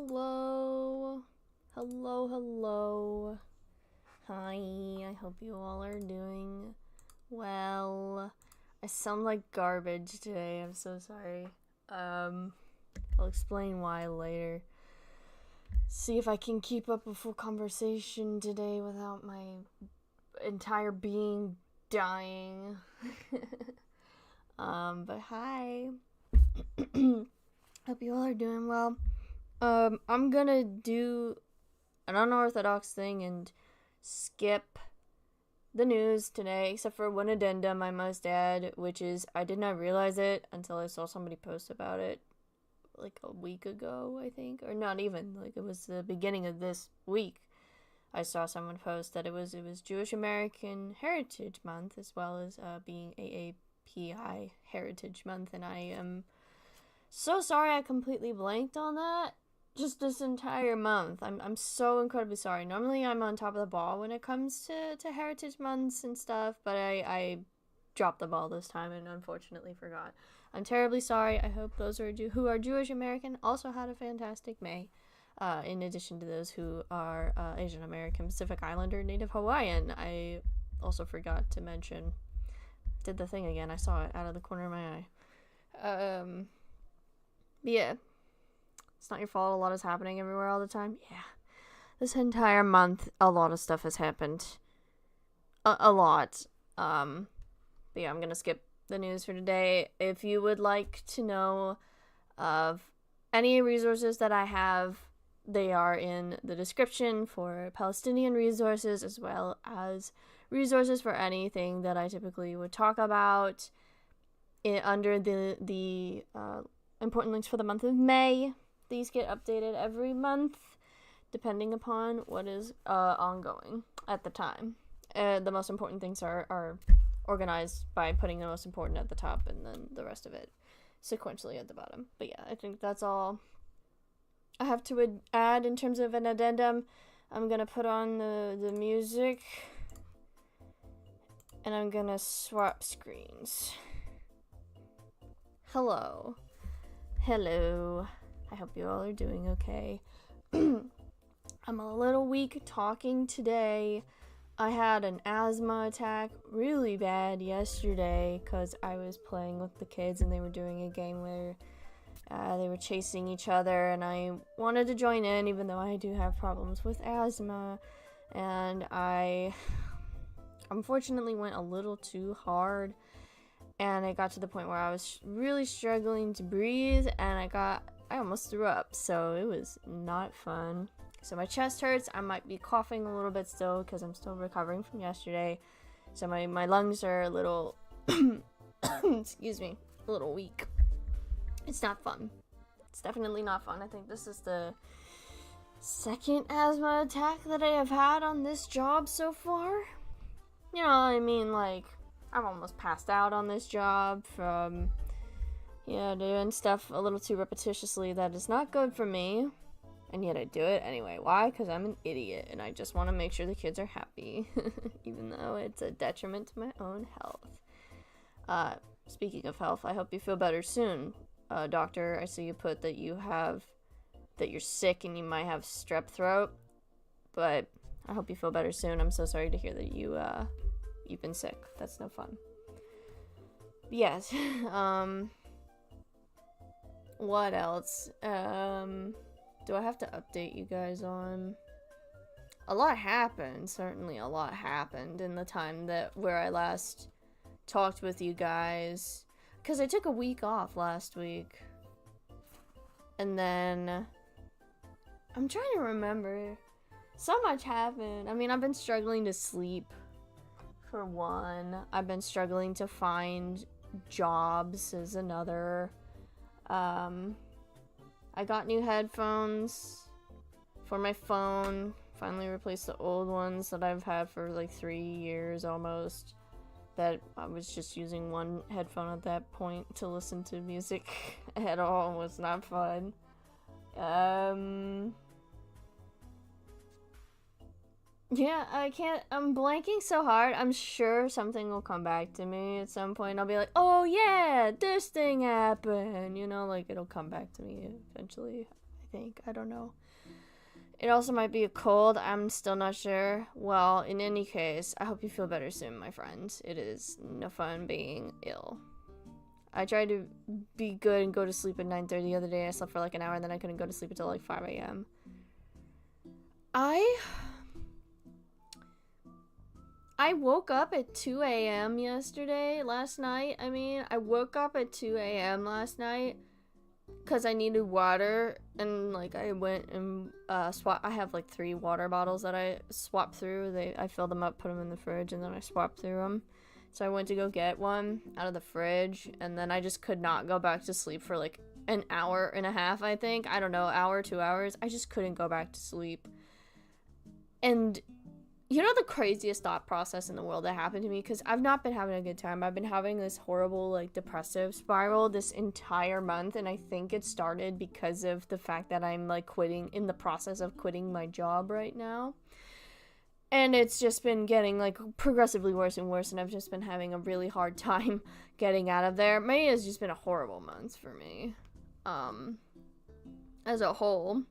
Hello. Hello. Hi, I hope you all are doing well. I sound like garbage today, I'm so sorry. I'll explain why later. See if I can keep up a full conversation today without my entire being dying. But hi. Hope you all are doing well. I'm gonna do an unorthodox thing and skip the news today, except for one addendum I must add, which is I did not realize it until I saw somebody post about it like a week ago, I think, or not even, like it was the beginning of this week. I saw someone post that it was Jewish American Heritage Month, as well as being AAPI Heritage Month, and I am so sorry I completely blanked on that. Just this entire month. I'm so incredibly sorry. Normally I'm on top of the ball when it comes to Heritage Months and stuff, but I dropped the ball this time and unfortunately forgot. I'm terribly sorry. I hope those who are Jewish American also had a fantastic May. In addition to those who are Asian American, Pacific Islander, Native Hawaiian. I also forgot to mention. Did the thing again. I saw it out of the corner of my eye. Yeah. It's not your fault. A lot is happening everywhere all the time. Yeah. This entire month, a lot of stuff has happened. A lot. But yeah, I'm gonna skip the news for today. If you would like to know of any resources that I have, they are in the description for Palestinian resources, as well as resources for anything that I typically would talk about under the important links for the month of May. These get updated every month, depending upon what is ongoing at the time. The most important things are organized by putting the most important at the top and then the rest of it sequentially at the bottom. But yeah, I think that's all I have to add in terms of an addendum. I'm going to put on the music, and I'm going to swap screens. Hello. I hope you all are doing okay. I'm a little weak talking today. I had an asthma attack really bad yesterday because I was playing with the kids and they were doing a game where they were chasing each other, and I wanted to join in even though I do have problems with asthma, and I unfortunately went a little too hard, and it got to the point where I was really struggling to breathe, and I almost threw up, so it was not fun. So my chest hurts. I might be coughing a little bit still because I'm still recovering from yesterday. So my lungs are a little, excuse me, a little weak. It's not fun. It's definitely not fun. I think this is the second asthma attack that I have had on this job so far. You know, I mean, like, I'm almost passed out on this job from doing stuff a little too repetitiously that is not good for me, and yet I do it anyway. Why? Because I'm an idiot, and I just want to make sure the kids are happy, even though it's a detriment to my own health. Speaking of health, I hope you feel better soon. Doctor, I see you put that you're sick and you might have strep throat, but I hope you feel better soon. I'm so sorry to hear that you've been sick. That's no fun. Yes. What else? Do I have to update you guys on? A lot happened. Certainly a lot happened in the time where I last talked with you guys. Because I took a week off last week. And then I'm trying to remember. So much happened. I mean, I've been struggling to sleep, for one. I've been struggling to find jobs as another. I got new headphones for my phone. Finally replaced the old ones that I've had for like 3 years almost. That I was just using one headphone at that point to listen to music at all. It was not fun. Yeah, I'm blanking so hard. I'm sure something will come back to me at some point. I'll be like, oh yeah, this thing happened. You know, like it'll come back to me eventually, I think. I don't know. It also might be a cold. I'm still not sure. Well, in any case, I hope you feel better soon, my friends. It is no fun being ill. I tried to be good and go to sleep at 9:30 the other day. I slept for like an hour and then I couldn't go to sleep until like 5 a.m. I woke up at 2 a.m. last night. I woke up at 2 a.m. last night because I needed water, and like I went and I have like 3 water bottles that I swapped through. I filled them up, put them in the fridge, and then I swapped through them. So I went to go get one out of the fridge, and then I just could not go back to sleep for like an hour and a half, I think. I don't know, hour, 2 hours. I just couldn't go back to sleep. And you know the craziest thought process in the world that happened to me? Because I've not been having a good time. I've been having this horrible, like, depressive spiral this entire month, and I think it started because of the fact that I'm, like, in the process of quitting my job right now. And it's just been getting, like, progressively worse and worse, and I've just been having a really hard time getting out of there. May has just been a horrible month for me. As a whole.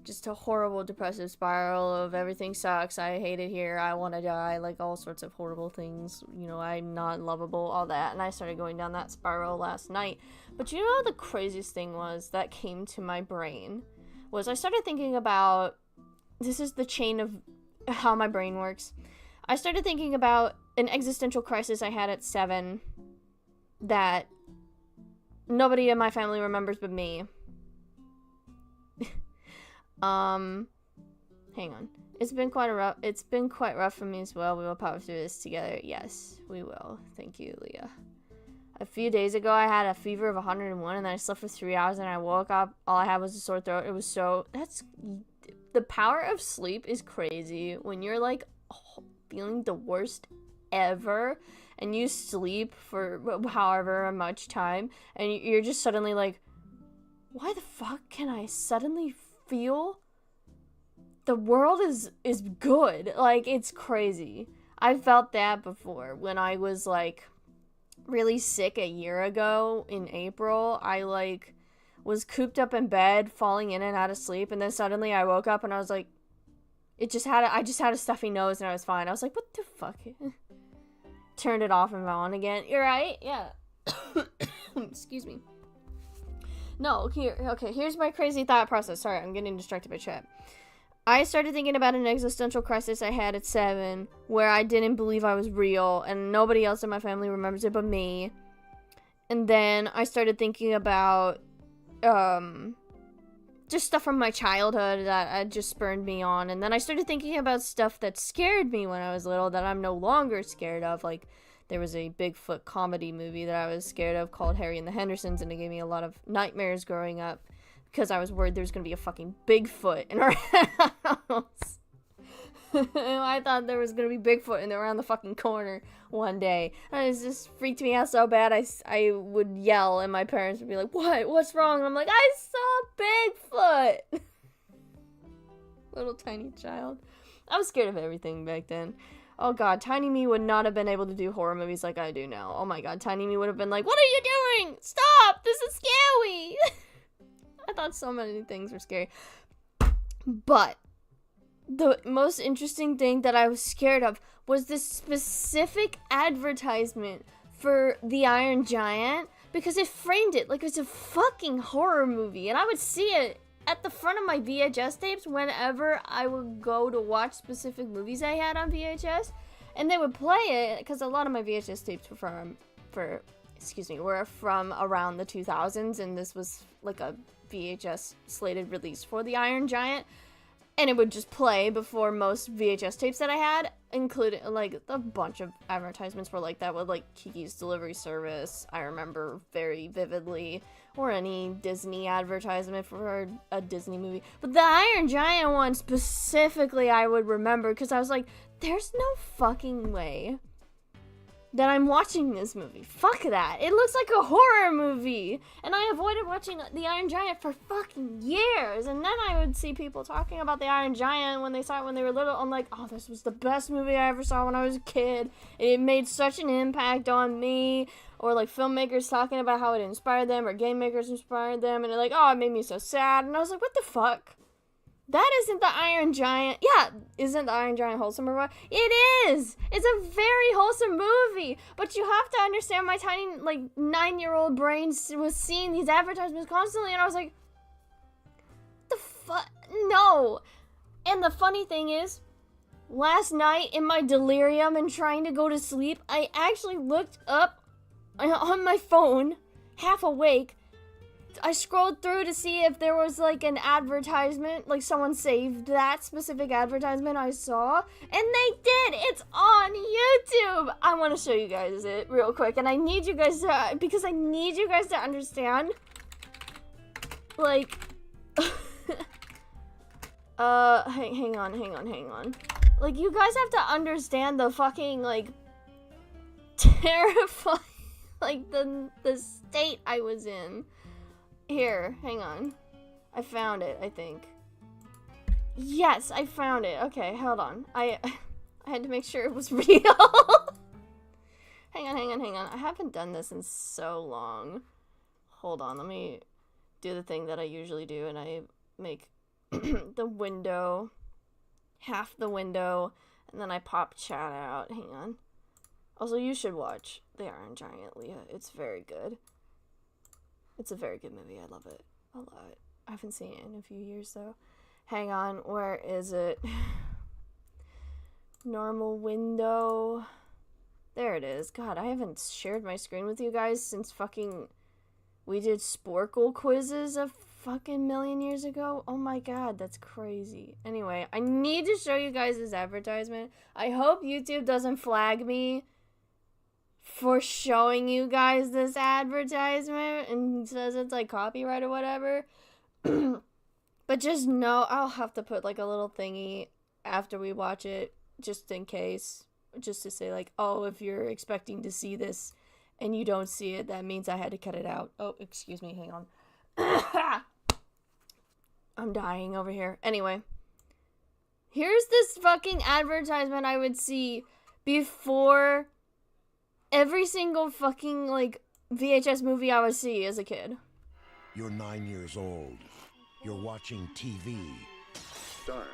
Just a horrible depressive spiral of everything sucks, I hate it here, I want to die, like all sorts of horrible things, you know, I'm not lovable, all that, and I started going down that spiral last night. But you know what the craziest thing was that came to my brain? Was I started thinking about, this is the chain of how my brain works. I started thinking about an existential crisis I had at 7 that nobody in my family remembers but me. Hang on. It's been quite rough for me as well. We will power through this together. Yes, we will. Thank you, Leah. A few days ago, I had a fever of 101, and then I slept for 3 hours, and I woke up. All I had was a sore throat. It was the power of sleep is crazy. When you're, like, feeling the worst ever, and you sleep for however much time, and you're just suddenly like, why the fuck can I suddenly feel the world is good? Like, it's crazy. I felt that before when I was like really sick a year ago in April. I like was cooped up in bed, falling in and out of sleep, and then suddenly I woke up and I was like, I just had a stuffy nose and I was fine. I was like, what the fuck? Turned it off and on again. You're right? Yeah. Excuse me. No, here's my crazy thought process. Sorry, I'm getting distracted by chat. I started thinking about an existential crisis I had at 7, where I didn't believe I was real, and nobody else in my family remembers it but me. And then I started thinking about, just stuff from my childhood that had just spurned me on. And then I started thinking about stuff that scared me when I was little that I'm no longer scared of, like, there was a Bigfoot comedy movie that I was scared of called Harry and the Hendersons, and it gave me a lot of nightmares growing up because I was worried there was going to be a fucking Bigfoot in our house. I thought there was going to be Bigfoot and they were around the fucking corner one day. And it just freaked me out so bad I would yell and my parents would be like, what? What's wrong? And I'm like, I saw Bigfoot! Little tiny child. I was scared of everything back then. Oh god, Tiny Me would not have been able to do horror movies like I do now. Oh my god, Tiny Me would have been like, what are you doing? Stop! This is scary! I thought so many things were scary. But the most interesting thing that I was scared of was this specific advertisement for The Iron Giant, because it framed it like it's a fucking horror movie, and I would see it at the front of my VHS tapes whenever I would go to watch specific movies I had on VHS, and they would play it, because a lot of my VHS tapes were from around the 2000s, and this was like a VHS slated release for The Iron Giant, and it would just play before most VHS tapes that I had, including, like, a bunch of advertisements were like that with, like, Kiki's Delivery Service, I remember very vividly, or any Disney advertisement for a Disney movie. But the Iron Giant one specifically I would remember, because I was like, there's no fucking way that I'm watching this movie. Fuck that. It looks like a horror movie. And I avoided watching The Iron Giant for fucking years. And then I would see people talking about The Iron Giant when they saw it when they were little. I'm like, oh, this was the best movie I ever saw when I was a kid. It made such an impact on me. or like filmmakers talking about how it inspired them, or game makers inspired them, and they're like, oh, it made me so sad. And I was like, what the fuck? That isn't the Iron Giant. Yeah, isn't the Iron Giant wholesome or what? It is! It's a very wholesome movie. But you have to understand, my tiny, like, 9-year-old brain was seeing these advertisements constantly, and I was like, the fuck? No! And the funny thing is, last night in my delirium and trying to go to sleep, I actually looked up on my phone, half awake. I scrolled through to see if there was like an advertisement, like someone saved that specific advertisement I saw, and they did. It's on YouTube. I want to show you guys it real quick, and I need you guys to, because I need you guys to understand, like, hang on. Like, you guys have to understand the fucking, like, terrifying, like, the state I was in. Here, hang on. I found it, I think. Yes, I found it. Okay, hold on. I had to make sure it was real. Hang on. I haven't done this in so long. Hold on, let me do the thing that I usually do, and I make the window, half the window, and then I pop chat out. Hang on. Also, you should watch The Iron Giant, Leah. It's very good. It's a very good movie. I love it a lot. I haven't seen it in a few years, though. Hang on. Where is it? Normal window. There it is. God, I haven't shared my screen with you guys since fucking... we did Sporkle quizzes a fucking million years ago. Oh my god, that's crazy. Anyway, I need to show you guys this advertisement. I hope YouTube doesn't flag me for showing you guys this advertisement and says it's like copyright or whatever. But just know, I'll have to put like a little thingy after we watch it, just in case, just to say like, oh, if you're expecting to see this and you don't see it, that means I had to cut it out. Oh, excuse me, hang on. I'm dying over here. Anyway, here's this fucking advertisement I would see before every single fucking, like, VHS movie I would see as a kid. You're 9 years old. You're watching TV. Darn.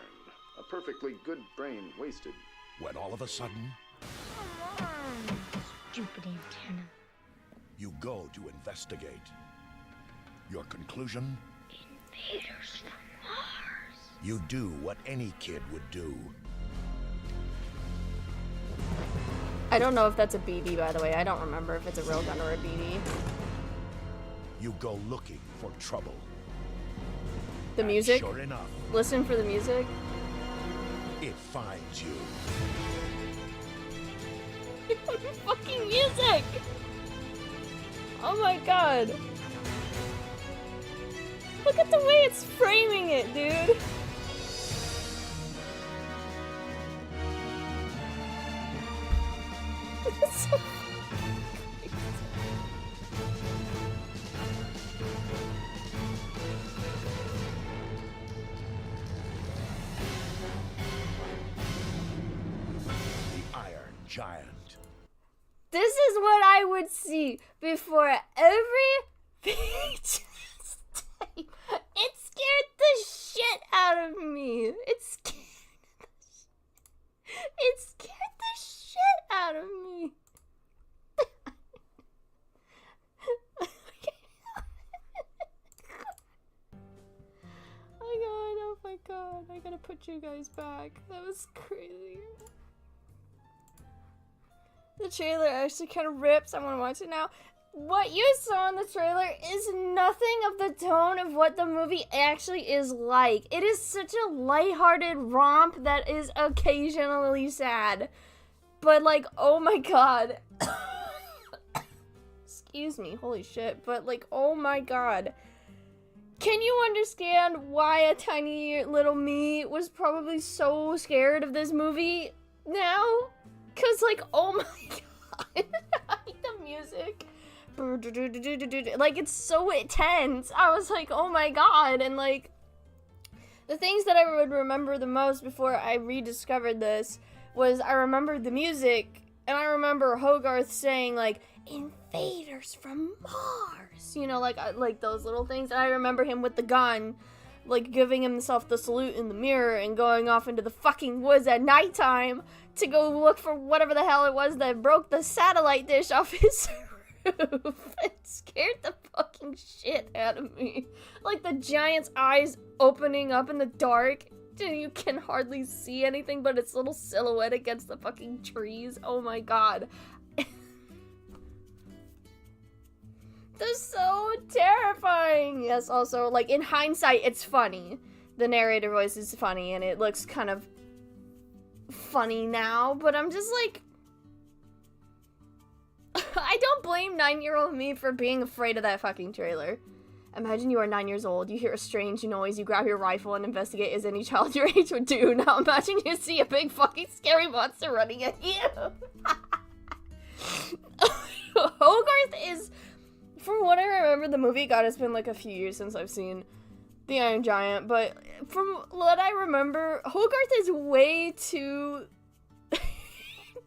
A perfectly good brain wasted. When all of a sudden... Stupid antenna. You go to investigate. Your conclusion? Invaders from Mars. You do what any kid would do. I don't know if that's a BB, by the way. I don't remember if it's a real gun or a BB. You go looking for trouble. The music? Sure enough, Listen for the music. it finds you. Fucking music! Oh my god. Look at the way it's framing it, dude. It's so crazy. The Iron Giant. This is what I would see before every VHS tape. It scared the shit out of me. It scared the shit out of me. Oh my god, I gotta put you guys back. That was crazy. The trailer actually kind of rips. I want to watch it now. What you saw in the trailer is nothing of the tone of what the movie actually is like. It is such a lighthearted romp that is occasionally sad. But like, oh my god. Excuse me, holy shit. But like, oh my god. Can you understand why a tiny little me was probably so scared of this movie now? Cause like, oh my god. I hate the music. Like, it's so intense. I was like, oh my god. And like, the things that I would remember the most before I rediscovered this was I remembered the music, and I remember Hogarth saying like, invaders invaders from Mars. You know, like those little things. And I remember him with the gun, like giving himself the salute in the mirror and going off into the fucking woods at nighttime to go look for whatever the hell it was that broke the satellite dish off his roof. It scared the fucking shit out of me. Like the giant's eyes opening up in the dark. You can hardly see anything but its little silhouette against the fucking trees. Oh my god. They're so terrifying. Yes, also, like, in hindsight, it's funny. The narrator voice is funny, and it looks kind of funny now, but I'm just like... I don't blame 9-year-old me for being afraid of that fucking trailer. Imagine you are 9 years old, you hear a strange noise, you grab your rifle and investigate as any child your age would do. Now imagine you see a big fucking scary monster running at you. Hogarth is... From what I remember, the movie, God, it's been like a few years since I've seen The Iron Giant, but from what I remember, Hogarth is way too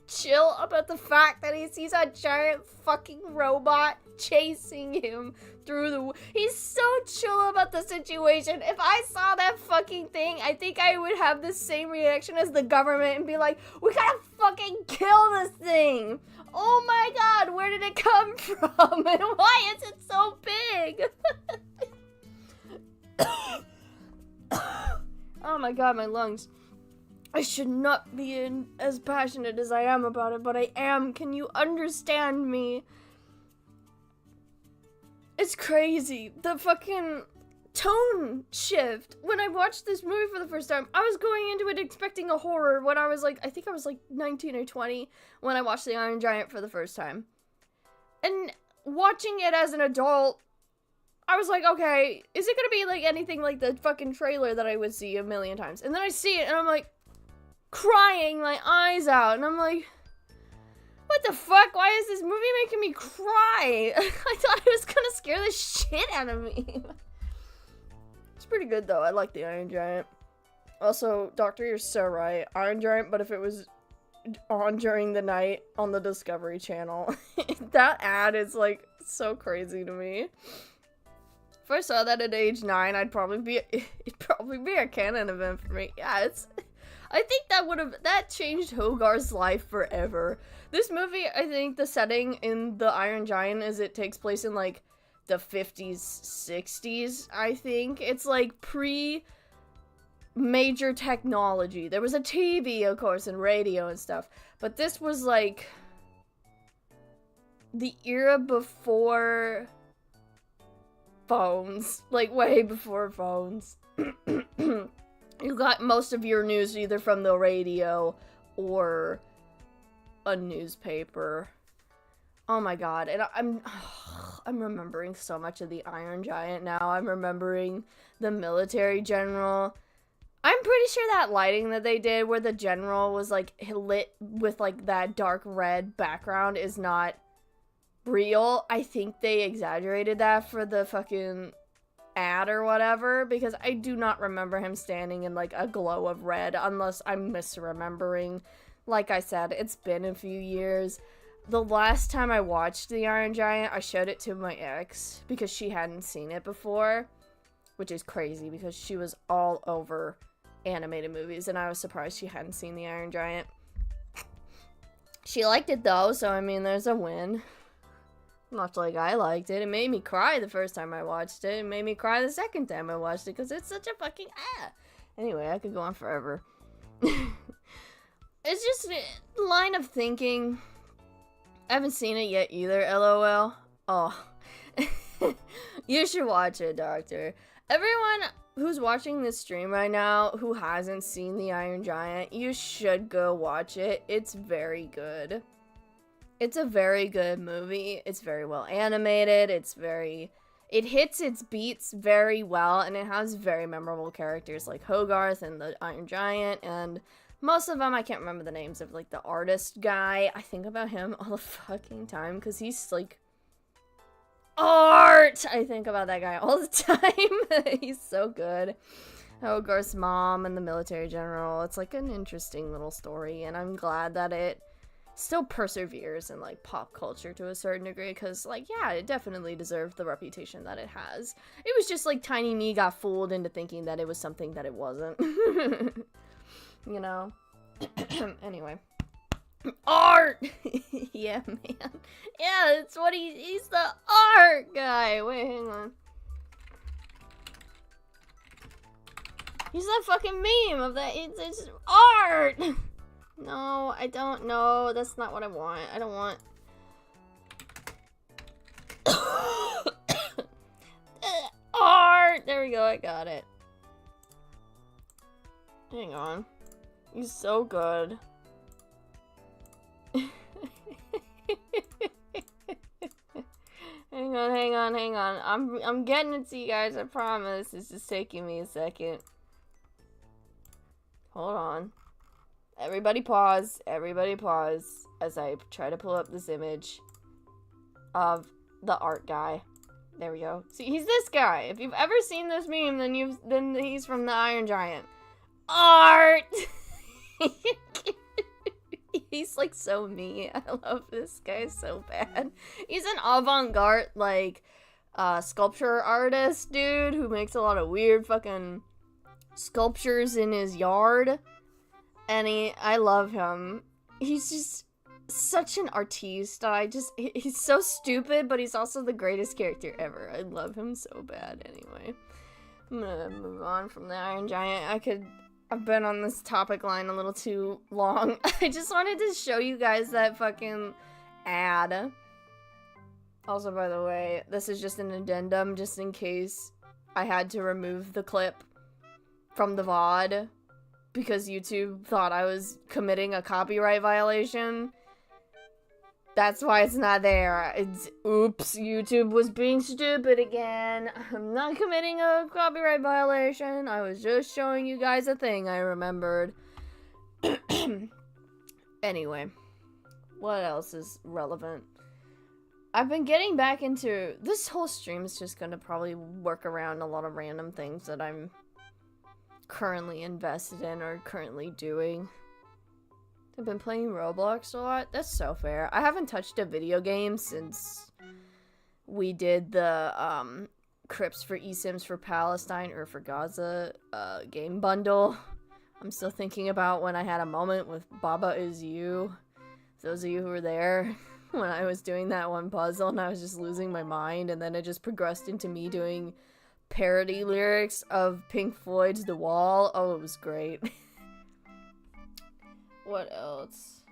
chill about the fact that he sees a giant fucking robot chasing him through the... He's so chill about the situation. If I saw that fucking thing, I think I would have the same reaction as the government and be like, we gotta fucking kill this thing! Oh my god, where did it come from? And why is it so big? Oh my god, my lungs. I should not be as passionate as I am about it, but I am. Can you understand me? It's crazy. The fucking tone shift. When I watched this movie for the first time, I was going into it expecting a horror when I was like, I think I was like 19 or 20 when I watched The Iron Giant for the first time. And watching it as an adult, I was like, okay, is it gonna be like anything like the fucking trailer that I would see a million times? And then I see it and I'm like, crying my eyes out, and I'm like, what the fuck? Why is this movie making me cry? I thought it was gonna scare the shit out of me. It's pretty good though. I like The Iron Giant. Also, Doctor, you're so right. Iron Giant, but if it was on during the night on the Discovery Channel. That ad is like so crazy to me. If I saw that at age 9, it'd probably be a canon event for me. Yeah, I think that changed Hogarth's life forever. This movie, I think the setting in The Iron Giant is it takes place in like the 50s, 60s, I think. It's like pre-major technology. There was a TV, of course, and radio and stuff. But this was like the era before phones. Like way before phones. You got most of your news either from the radio or a newspaper. Oh my god, and I'm remembering so much of the Iron Giant now. I'm remembering the military general. I'm pretty sure that lighting that they did where the general was like lit with like that dark red background is not real. I think they exaggerated that for the fucking ad or whatever, because I do not remember him standing in like a glow of red unless I'm misremembering. Like I said, it's been a few years. The last time I watched The Iron Giant, I showed it to my ex because she hadn't seen it before, which is crazy because she was all over animated movies and I was surprised she hadn't seen The Iron Giant. She liked it though, so I mean there's a win. Much like I liked it. It made me cry the first time I watched it. It made me cry the second time I watched it because it's such a fucking Anyway, I could go on forever. It's just a line of thinking. I haven't seen it yet either, LOL. Oh. You should watch it, Doctor. Everyone who's watching this stream right now who hasn't seen The Iron Giant, you should go watch it. It's very good. It's a very good movie. It's very well animated. It hits its beats very well, and it has very memorable characters like Hogarth and the Iron Giant, and most of them, I can't remember the names of, like, the artist guy. I think about him all the fucking time, because he's, like, art! I think about that guy all the time. He's so good. Hogarth's mom and the military general. It's, like, an interesting little story, and I'm glad that it still perseveres in like pop culture to a certain degree, because like, yeah, it definitely deserved the reputation that it has. It was just like tiny me got fooled into thinking that it was something that it wasn't. You know. Anyway, art. Yeah, man. Yeah, that's what he's the art guy. Wait, hang on. He's that fucking meme of that. It's art. No, I don't know. That's not what I want. I don't want. Art. There we go. I got it. Hang on. He's so good. Hang on. I'm getting it to you guys, I promise. It's just taking me a second. Hold on. Everybody pause as I try to pull up this image of the art guy. There we go. See, he's this guy. If you've ever seen this meme, then he's from the Iron Giant. Art! He's like so me. I love this guy so bad. He's an avant-garde like sculpture artist dude who makes a lot of weird fucking sculptures in his yard. And I love him. He's just such an artiste. He's so stupid, but he's also the greatest character ever. I love him so bad. Anyway, I'm gonna move on from the Iron Giant. I've been on this topic line a little too long. I just wanted to show you guys that fucking ad. Also, by the way, this is just an addendum just in case I had to remove the clip from the VOD because YouTube thought I was committing a copyright violation. That's why it's not there. Oops, YouTube was being stupid again. I'm not committing a copyright violation. I was just showing you guys a thing I remembered. Anyway, what else is relevant? I've been getting back into... This whole stream is just gonna probably work around a lot of random things that I'm currently invested in or currently doing. I've been playing Roblox a lot. That's so fair. I haven't touched a video game since we did the Crips for eSims for Palestine or for Gaza game bundle. I'm still thinking about when I had a moment with Baba Is You. Those of you who were there when I was doing that one puzzle and I was just losing my mind, and then it just progressed into me doing parody lyrics of Pink Floyd's The Wall. Oh, it was great. What else?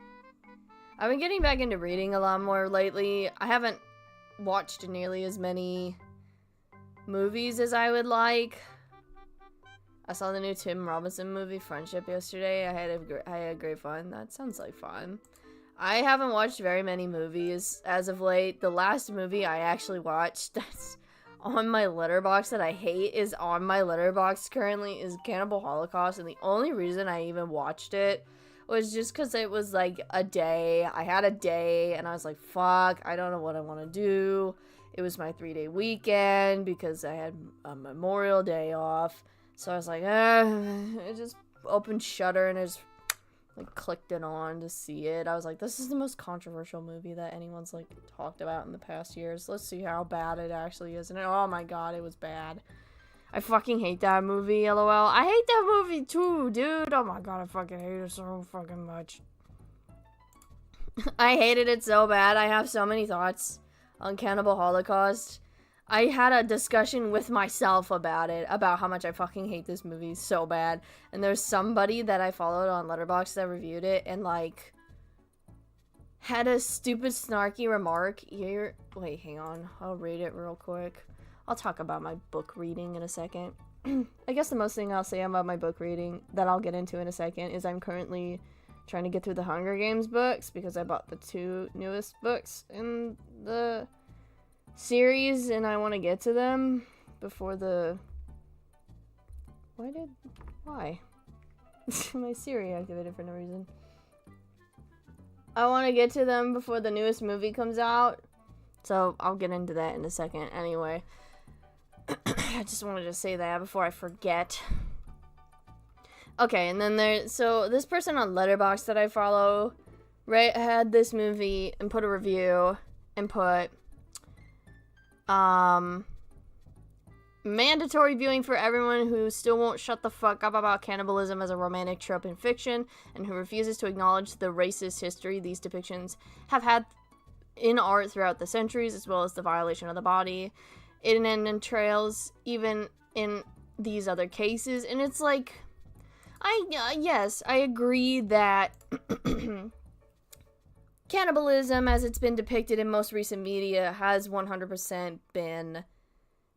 I've been getting back into reading a lot more lately. I haven't watched nearly as many movies as I would like. I saw the new Tim Robinson movie, Friendship, yesterday. I had great fun. That sounds like fun. I haven't watched very many movies as of late. The last movie I actually watched that's on my letterbox that I hate is on my letterbox currently is Cannibal Holocaust, and the only reason I even watched it was just because it was like a day. I had a day and I was like, fuck, I don't know what I want to do. It was my 3-day weekend because I had a Memorial Day off. So I was like, I just opened Shudder and I just like clicked it on to see it. I was like, this is the most controversial movie that anyone's like talked about in the past years. Let's see how bad it actually is. And oh my god, it was bad. I fucking hate that movie, lol. I hate that movie too, dude. Oh my god, I fucking hate it so fucking much. I hated it so bad. I have so many thoughts on Cannibal Holocaust. I had a discussion with myself about it, about how much I fucking hate this movie so bad. And there's somebody that I followed on Letterboxd that reviewed it and like had a stupid snarky remark here. Wait, hang on. I'll read it real quick. I'll talk about my book reading in a second. I guess the most thing I'll say about my book reading that I'll get into in a second is I'm currently trying to get through the Hunger Games books because I bought the 2 newest books in the series and I want to get to them before the... Why? My Siri activated for no reason. I want to get to them before the newest movie comes out. So I'll get into that in a second anyway. I just wanted to say that before I forget. Okay, and then so this person on Letterboxd that I follow had this movie and put a review and put mandatory viewing for everyone who still won't shut the fuck up about cannibalism as a romantic trope in fiction and who refuses to acknowledge the racist history these depictions have had in art throughout the centuries, as well as the violation of the body it entails even in these other cases. And it's like, yes, I agree that cannibalism as it's been depicted in most recent media has 100% been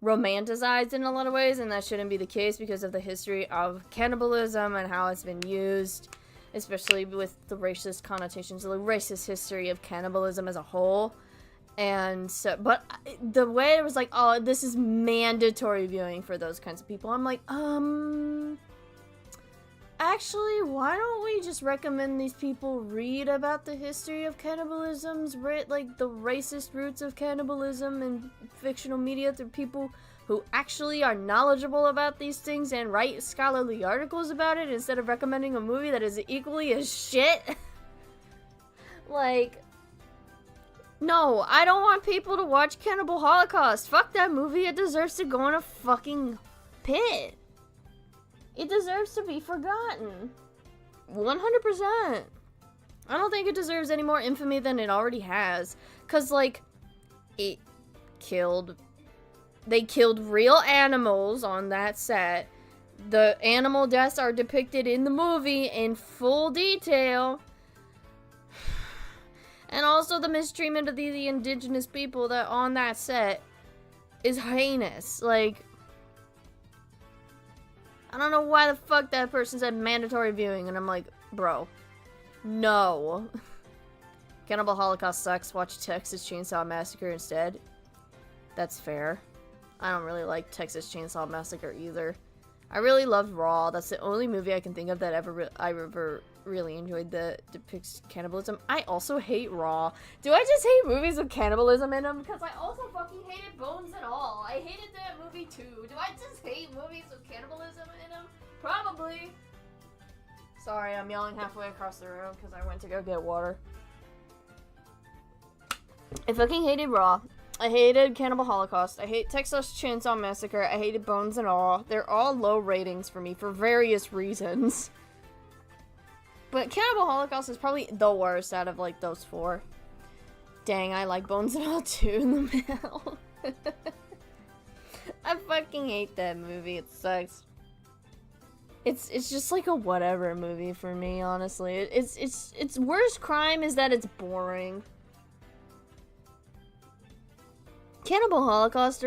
romanticized in a lot of ways, and that shouldn't be the case because of the history of cannibalism and how it's been used, especially with the racist connotations of the racist history of cannibalism as a whole. And so, but the way it was like, oh, this is mandatory viewing for those kinds of people, I'm like, actually, why don't we just recommend these people read about the history of cannibalism's, like, the racist roots of cannibalism in fictional media through people who actually are knowledgeable about these things and write scholarly articles about it instead of recommending a movie that is equally as shit? Like, no, I don't want people to watch Cannibal Holocaust. Fuck that movie. It deserves to go in a fucking pit. It deserves to be forgotten. 100%. I don't think it deserves any more infamy than it already has. Cause, like, they killed real animals on that set. The animal deaths are depicted in the movie in full detail. And also the mistreatment of the indigenous people that on that set is heinous. Like, I don't know why the fuck that person said mandatory viewing, and I'm like, bro, no. Cannibal Holocaust sucks. Watch Texas Chainsaw Massacre instead. That's fair. I don't really like Texas Chainsaw Massacre either. I really loved Raw. That's the only movie I can think of that I ever really enjoyed that depicts cannibalism. I also hate Raw. Do I just hate movies with cannibalism in them? Because I also fucking hated Bones and All. I hated that movie too. Do I just hate movies with cannibalism in them? Probably. Sorry, I'm yelling halfway across the room because I went to go get water. I fucking hated Raw. I hated Cannibal Holocaust. I hate Texas Chainsaw Massacre. I hated Bones and All. They're all low ratings for me for various reasons. But Cannibal Holocaust is probably the worst out of, like, those four. Dang, I like Bones and All too in the mail. I fucking hate that movie. It sucks. It's just like a whatever movie for me, honestly. Its worst crime is that it's boring. Cannibal Holocaust,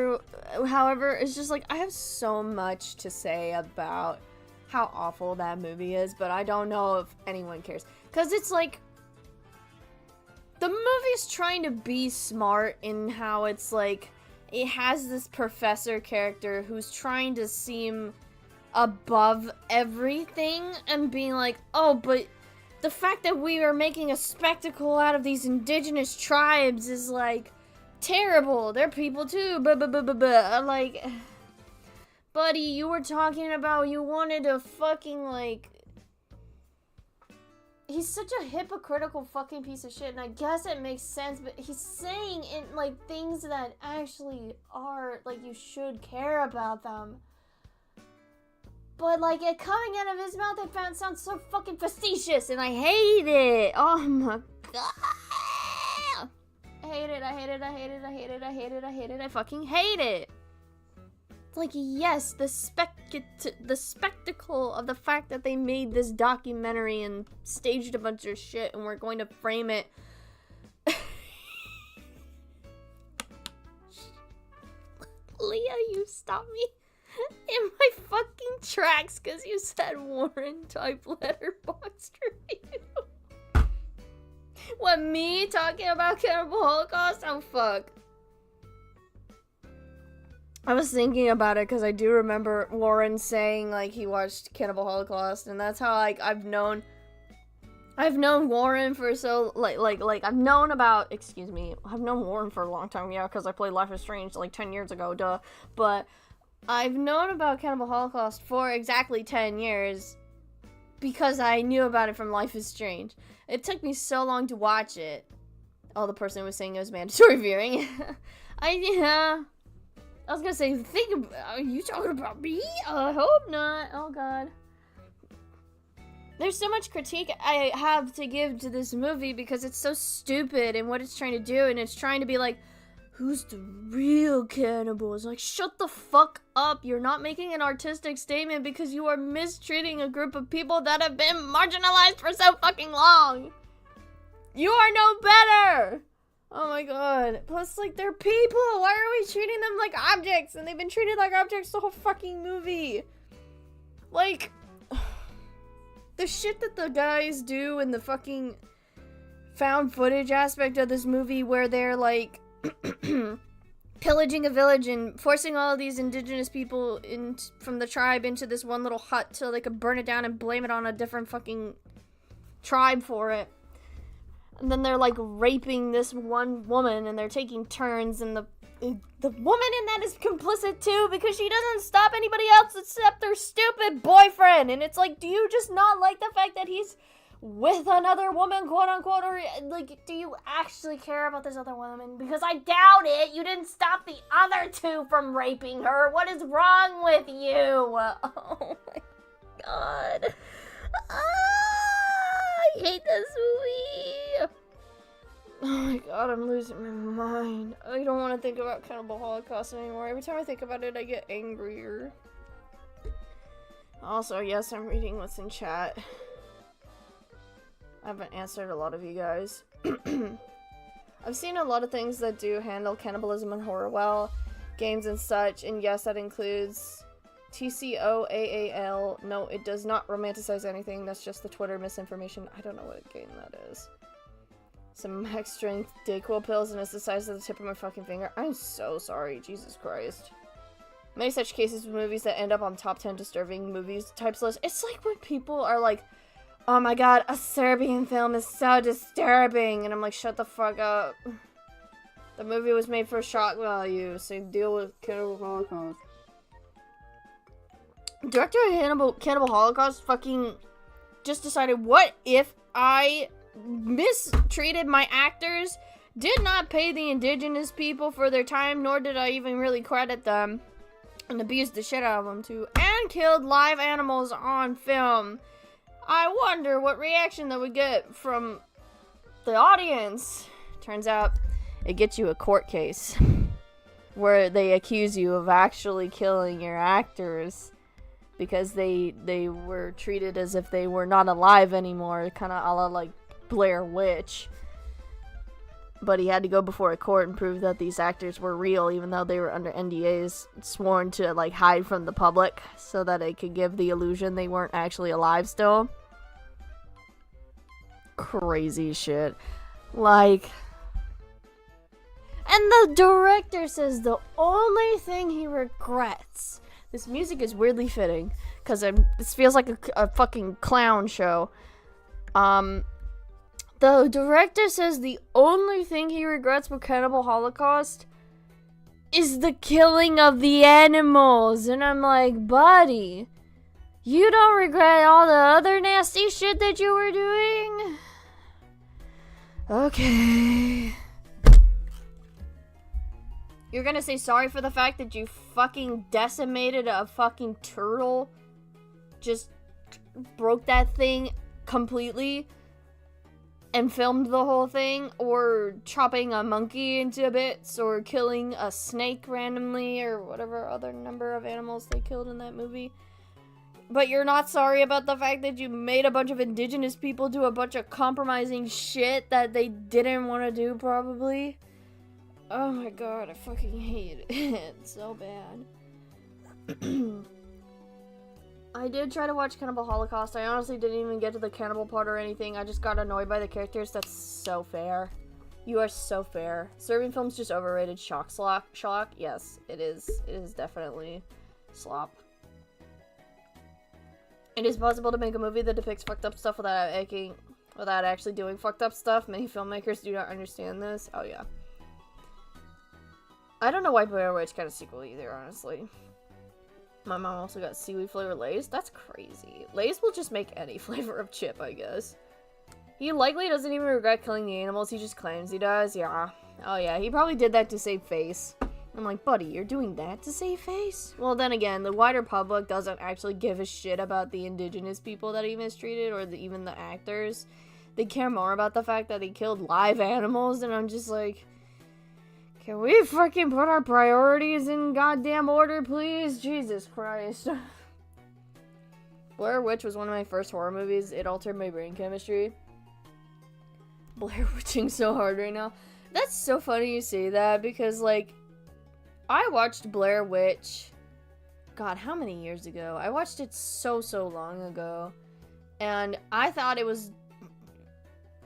however, is just like, I have so much to say about how awful that movie is, but I don't know if anyone cares. Because it's like, the movie's trying to be smart in how it's like, it has this professor character who's trying to seem above everything and being like, oh, but the fact that we are making a spectacle out of these indigenous tribes is like terrible. They're people too. Like, buddy, you were talking about you wanted to fucking, like, he's such a hypocritical fucking piece of shit, and I guess it makes sense, but he's saying it, like, things that actually are, like, you should care about them. But, like, it coming out of his mouth, it sounds so fucking facetious, and I hate it. Oh my god. I hate it, I hate it, I hate it, I hate it, I hate it, I hate it, I fucking hate it. Like, yes, the spectacle of the fact that they made this documentary and staged a bunch of shit and we're going to frame it. Leah, you stopped me in my fucking tracks because you said Warren type letterboxd review. What, me talking about Cannibal Holocaust? Oh, fuck. I was thinking about it because I do remember Warren saying, like, he watched Cannibal Holocaust, and that's how, like, I've known Warren for so, I've known Warren for a long time, yeah, because I played Life is Strange, like, 10 years ago, duh, but I've known about Cannibal Holocaust for exactly 10 years, because I knew about it from Life is Strange. It took me so long to watch it. Oh, the person was saying it was mandatory viewing. I was gonna say, are you talking about me? I hope not. Oh god. There's so much critique I have to give to this movie because it's so stupid and what it's trying to do, and it's trying to be like, who's the real cannibals? Like, shut the fuck up. You're not making an artistic statement because you are mistreating a group of people that have been marginalized for so fucking long. You are no better. Oh my god. Plus, like, they're people. Why are we treating them like objects? And they've been treated like objects the whole fucking movie. Like, the shit that the guys do in the fucking found footage aspect of this movie where they're, like, pillaging a village and forcing all of these indigenous people from the tribe into this one little hut so they could burn it down and blame it on a different fucking tribe for it. And then they're, like, raping this one woman, and they're taking turns, and the woman in that is complicit, too, because she doesn't stop anybody else except their stupid boyfriend. And it's like, do you just not like the fact that he's with another woman, quote-unquote, or, like, do you actually care about this other woman? Because I doubt it. You didn't stop the other two from raping her. What is wrong with you? Oh, my God. I hate this movie. Oh my god, I'm losing my mind. I don't want to think about Cannibal Holocaust anymore. Every time I think about it, I get angrier. Also, yes, I'm reading what's in chat. I haven't answered a lot of you guys. I've seen a lot of things that do handle cannibalism and horror well, games and such, and yes, that includes TCOAAL. No, it does not romanticize anything. That's just the Twitter misinformation. I don't know what game that is. Some max strength Dayquil pills and it's the size of the tip of my fucking finger. I'm so sorry. Jesus Christ. Many such cases with movies that end up on top 10 disturbing movies types list. It's like when people are like, oh my god, a Serbian film is so disturbing. And I'm like, shut the fuck up. The movie was made for shock value, so deal with Cannibal Holocaust. Director of Cannibal Holocaust fucking just decided, what if I mistreated my actors, did not pay the indigenous people for their time, nor did I even really credit them, and abused the shit out of them too, and killed live animals on film. I wonder what reaction that would get from the audience. Turns out it gets you a court case where they accuse you of actually killing your actors because they were treated as if they were not alive anymore, kind of a la like Blair Witch. But he had to go before a court and prove that these actors were real, even though they were under NDAs, sworn to like hide from the public so that it could give the illusion they weren't actually alive still. Crazy shit. Like, and the director says the only thing he regrets. This music is weirdly fitting because this feels like a fucking clown show. The director says the only thing he regrets with Cannibal Holocaust is the killing of the animals. And I'm like, buddy, you don't regret all the other nasty shit that you were doing? Okay. You're gonna say sorry for the fact that you fucking decimated a fucking turtle? Just broke that thing completely? And filmed the whole thing, or chopping a monkey into bits, or killing a snake randomly, or whatever other number of animals they killed in that movie. But you're not sorry about the fact that you made a bunch of indigenous people do a bunch of compromising shit that they didn't want to do, probably? Oh my god, I fucking hate it so bad. I did try to watch Cannibal Holocaust. I honestly didn't even get to the cannibal part or anything. I just got annoyed by the characters. That's so fair. You are so fair. Serbian film's just overrated. Shock. Yes, it is. It is definitely slop. It is possible to make a movie that depicts fucked up stuff without actually doing fucked up stuff. Many filmmakers do not understand this. Oh yeah. I don't know why Blair Witch got a sequel either, honestly. My mom also got seaweed flavored Lay's. That's crazy. Lay's will just make any flavor of chip, I guess. He likely doesn't even regret killing the animals, he just claims he does. Yeah. Oh yeah, he probably did that to save face. I'm like, buddy, you're doing that to save face? Well, then again, the wider public doesn't actually give a shit about the indigenous people that he mistreated, or even the actors. They care more about the fact that he killed live animals, and I'm just like, can we freaking put our priorities in goddamn order, please? Jesus Christ. Blair Witch was one of my first horror movies. It altered my brain chemistry. Blair Witching so hard right now. That's so funny you say that, because, like, I watched Blair Witch, God, how many years ago? I watched it so long ago, and I thought it was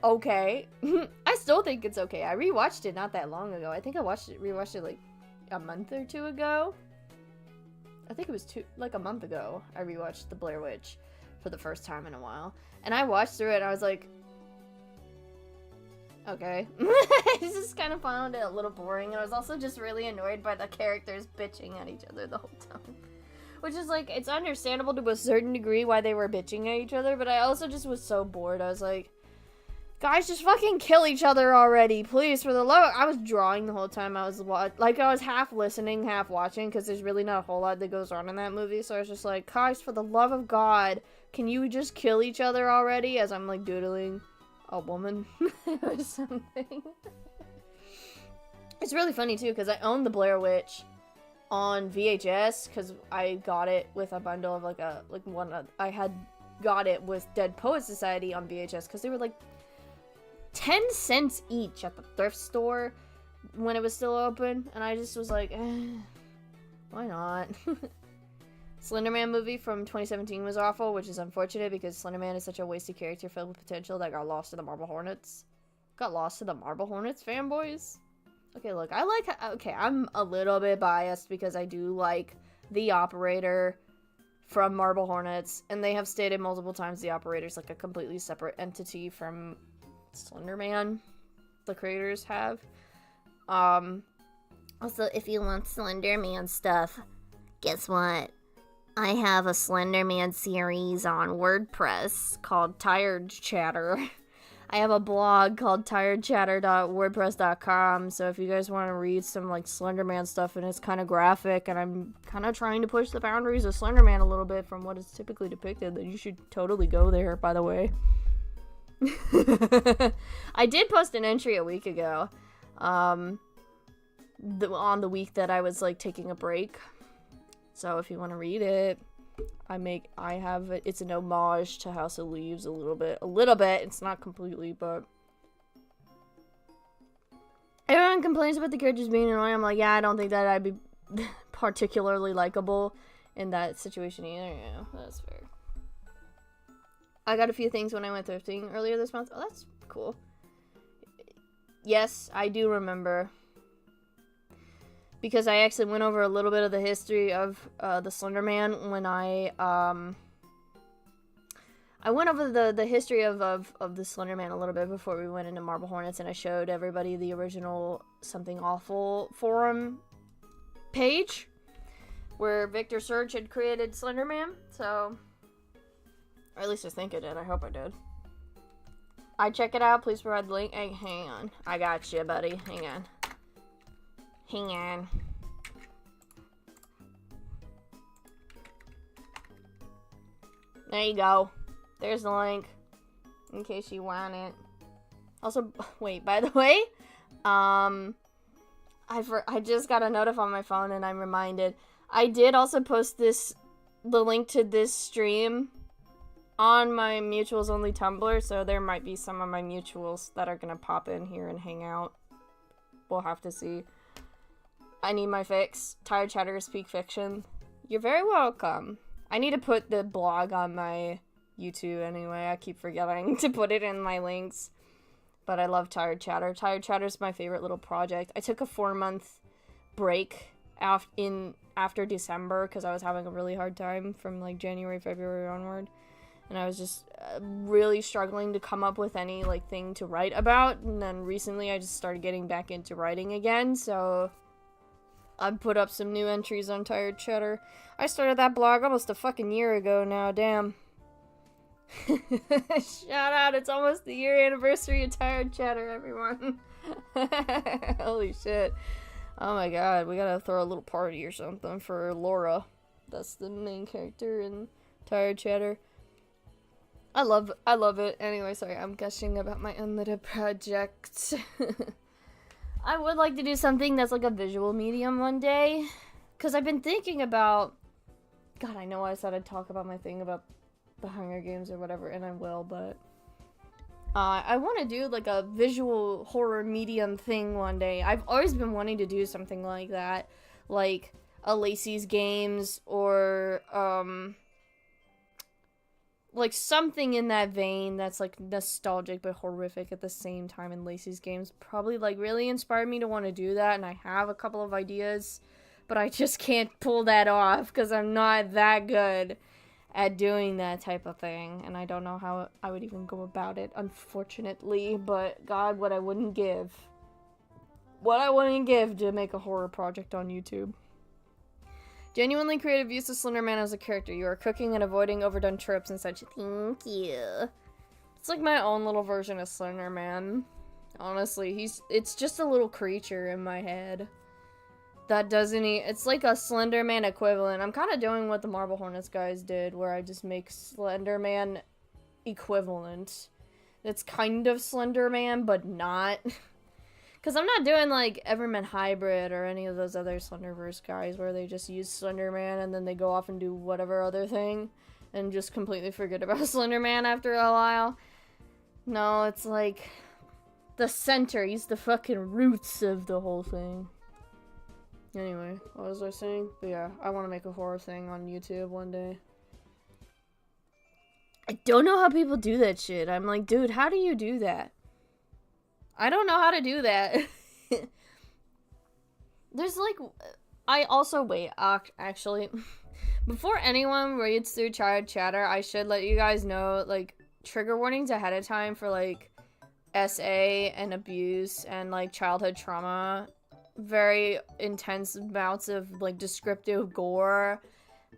okay. I still think it's okay. I rewatched it not that long ago. I think I rewatched it like a month or two ago. I think it was like a month ago I rewatched the Blair Witch for the first time in a while, and I watched through it and I was like, okay. I just kind of found it a little boring, and I was also just really annoyed by the characters bitching at each other the whole time. Which is, like, it's understandable to a certain degree why they were bitching at each other, but I also just was so bored. I was like, guys, just fucking kill each other already, please, for the love. I was drawing the whole time. I was half listening, half watching, because there's really not a whole lot that goes on in that movie, so I was just like, guys, for the love of God, can you just kill each other already, as I'm, like, doodling a woman or something. It's really funny too, because I own the Blair Witch on VHS, because I got it with a bundle of I had got it with Dead Poets Society on VHS, because they were like 10 cents each at the thrift store when it was still open, and I just was like, why not? Slenderman movie from 2017 was awful, which is unfortunate because Slenderman is such a wasted character filled with potential that got lost to the Marble Hornets. Got lost to the Marble Hornets, fanboys? Okay, look, I'm a little bit biased because I do like the Operator from Marble Hornets, and they have stated multiple times the Operator's like a completely separate entity from Slenderman. The creators have. Also, if you want Slenderman stuff, guess what? I have a Slenderman series on WordPress called Tired Chatter. I have a blog called tiredchatter.wordpress.com, so if you guys want to read some, like, Slenderman stuff, and it's kind of graphic, and I'm kind of trying to push the boundaries of Slenderman a little bit from what is typically depicted, then you should totally go there, by the way. I did post an entry a week ago, on the week that I was, like, taking a break. So if you want to read it, it's an homage to House of Leaves a little bit. It's not completely, but everyone complains about the characters being annoying. I'm like, yeah, I don't think that I'd be particularly likable in that situation either. Yeah, that's fair. I got a few things when I went thrifting earlier this month. Oh, that's cool. Yes, I do remember. Because I actually went over a little bit of the history of the Slenderman when I went over the history of the Slenderman a little bit before we went into Marble Hornets, and I showed everybody the original Something Awful forum page where Victor Surge had created Slenderman, so, or at least I think I did. I hope I did. I check it out. Please provide the link. Hey, hang on. I got you, buddy. Hang on. Hang on. There you go. There's the link. In case you want it. Also, wait, by the way, I just got a notif on my phone and I'm reminded. I did also post the link to this stream on my mutuals only Tumblr, so there might be some of my mutuals that are gonna pop in here and hang out. We'll have to see. I need my fix. Tired Chatter Speak Fiction. You're very welcome. I need to put the blog on my YouTube anyway. I keep forgetting to put it in my links. But I love Tired Chatter. Tired Chatter is my favorite little project. I took a 4-month break after December because I was having a really hard time from like January, February onward. And I was just really struggling to come up with any like thing to write about. And then recently I just started getting back into writing again. So I put up some new entries on Tired Cheddar. I started that blog almost a fucking year ago now, damn. Shout out, it's almost the year anniversary of Tired Cheddar, everyone. Holy shit. Oh my god, we gotta throw a little party or something for Laura. That's the main character in Tired Cheddar. I love it. Anyway, sorry, I'm gushing about my unlimited project. I would like to do something that's like a visual medium one day. Because I've been thinking about... God, I know I said I'd talk about my thing about the Hunger Games or whatever, and I will, but... I want to do like a visual horror medium thing one day. I've always been wanting to do something like that. Like a Lacey's Games or, like something in that vein that's like nostalgic but horrific at the same time in Lacey's Games. Probably like really inspired me to want to do that, and I have a couple of ideas, but I just can't pull that off because I'm not that good at doing that type of thing, and I don't know how I would even go about it, unfortunately, but God, what I wouldn't give to make a horror project on YouTube. Genuinely creative use of Slender Man as a character. You are cooking and avoiding overdone tropes and such. Thank you. It's like my own little version of Slender Man. Honestly, it's just a little creature in my head. That doesn't it's like a Slender Man equivalent. I'm kind of doing what the Marble Hornets guys did, where I just make Slender Man equivalent. It's kind of Slender Man, but not. Because I'm not doing like Everman Hybrid or any of those other Slenderverse guys where they just use Slender Man and then they go off and do whatever other thing and just completely forget about Slender Man after a while. No, it's like the center. He's the fucking roots of the whole thing. Anyway, what was I saying? But yeah, I want to make a horror thing on YouTube one day. I don't know how people do that shit. I'm like, dude, how do you do that? I don't know how to do that. There's like... I also... Wait, actually... Before anyone reads through Tired Chatter, I should let you guys know, like, trigger warnings ahead of time for, like, SA and abuse and, like, childhood trauma. Very intense amounts of like descriptive gore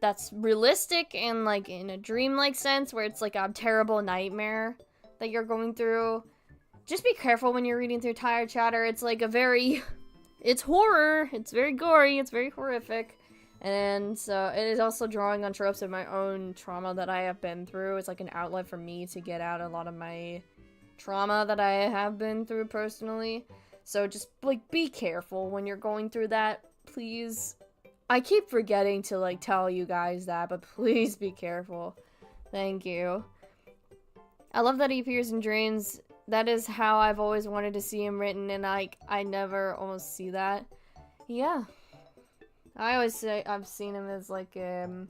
that's realistic and like in a dreamlike sense where it's like a terrible nightmare that you're going through. Just be careful when you're reading through Tired Chatter. It's like it's horror, it's very gory, it's very horrific, and so it is also drawing on tropes of my own trauma that I have been through. It's like an outlet for me to get out a lot of my trauma that I have been through personally. So just, like, be careful when you're going through that, please. I keep forgetting to, like, tell you guys that, but please be careful. Thank you. I love that he appears in dreams. That is how I've always wanted to see him written, and I never almost see that. Yeah. I always say I've seen him as, like a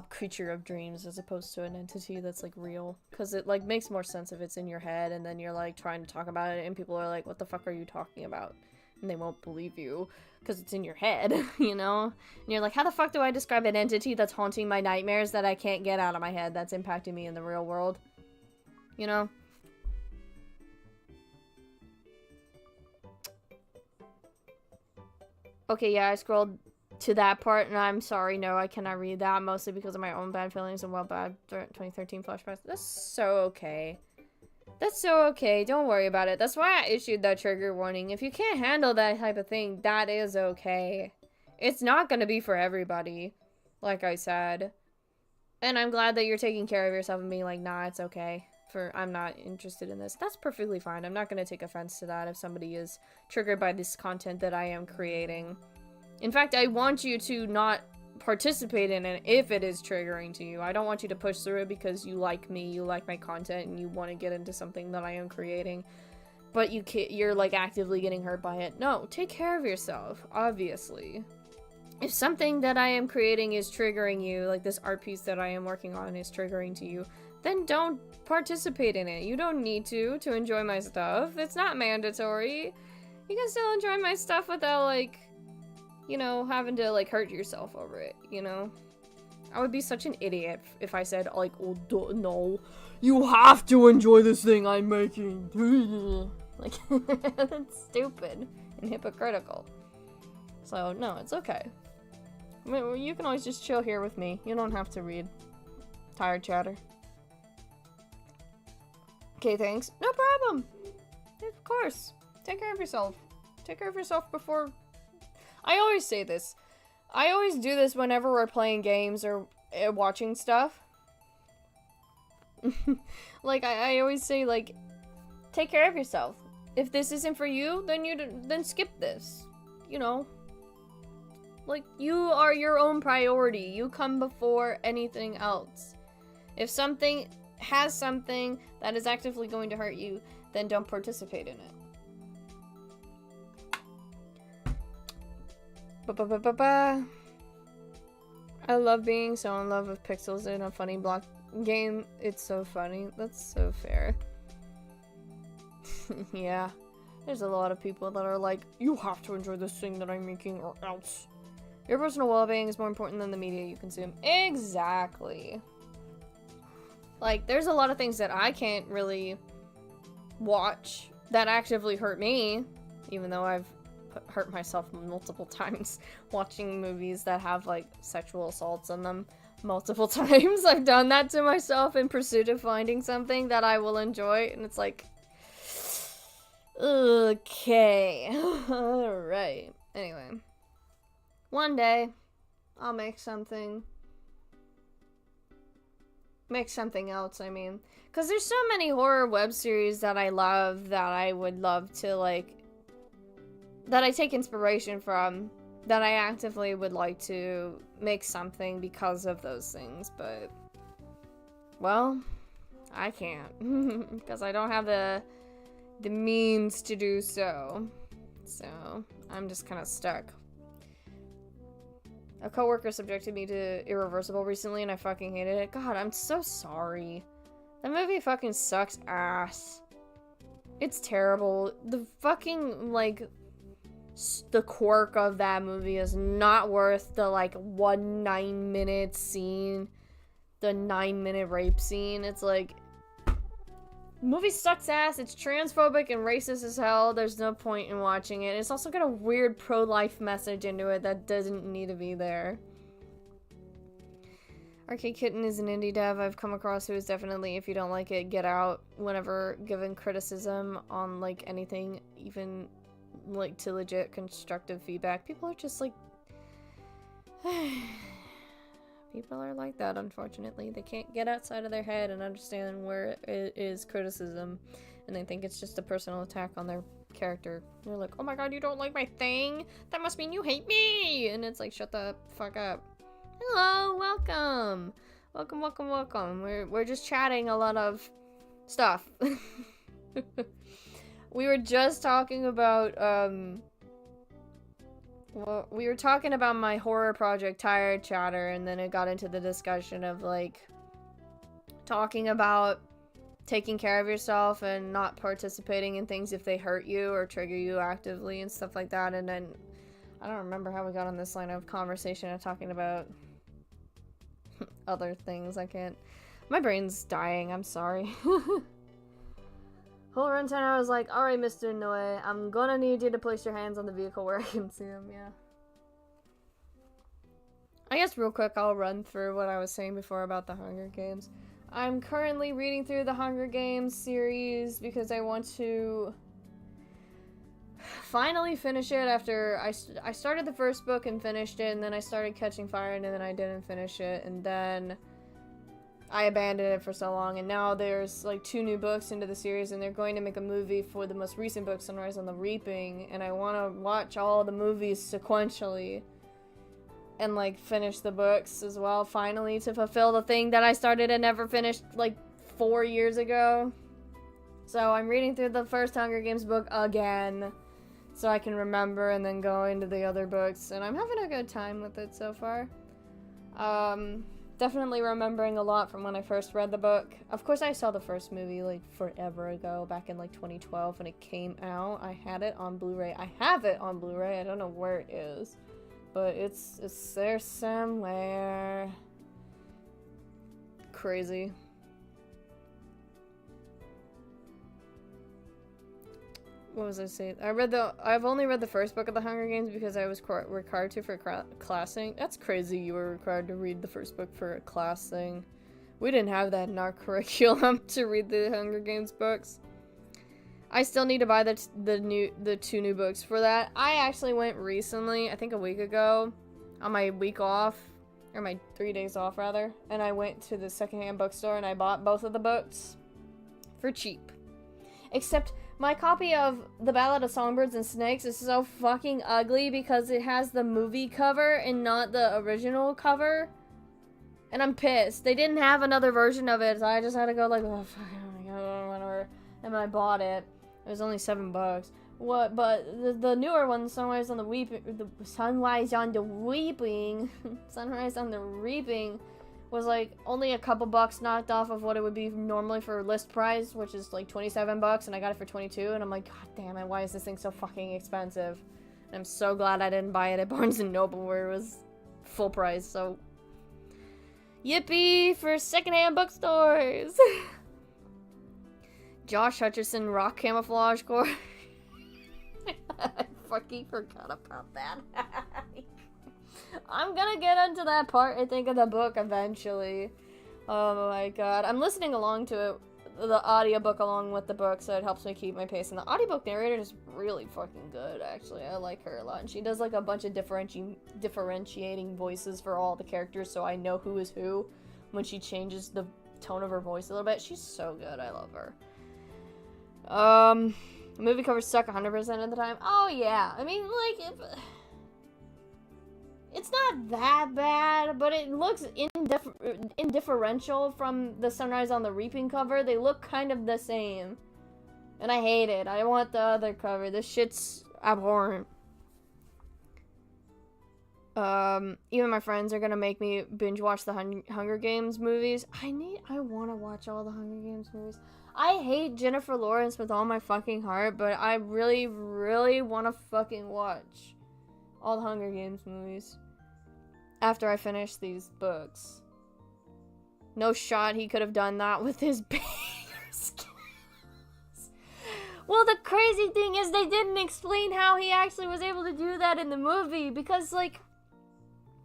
creature of dreams as opposed to an entity that's like real, because it like makes more sense if it's in your head and then you're like trying to talk about it and people are like, what the fuck are you talking about? And they won't believe you because it's in your head. You know, and you're like, how the fuck do I describe an entity that's haunting my nightmares that I can't get out of my head, that's impacting me in the real world, you know? Okay, yeah, I scrolled to that part, and I'm sorry, no, I cannot read that, mostly because of my own bad feelings and bad 2013 flashbacks. That's so okay. That's so okay, don't worry about it. That's why I issued that trigger warning. If you can't handle that type of thing, that is okay. It's not gonna be for everybody, like I said. And I'm glad that you're taking care of yourself and being like, nah, it's okay. I'm not interested in this. That's perfectly fine. I'm not gonna take offense to that if somebody is triggered by this content that I am creating. In fact, I want you to not participate in it if it is triggering to you. I don't want you to push through it because you like me, you like my content, and you want to get into something that I am creating. But you're like actively getting hurt by it. No, take care of yourself, obviously. If something that I am creating is triggering you, like this art piece that I am working on is triggering to you, then don't participate in it. You don't need to enjoy my stuff. It's not mandatory. You can still enjoy my stuff without like, you know, having to, like, hurt yourself over it, you know? I would be such an idiot if I said, like, oh, no, you have to enjoy this thing I'm making. Like, that's stupid and hypocritical. So, no, it's okay. I mean, you can always just chill here with me. You don't have to read. Tired chatter. Okay, thanks. No problem. Of course. Take care of yourself. Take care of yourself before... I always say this. I always do this whenever we're playing games or watching stuff. Like, I always say, like, take care of yourself. If this isn't for you, then skip this. You know? Like, you are your own priority. You come before anything else. If something has something that is actively going to hurt you, then don't participate in it. Ba-ba-ba-ba-ba. I love being so in love with pixels in a funny block game. It's so funny. That's so fair. Yeah. There's a lot of people that are like, you have to enjoy this thing that I'm making or else. Your personal well-being is more important than the media you consume. Exactly. Like, there's a lot of things that I can't really watch that actively hurt me, even though I've hurt myself multiple times watching movies that have, like, sexual assaults in them. Multiple times I've done that to myself in pursuit of finding something that I will enjoy, and it's like, okay. Alright. Anyway. One day, I'll make something else, I mean. Because there's so many horror web series that I love that I would love to, like, that I take inspiration from, that I actively would like to make something because of those things, but, well, I can't. Because I don't have the means to do so. So, I'm just kind of stuck. A coworker subjected me to Irreversible recently and I fucking hated it. God, I'm so sorry. That movie fucking sucks ass. It's terrible. The fucking, like, the quirk of that movie is not worth the, like, 1 9-minute scene. The 9-minute rape scene. It's like, the movie sucks ass. It's transphobic and racist as hell. There's no point in watching it. It's also got a weird pro-life message into it that doesn't need to be there. Arcade Kitten is an indie dev I've come across who is definitely, if you don't like it, get out whenever given criticism on, like, anything, even, like, to legit constructive feedback. People are just, like... People are like that, unfortunately. They can't get outside of their head and understand where it is criticism, and they think it's just a personal attack on their character. They're like, oh my god, you don't like my thing? That must mean you hate me! And it's like, shut the fuck up. Hello, welcome! Welcome, welcome, welcome. We're just chatting a lot of stuff. We were just talking about, well, we were talking about my horror project, Tired Chatter, and then it got into the discussion of, like, talking about taking care of yourself and not participating in things if they hurt you or trigger you actively and stuff like that, and then, I don't remember how we got on this line of conversation of talking about other things. I can't, my brain's dying, I'm sorry. Whole runtime I was like, alright Mr. Noe, I'm gonna need you to place your hands on the vehicle where I can see them, yeah. I guess real quick I'll run through what I was saying before about the Hunger Games. I'm currently reading through the Hunger Games series because I want to finally finish it after I started the first book and finished it, and then I started Catching Fire and then I didn't finish it, and then I abandoned it for so long, and now there's like 2 new books into the series, and they're going to make a movie for the most recent book, Sunrise on the Reaping, and I want to watch all the movies sequentially and like finish the books as well, finally, to fulfill the thing that I started and never finished like 4 years ago. So I'm reading through the first Hunger Games book again so I can remember and then go into the other books, and I'm having a good time with it so far. Definitely remembering a lot from when I first read the book. Of course, I saw the first movie, like, forever ago, back in, like, 2012 when it came out. I had it on Blu-ray. I have it on Blu-ray. I don't know where it is. But it's there somewhere. Crazy. what was I saying? I've only read the first book of the Hunger Games because I was required to for class thing. That's crazy. You were required to read the first book for a class thing. We didn't have that in our curriculum to read the Hunger Games books. I still need to buy the 2 new books for that. I actually went recently, I think a week ago, on my week off, or my 3 days off rather, and I went to the secondhand bookstore and I bought both of the books for cheap. Except my copy of The Ballad of Songbirds and Snakes is so fucking ugly because it has the movie cover and not the original cover. And I'm pissed. They didn't have another version of it, so I just had to go like, oh fuck, oh my god, whatever. And I bought it. It was only $7. What? But the newer one, Sunrise on the Sunrise on the Reaping, Sunrise on the Reaping, was like only a couple bucks knocked off of what it would be normally for list price, which is like $27, and I got it for $22. And I'm like, god damn it, why is this thing so fucking expensive? And I'm so glad I didn't buy it at Barnes and Noble where it was full price. So, yippee for secondhand bookstores. Josh Hutcherson rock camouflage core. I fucking forgot about that. I'm gonna get into that part, I think, of the book eventually. Oh my god. I'm listening along to it, the audiobook along with the book, so it helps me keep my pace. And the audiobook narrator is really fucking good, actually. I like her a lot. And she does like a bunch of differentiating voices for all the characters, so I know who is who when she changes the tone of her voice a little bit. She's so good. I love her. The movie covers suck 100% of the time. Oh yeah. I mean, like, it's not that bad, but it looks indifferential from the Sunrise on the Reaping cover. They look kind of the same. And I hate it. I want the other cover. This shit's abhorrent. Even my friends are gonna make me binge watch the Hunger Games movies. I wanna watch all the Hunger Games movies. I hate Jennifer Lawrence with all my fucking heart, but I really, really wanna fucking watch all the Hunger Games movies after I finish these books. No shot he could have done that with his bigger skills. Well, the crazy thing is they didn't explain how he actually was able to do that in the movie, because, like,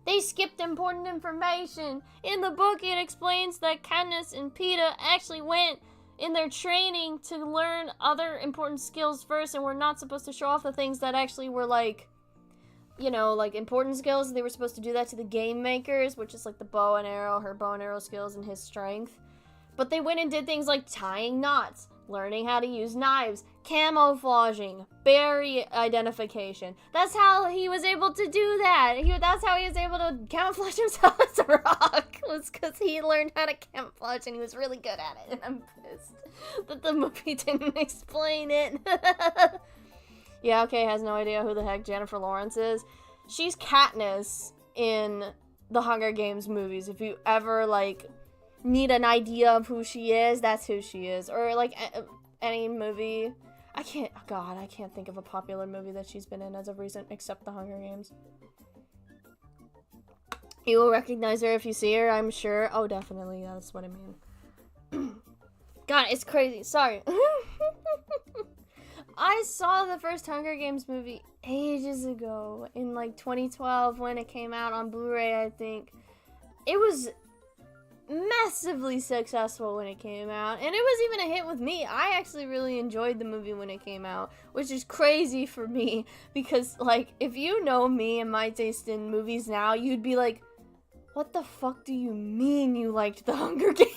they skipped important information. In the book, it explains that Katniss and Peeta actually went in their training to learn other important skills first, and we're not supposed to show off the things that actually were, like, you know, like, important skills. They were supposed to do that to the game makers, which is like the bow and arrow, her bow and arrow skills and his strength. But they went and did things like tying knots, learning how to use knives, camouflaging, berry identification. That's how he was able to do that. That's how he was able to camouflage himself as a rock, was because he learned how to camouflage and he was really good at it. And I'm pissed that the movie didn't explain it. Yeah, okay, has no idea who the heck Jennifer Lawrence is. She's Katniss in the Hunger Games movies. If you ever, like, need an idea of who she is, that's who she is. Or, like, any movie. I can't think of a popular movie that she's been in as of recent, except the Hunger Games. You will recognize her if you see her, I'm sure. Oh, definitely, that's what I mean. God, it's crazy. Sorry. I saw the first Hunger Games movie ages ago, in like 2012 when it came out on Blu-ray, I think. It was massively successful when it came out, and it was even a hit with me. I actually really enjoyed the movie when it came out, which is crazy for me, because, like, if you know me and my taste in movies now, you'd be like, what the fuck do you mean you liked the Hunger Games?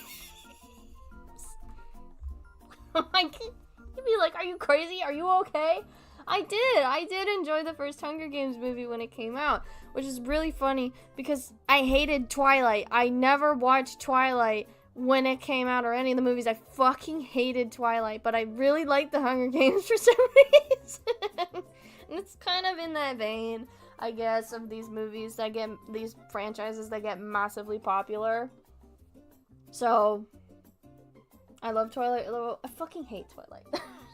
Like, you'd be like, are you crazy? Are you okay? I did enjoy the first Hunger Games movie when it came out, which is really funny because I hated Twilight. I never watched Twilight when it came out or any of the movies. I fucking hated Twilight, but I really liked the Hunger Games for some reason. And it's kind of in that vein, I guess, of these movies that get, these franchises that get massively popular. So, I love Twilight. I fucking hate Twilight.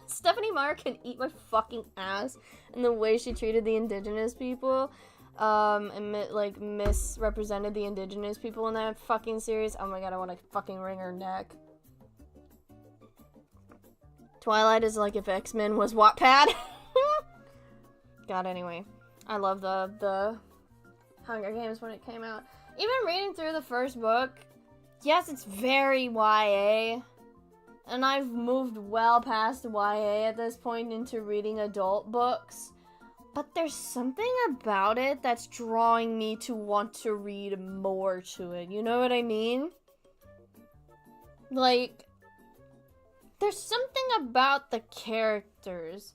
Stephanie Meyer can eat my fucking ass, and the way she treated the indigenous people, and like misrepresented the indigenous people in that fucking series. Oh my god, I want to fucking wring her neck. Twilight is like if X-Men was Wattpad. God, anyway. I love the Hunger Games when it came out. Even reading through the first book, yes, it's very YA. And I've moved well past YA at this point into reading adult books. But there's something about it that's drawing me to want to read more to it. You know what I mean? Like, there's something about the characters.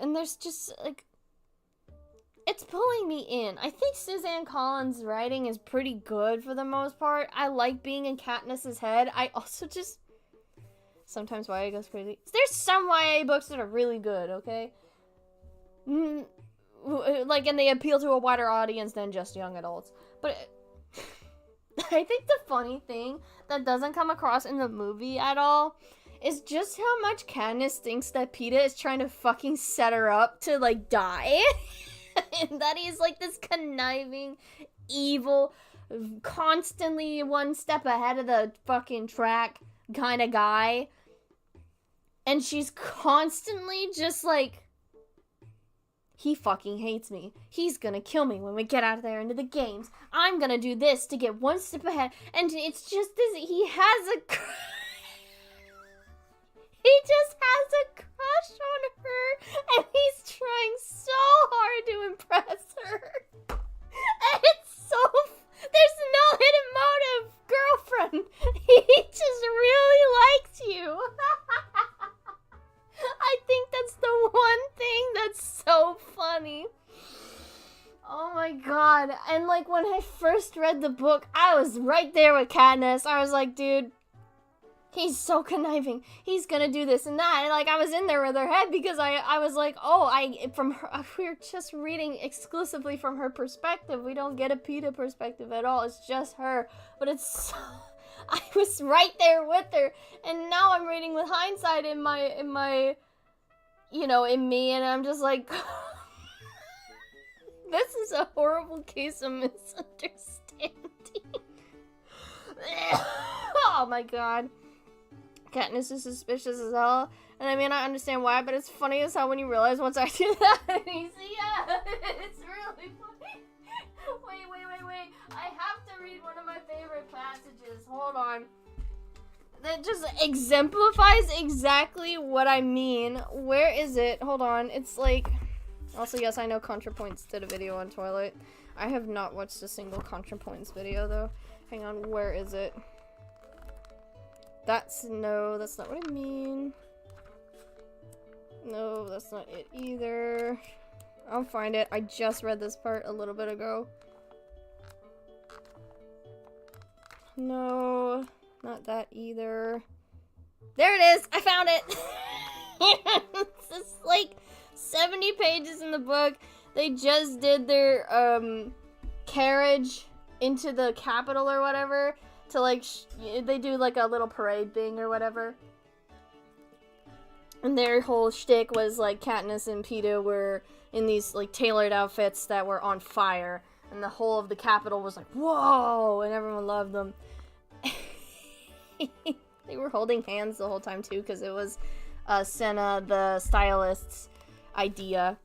And there's just, like, it's pulling me in. I think Suzanne Collins' writing is pretty good for the most part. I like being in Katniss's head. I also just... Sometimes YA goes crazy. There's some YA books that are really good, okay? Like, and they appeal to a wider audience than just young adults. But I think the funny thing that doesn't come across in the movie at all is just how much Katniss thinks that Peeta is trying to fucking set her up to, like, die. And that he's, like, this conniving, evil, constantly one step ahead of the fucking track kind of guy. And she's constantly just like, he fucking hates me. He's gonna kill me when we get out there into the games. I'm gonna do this to get one step ahead. And it's just this, he has a he just has a crush on her. And he's trying so hard to impress her. And it's so, there's no hidden motive, girlfriend. He just really likes you. I think that's the one thing that's so funny. Oh my god. And like when I first read the book, I was right there with Katniss. I was like, dude, he's so conniving. He's gonna do this and that. And like I was in there with her head because I was like, oh, from her, we're just reading exclusively from her perspective. We don't get a Peeta perspective at all. It's just her. But it's so, I was right there with her, and now I'm reading with hindsight in my, you know, in me, and I'm just like, this is a horrible case of misunderstanding. Oh my god. Katniss is suspicious as hell, and I mean, I understand why, but it's funny as hell when you realize once I do that, and you see, yeah, it's really funny. Wait. I have to read one of my favorite passages. Hold on. That just exemplifies exactly what I mean. Where is it? Hold on. It's like... Also, yes, I know ContraPoints did a video on Twilight. I have not watched a single ContraPoints video, though. Hang on. Where is it? No, that's not what I mean. No, that's not it either. I'll find it. I just read this part a little bit ago. No, not that either. There it is! I found it! It's just like 70 pages in the book. They just did their carriage into the Capitol or whatever to like they do like a little parade thing or whatever. And their whole shtick was like Katniss and Peeta were in these like tailored outfits that were on fire, and the whole of the Capitol was like, whoa, and everyone loved them. They were holding hands the whole time too, because it was Senna, the stylist's idea.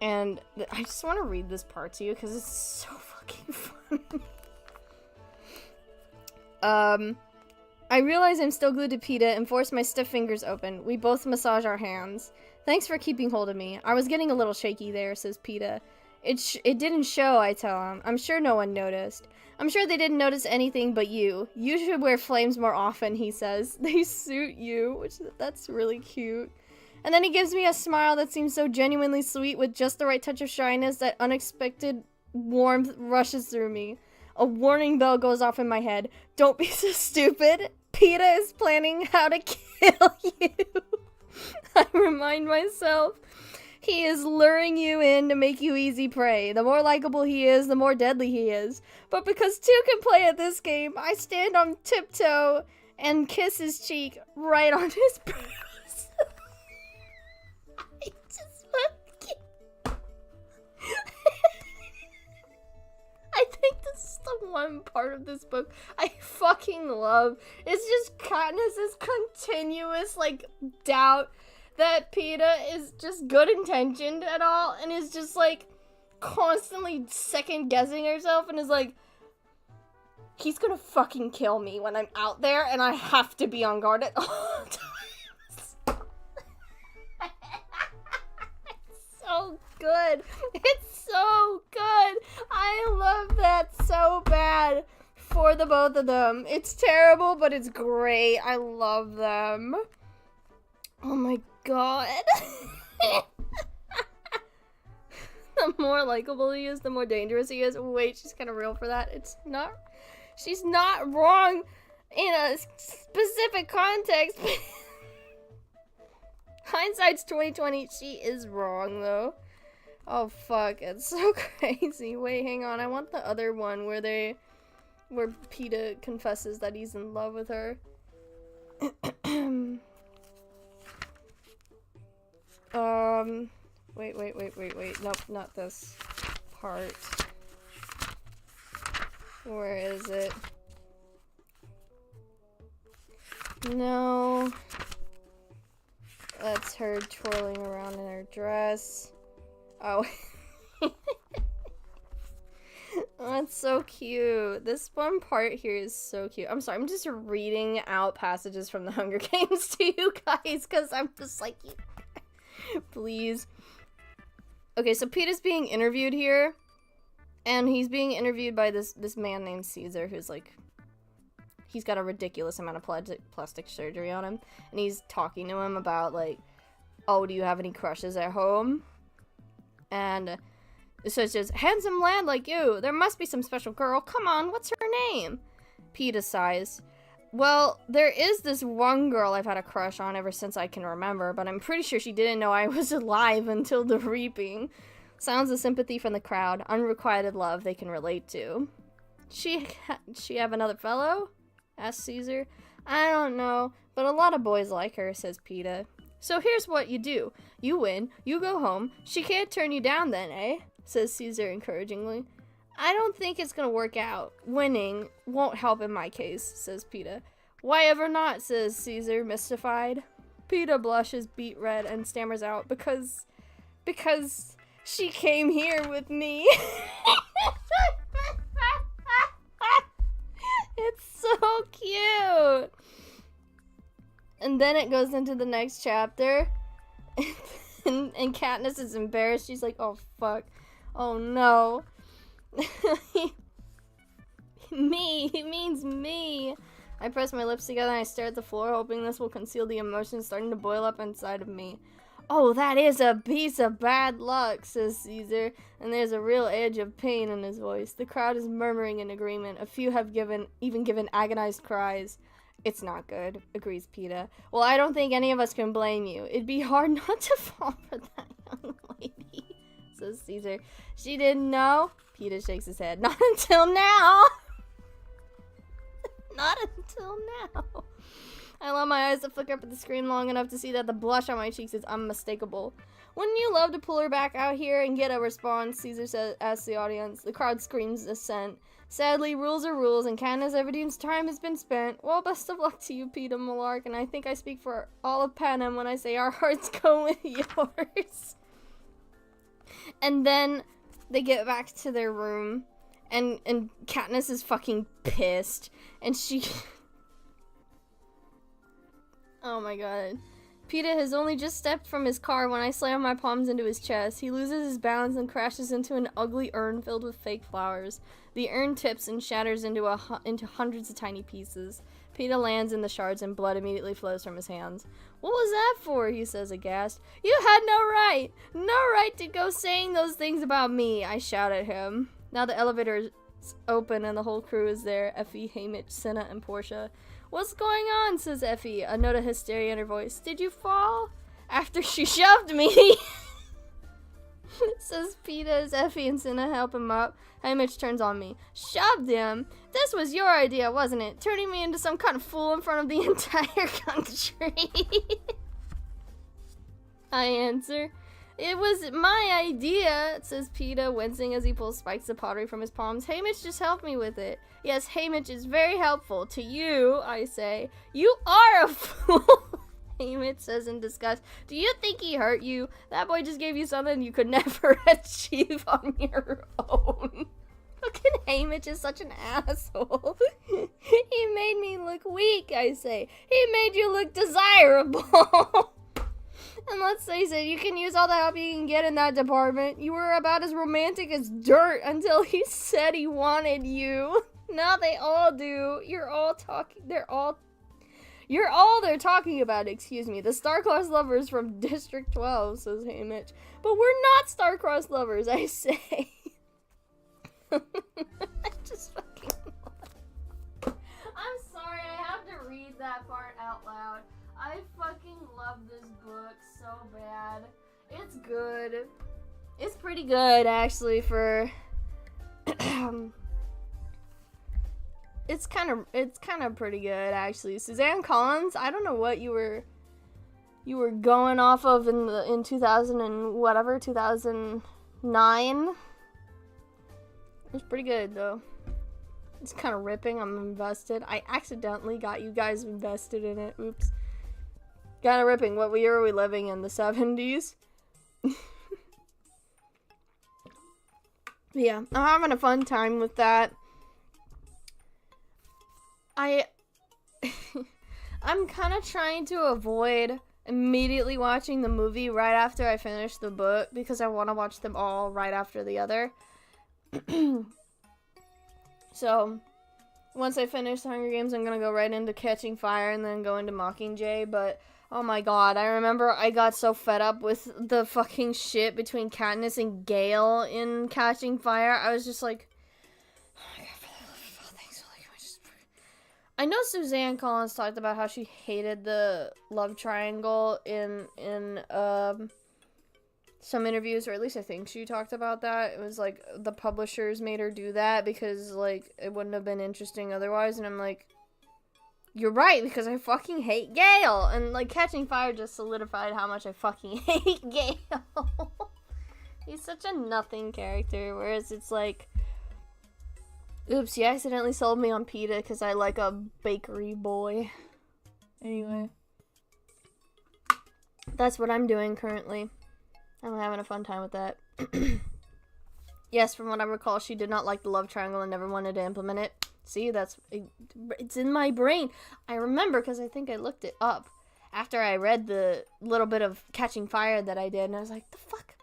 And I just want to read this part to you because it's so fucking funny. I realize I'm still glued to Peeta and force my stiff fingers open. We both massage our hands. Thanks for keeping hold of me. I was getting a little shaky there, says Peeta. It didn't show, I tell him. I'm sure no one noticed. I'm sure they didn't notice anything but you. You should wear flames more often, he says. They suit you, that's really cute. And then he gives me a smile that seems so genuinely sweet with just the right touch of shyness that unexpected warmth rushes through me. A warning bell goes off in my head. Don't be so stupid. Peeta is planning how to kill you. I remind myself. He is luring you in to make you easy prey. The more likable he is, the more deadly he is. But because two can play at this game, I stand on tiptoe and kiss his cheek right on his bruise. I just fucking... I think this is the the one part of this book I fucking love. It's just Katniss's continuous, like, doubt that PETA is just good intentioned at all, and is just, like, constantly second guessing herself, and is like, he's gonna fucking kill me when I'm out there, and I have to be on guard at all times. It's so good. It's so good. I love that so bad for the both of them. It's terrible, but it's great. I love them. Oh my god. The more likable he is, the more dangerous he is. Wait, she's kind of real for that. It's not. She's not wrong in a specific context. Hindsight's 2020. She is wrong though. Oh fuck, it's so crazy. Wait, hang on. I want the other one where PETA confesses that he's in love with her. Wait. Nope, not this part. Where is it? No. That's her twirling around in her dress. Oh. That's so cute. This one part here is so cute. I'm sorry, I'm just reading out passages from the Hunger Games to you guys, because I'm just like, please. Okay, so PETA's being interviewed here, and he's being interviewed by this man named Caesar, who's like, he's got a ridiculous amount of plastic surgery on him, and he's talking to him about, like, oh, do you have any crushes at home? And so it says, handsome lad like you, there must be some special girl. Come on, what's her name? PETA sighs. Well, there is this one girl I've had a crush on ever since I can remember, but I'm pretty sure she didn't know I was alive until the reaping. Sounds of sympathy from the crowd, unrequited love they can relate to. She have another fellow? Asked Caesar. I don't know, but a lot of boys like her, says PETA. So here's what you do. You win, you go home, she can't turn you down then, eh? Says Caesar encouragingly. I don't think it's gonna work out. Winning won't help in my case, says PETA. Why ever not, says Caesar, mystified. PETA blushes beet red and stammers out, because she came here with me. It's so cute. And then it goes into the next chapter. and Katniss is embarrassed. She's like, oh fuck. Oh no. Me, he means me. I press my lips together and I stare at the floor, hoping this will conceal the emotions starting to boil up inside of me. Oh, that is a piece of bad luck, says Caesar, and there's a real edge of pain in his voice. The crowd is murmuring in agreement. A few have even given agonized cries. It's not good, agrees PETA. Well, I don't think any of us can blame you. It'd be hard not to fall for that young lady, says Caesar. She didn't know? PETA shakes his head. Not until now. Not until now. I allow my eyes to flicker up at the screen long enough to see that the blush on my cheeks is unmistakable. Wouldn't you love to pull her back out here and get a response? Caesar says, asks the audience. The crowd screams assent. Sadly, rules are rules, and Katniss Everdeen's time has been spent. Well, best of luck to you, PETA Malark, and I think I speak for all of Panem when I say our hearts go with yours. And then they get back to their room, and Katniss is fucking pissed, and she... Oh my god. PETA has only just stepped from his car when I slam my palms into his chest. He loses his balance and crashes into an ugly urn filled with fake flowers. The urn tips and shatters into hundreds of tiny pieces. PETA lands in the shards and blood immediately flows from his hands. What was that for? He says aghast. You had no right! No right to go saying those things about me! I shout at him. Now the elevator's open and the whole crew is there. Effie, Haymitch, Cinna, and Portia. What's going on? Says Effie, a note of hysteria in her voice. Did you fall? After she shoved me! Says PETA as Effie and Cinna help him up. Haymitch turns on me. Shoved him? This was your idea, wasn't it? Turning me into some kind of fool in front of the entire country. I answer. It was my idea, says PETA, wincing as he pulls spikes of pottery from his palms. Haymitch just helped me with it. Yes, Haymitch is very helpful. To you, I say. You are a fool, Haymitch says in disgust. Do you think he hurt you? That boy just gave you something you could never achieve on your own. Fucking Haymitch is such an asshole. He made me look weak, I say. He made you look desirable. And let's face it, you can use all the help you can get in that department. You were about as romantic as dirt until he said he wanted you. Now they all do. You're all they're talking about, excuse me. The star-crossed lovers from District 12, says Haymitch. But we're not star-crossed lovers, I say. I just fucking... I'm sorry, I have to read that part out loud. I fucking love this book so bad. It's good. It's pretty good, actually, for... It's kind of pretty good, actually. Suzanne Collins, I don't know what you were going off of in 2000 and whatever, 2009. It's pretty good, though. It's kind of ripping. I'm invested. I accidentally got you guys invested in it. Oops. Kind of ripping. What year are we living in? The 70s? Yeah, I'm having a fun time with that. I'm kind of trying to avoid immediately watching the movie right after I finish the book because I want to watch them all right after the other. So, once I finish the Hunger Games, I'm gonna go right into Catching Fire and then go into Mockingjay, but oh my god, I remember I got so fed up with the fucking shit between Katniss and Gale in Catching Fire. I was just like, I know Suzanne Collins talked about how she hated the love triangle in some interviews, or at least I think she talked about that. It was like the publishers made her do that because like it wouldn't have been interesting otherwise, and I'm like, you're right, because I fucking hate Gale, and like Catching Fire just solidified how much I fucking hate Gale. He's such a nothing character, whereas it's like, oops, you accidentally sold me on PETA because I like a bakery boy. Anyway, that's what I'm doing currently. I'm having a fun time with that. Yes, from what I recall, she did not like the love triangle and never wanted to implement it. See, it's in my brain. I remember because I think I looked it up after I read the little bit of Catching Fire that I did, and I was like, the fuck?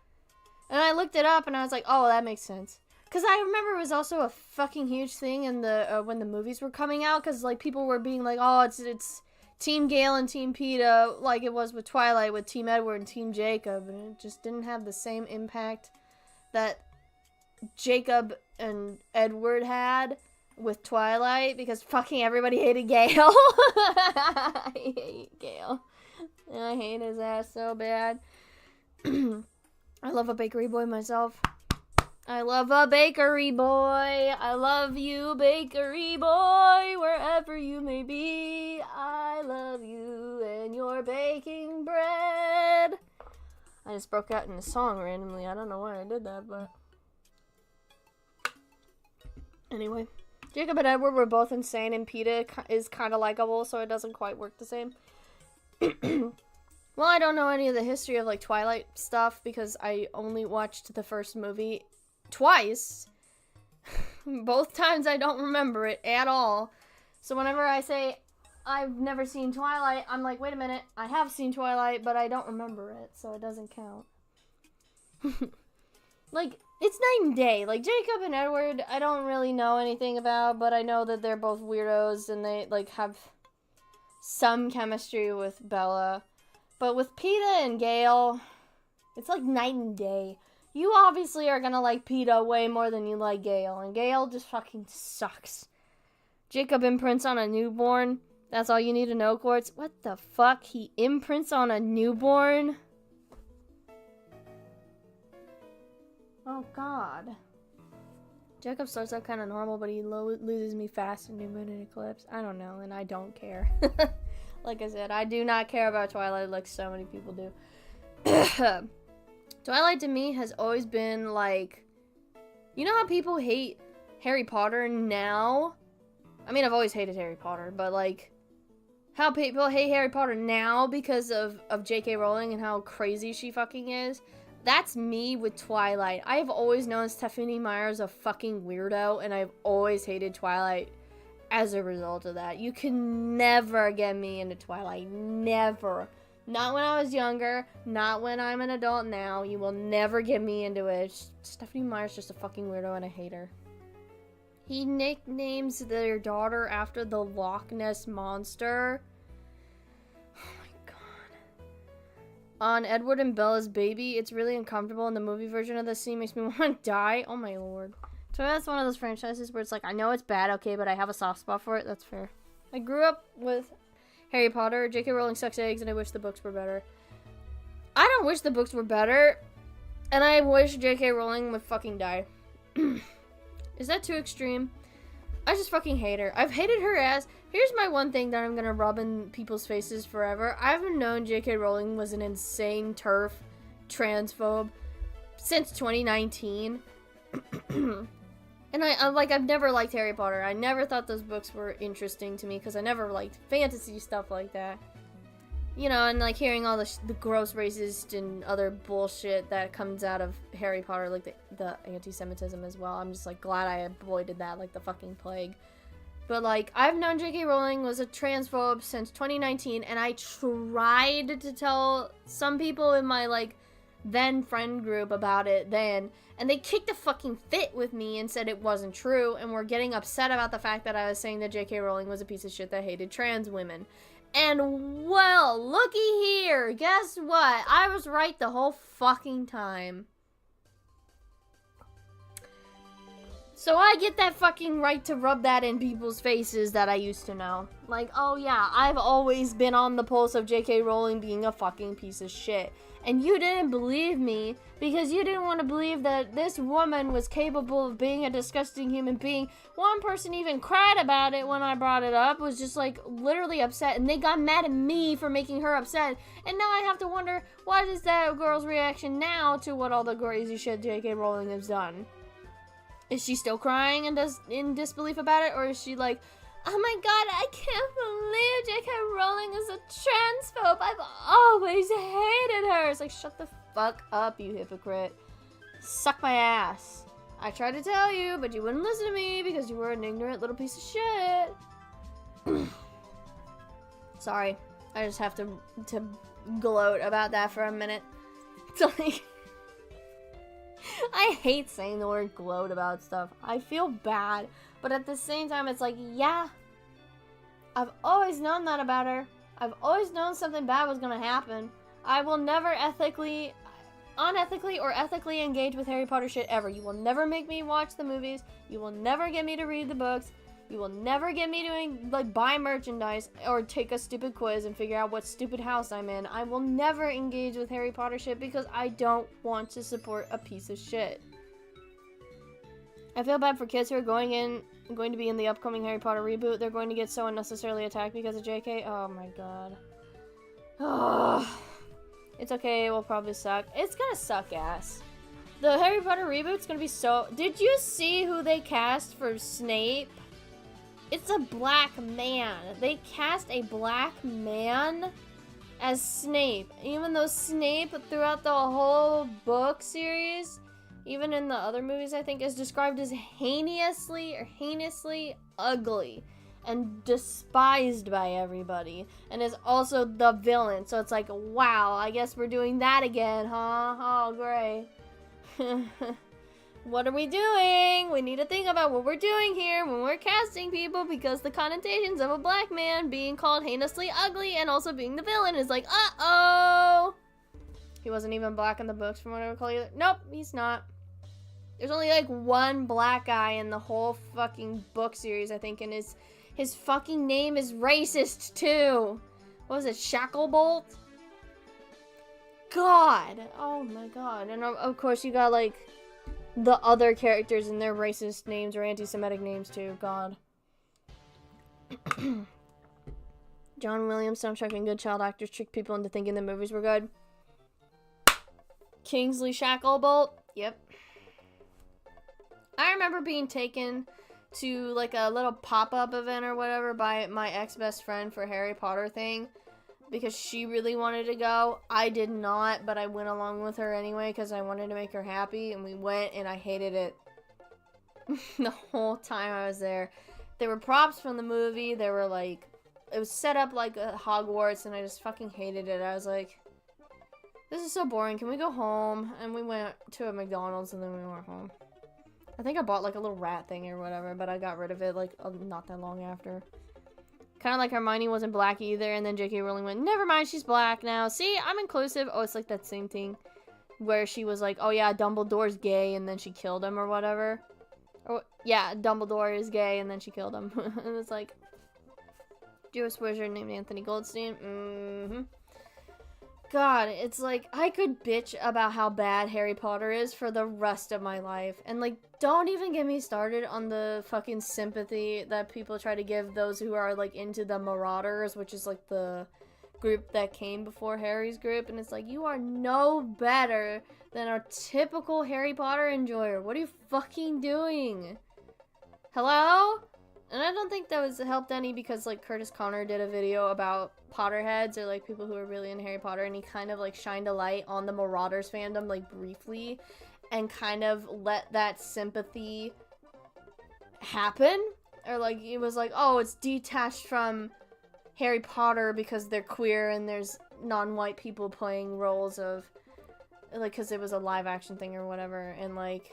And I looked it up, and I was like, oh, that makes sense. Because I remember it was also a fucking huge thing in the when the movies were coming out, because like people were being like, oh, it's Team Gale and Team PETA, like it was with Twilight with Team Edward and Team Jacob, and it just didn't have the same impact that Jacob and Edward had with Twilight, because fucking everybody hated Gale. I hate Gale. And I hate his ass so bad. I love a bakery boy myself. I love a bakery boy. I love you, bakery boy, wherever you may be. I love you and your baking bread. I just broke out in a song randomly. I don't know why I did that, but anyway. Jacob and Edward were both insane, and PETA is kind of likable, so it doesn't quite work the same. Well, I don't know any of the history of, like, Twilight stuff, because I only watched the first movie twice. Both times I don't remember it at all. So whenever I say I've never seen Twilight, I'm like, wait a minute, I have seen Twilight, but I don't remember it, so it doesn't count. Like, it's night and day. Like, Jacob and Edward, I don't really know anything about, but I know that they're both weirdos, and they, like, have some chemistry with Bella. But with PETA and Gale, it's like night and day. You obviously are gonna like PETA way more than you like Gale, and Gale just fucking sucks. Jacob imprints on a newborn. That's all you need to know, Quartz. What the fuck? He imprints on a newborn? Oh, God. Jacob starts out kind of normal, but he loses me fast in New Moon and Eclipse. I don't know, and I don't care. Like I said, I do not care about Twilight like so many people do. Twilight to me has always been like, you know how people hate Harry Potter now? I mean, I've always hated Harry Potter, but like, how people hate Harry Potter now because of J.K. Rowling and how crazy she fucking is. That's me with Twilight. I have always known Stephenie Meyer's a fucking weirdo, and I've always hated Twilight as a result of that. You can never get me into Twilight. Never. Not when I was younger. Not when I'm an adult now. You will never get me into it. Stephenie Meyer's just a fucking weirdo, and I hate her. He nicknames their daughter after the Loch Ness Monster. Oh my god. On Edward and Bella's baby, it's really uncomfortable, and the movie version of the scene makes me want to die. Oh my lord. So that's one of those franchises where it's like, I know it's bad, okay, but I have a soft spot for it. That's fair. I grew up with Harry Potter. J.K. Rowling sucks eggs, and I wish the books were better. I don't wish the books were better, and I wish J.K. Rowling would fucking die. Is that too extreme? I just fucking hate her. I've hated her ass. Here's my one thing that I'm gonna rub in people's faces forever. I've known J.K. Rowling was an insane TERF transphobe since 2019. And I've never liked Harry Potter. I never thought those books were interesting to me because I never liked fantasy stuff like that. You know, and like hearing all the gross racist and other bullshit that comes out of Harry Potter, like the anti-Semitism as well. I'm just like glad I avoided that like the fucking plague. But like, I've known J.K. Rowling was a transphobe since 2019, and I tried to tell some people in my like then friend group about it then, and they kicked a fucking fit with me and said it wasn't true, and were getting upset about the fact that I was saying that J.K. Rowling was a piece of shit that hated trans women. And, well, looky here. Guess what? I was right the whole fucking time. So I get that fucking right to rub that in people's faces that I used to know. Like, oh yeah, I've always been on the pulse of J.K. Rowling being a fucking piece of shit. And you didn't believe me because you didn't want to believe that this woman was capable of being a disgusting human being. One person even cried about it when I brought it up, was just like literally upset, and they got mad at me for making her upset. And now I have to wonder, what is that girl's reaction now to what all the crazy shit J.K. Rowling has done? Is she still crying and in disbelief about it, or is she like, oh my god, I can't believe J.K. Rowling is a transphobe. I've always hated her. It's like, shut the fuck up, you hypocrite. Suck my ass. I tried to tell you, but you wouldn't listen to me because you were an ignorant little piece of shit. Sorry. I just have to gloat about that for a minute. It's like, I hate saying the word gloat about stuff. I feel bad. But at the same time, it's like, yeah, I've always known that about her. I've always known something bad was going to happen. I will never unethically or ethically engage with Harry Potter shit ever. You will never make me watch the movies. You will never get me to read the books. You will never get me to like buy merchandise or take a stupid quiz and figure out what stupid house I'm in. I will never engage with Harry Potter shit because I don't want to support a piece of shit. I feel bad for kids who are going to be in the upcoming Harry Potter reboot. They're going to get so unnecessarily attacked because of JK. Oh my god. Oh, it's okay. It will probably suck. It's gonna suck ass. The Harry Potter reboot's gonna be so... Did you see who they cast for Snape? It's a black man. They cast a black man as Snape. Even though Snape, throughout the whole book series, even in the other movies, I think, is described as heinously ugly and despised by everybody, and is also the villain. So it's like, wow, I guess we're doing that again, huh? Oh, great. What are we doing? We need to think about what we're doing here when we're casting people, because the connotations of a black man being called heinously ugly and also being the villain is like, uh-oh! He wasn't even black in the books from what I recall either. Nope, he's not. There's only like one black guy in the whole fucking book series, I think, and his fucking name is racist too. What was it, Shacklebolt? God! Oh my god. And of course you got like the other characters and their racist names or anti-Semitic names too. God. John Williams soundtrack and good child actors trick people into thinking the movies were good. Kingsley Shacklebolt. Yep. I remember being taken to like a little pop-up event or whatever by my ex-best friend for Harry Potter thing because she really wanted to go. I did not, but I went along with her anyway because I wanted to make her happy, and we went, and I hated it the whole time I was there. There were props from the movie. There were like, it was set up like a Hogwarts, and I just fucking hated it. I was like, this is so boring. Can we go home? And we went to a McDonald's, and then we went home. I think I bought like a little rat thing or whatever, but I got rid of it like not that long after. Kind of like Hermione wasn't black either, and then J.K. Rowling went, never mind, she's black now. See, I'm inclusive. Oh, it's like that same thing where she was like, oh yeah, Dumbledore's gay, and then she killed him or whatever. Or, yeah, Dumbledore is gay, and then she killed him. And it's like, Jewish wizard named Anthony Goldstein. Mm-hmm. God, it's like, I could bitch about how bad Harry Potter is for the rest of my life. And, like, don't even get me started on the fucking sympathy that people try to give those who are, like, into the Marauders, which is, like, the group that came before Harry's group. And it's like, you are no better than a typical Harry Potter enjoyer. What are you fucking doing? Hello? And I don't think that was helped any because, like, Curtis Connor did a video about Potterheads or, like, people who are really into Harry Potter, and he kind of, like, shined a light on the Marauders fandom, like, briefly, and kind of let that sympathy happen. Or, like, it was like, oh, it's detached from Harry Potter because they're queer and there's non-white people playing roles of, like, because it was a live-action thing or whatever, and, like,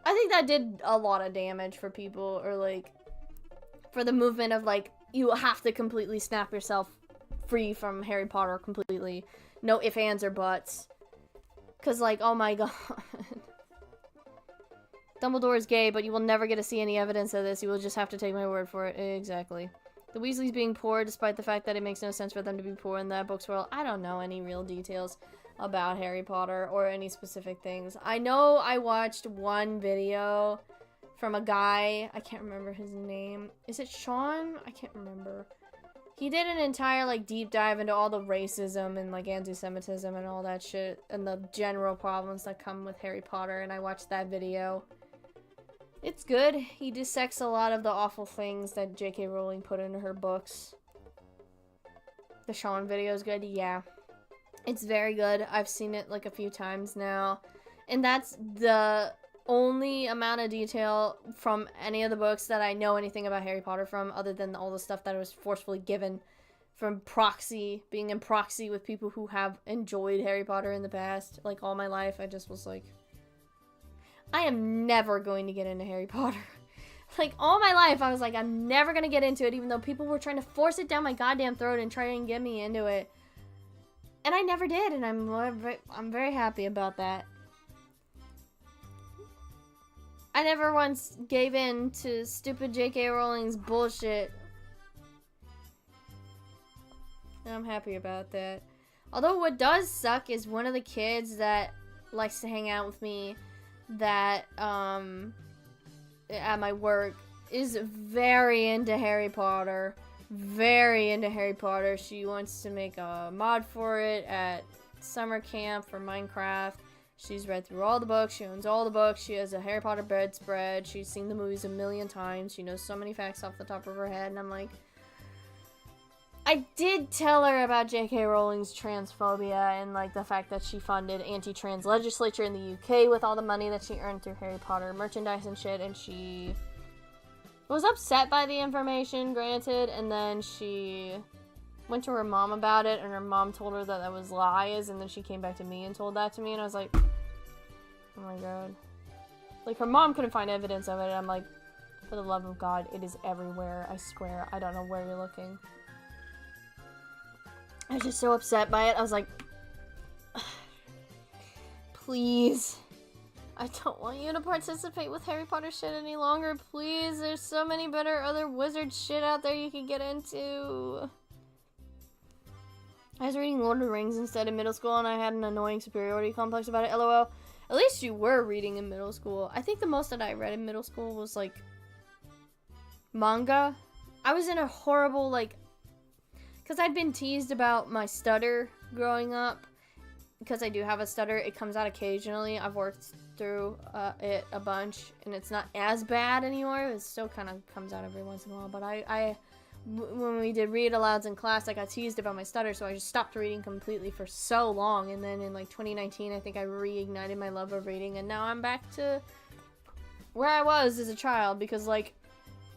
I think that did a lot of damage for people, or, like, for the movement of, like, you have to completely snap yourself free from Harry Potter completely. No ifs, ands, or buts. Because, like, oh my god. Dumbledore is gay, but you will never get to see any evidence of this. You will just have to take my word for it. Exactly. The Weasleys being poor, despite the fact that it makes no sense for them to be poor in that book's world. I don't know any real details about Harry Potter or any specific things. I know I watched one video from a guy, I can't remember his name. Is it Sean? I can't remember. He did an entire, like, deep dive into all the racism and, like, anti-Semitism and all that shit and the general problems that come with Harry Potter, and I watched that video. It's good. He dissects a lot of the awful things that J.K. Rowling put into her books. The Sean video is good, yeah. It's very good. I've seen it, like, a few times now. And that's the only amount of detail from any of the books that I know anything about Harry Potter from, other than all the stuff that I was forcefully given from proxy, being in proxy with people who have enjoyed Harry Potter in the past. Like, all my life, I just was like, I am never going to get into Harry Potter. Like, all my life, I was like, I'm never going to get into it, even though people were trying to force it down my goddamn throat and try and get me into it. And I never did, and I'm very happy about that. I never once gave in to stupid J.K. Rowling's bullshit. And I'm happy about that. Although what does suck is one of the kids that likes to hang out with me that, at my work, is very into Harry Potter. Very into Harry Potter. She wants to make a mod for it at summer camp for Minecraft. She's read through all the books. She owns all the books. She has a Harry Potter bedspread. She's seen the movies a million times. She knows so many facts off the top of her head. And I'm like, I did tell her about J.K. Rowling's transphobia and, like, the fact that she funded anti-trans legislature in the UK with all the money that she earned through Harry Potter merchandise and shit. And she was upset by the information, granted, and then she went to her mom about it, and her mom told her that that was lies, and then she came back to me and told that to me, and I was like, oh my god. Like, her mom couldn't find evidence of it, and I'm like, for the love of God, it is everywhere, I swear. I don't know where you're looking. I was just so upset by it. I was like, please. I don't want you to participate with Harry Potter shit any longer, please. There's so many better other wizard shit out there you can get into. I was reading Lord of the Rings instead in middle school, and I had an annoying superiority complex about it, lol. At least you were reading in middle school. I think the most that I read in middle school was, like, manga. I was in a horrible, like, because I'd been teased about my stutter growing up, because I do have a stutter, it comes out occasionally. I've worked through it a bunch, and it's not as bad anymore. It still kind of comes out every once in a while, but when we did read alouds in class, I got teased about my stutter, so I just stopped reading completely for so long, and then in like 2019, I think I reignited my love of reading, and now I'm back to where I was as a child, because like,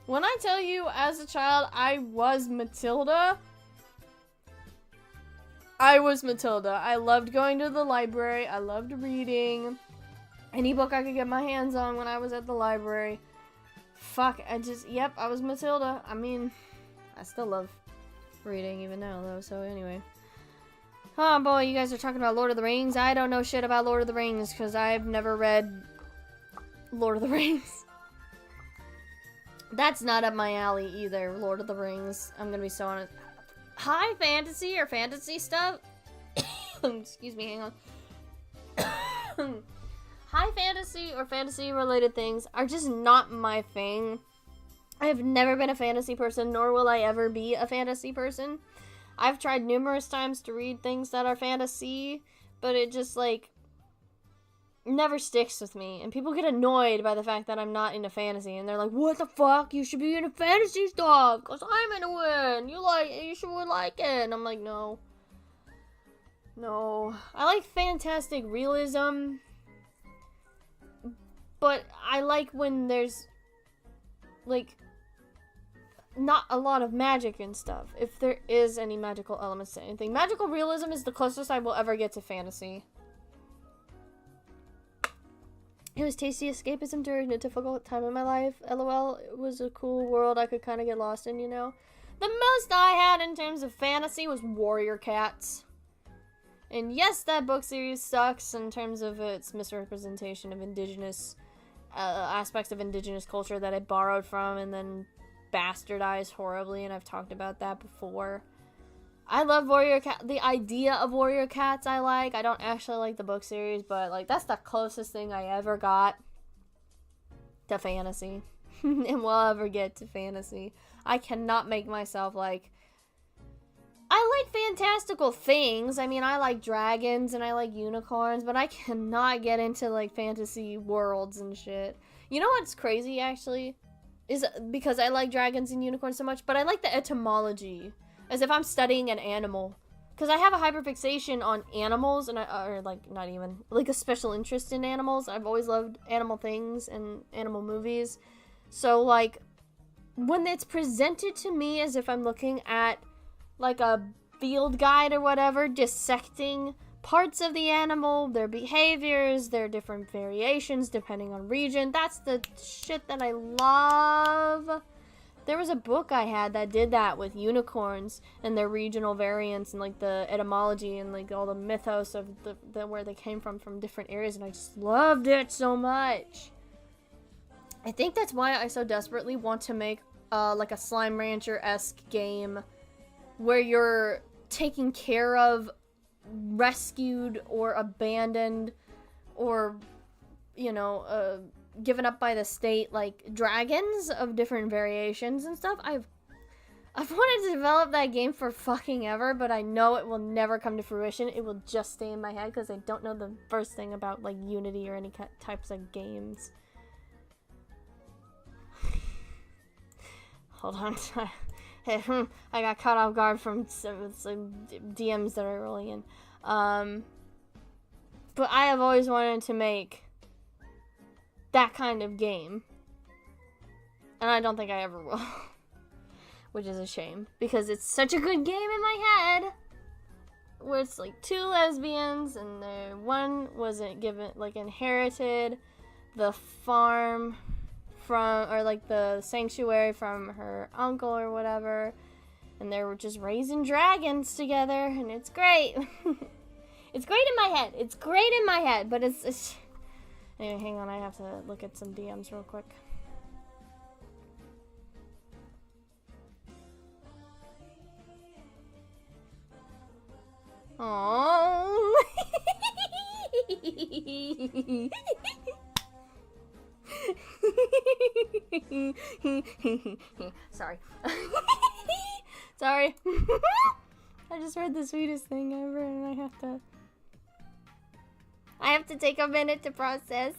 when I tell you as a child, I was Matilda. I loved going to the library. I loved reading. Any book I could get my hands on when I was at the library. Fuck, yep, I was Matilda. I mean, I still love reading even now, though, so anyway. Oh boy, you guys are talking about Lord of the Rings. I don't know shit about Lord of the Rings, because I've never read Lord of the Rings. That's not up my alley either, Lord of the Rings. I'm gonna be so honest. High fantasy or fantasy stuff? Excuse me, hang on. High fantasy or fantasy related things are just not my thing. I have never been a fantasy person, nor will I ever be a fantasy person. I've tried numerous times to read things that are fantasy, but it just like never sticks with me, and people get annoyed by the fact that I'm not into fantasy, and they're like, what the fuck, you should be into fantasy stuff, because I'm into it, you should like it, and I'm like, no, I like fantastic realism, but I like when there's, like, not a lot of magic and stuff, if there is any magical elements to anything. Magical realism is the closest I will ever get to fantasy. It was tasty escapism during a difficult time in my life. LOL, it was a cool world I could kind of get lost in, you know. The most I had in terms of fantasy was Warrior Cats. And yes, that book series sucks in terms of its misrepresentation of indigenous aspects of indigenous culture that it borrowed from and then bastardized horribly, and I've talked about that before. I love Warrior Cat. The idea of Warrior Cats I like. I don't actually like the book series, but like that's the closest thing I ever got to fantasy. And will ever get to fantasy. I cannot make myself like... I like fantastical things. I mean, I like dragons and I like unicorns, but I cannot get into like fantasy worlds and shit. You know what's crazy actually? Is because I like dragons and unicorns so much, but I like the etymology. As if I'm studying an animal. Because I have a hyperfixation on animals, and or like, not even, like a special interest in animals. I've always loved animal things and animal movies. So, like, when it's presented to me as if I'm looking at, like, a field guide or whatever, dissecting parts of the animal, their behaviors, their different variations depending on region, that's the shit that I love. There was a book I had that did that with unicorns and their regional variants and like the etymology and like all the mythos of the where they came from different areas, and I just loved it so much. I think that's why I so desperately want to make like a Slime Rancher-esque game where you're taking care of rescued or abandoned or, you know, given up by the state, like, dragons of different variations and stuff. I've wanted to develop that game for fucking ever, but I know it will never come to fruition. It will just stay in my head because I don't know the first thing about, like, Unity or any types of games. Hold on. I got caught off guard from some DMs that are rolling in. But I have always wanted to make that kind of game. And I don't think I ever will. Which is a shame. Because it's such a good game in my head. Where it's like two lesbians and one wasn't given, like, inherited the farm from, or like the sanctuary from her uncle or whatever. And they were just raising dragons together. And it's great. It's great in my head. It's great in my head. But it's... Anyway, hang on, I have to look at some DMs real quick. Aww. Sorry. Sorry. I just read the sweetest thing ever and I have to I have to take a minute to process.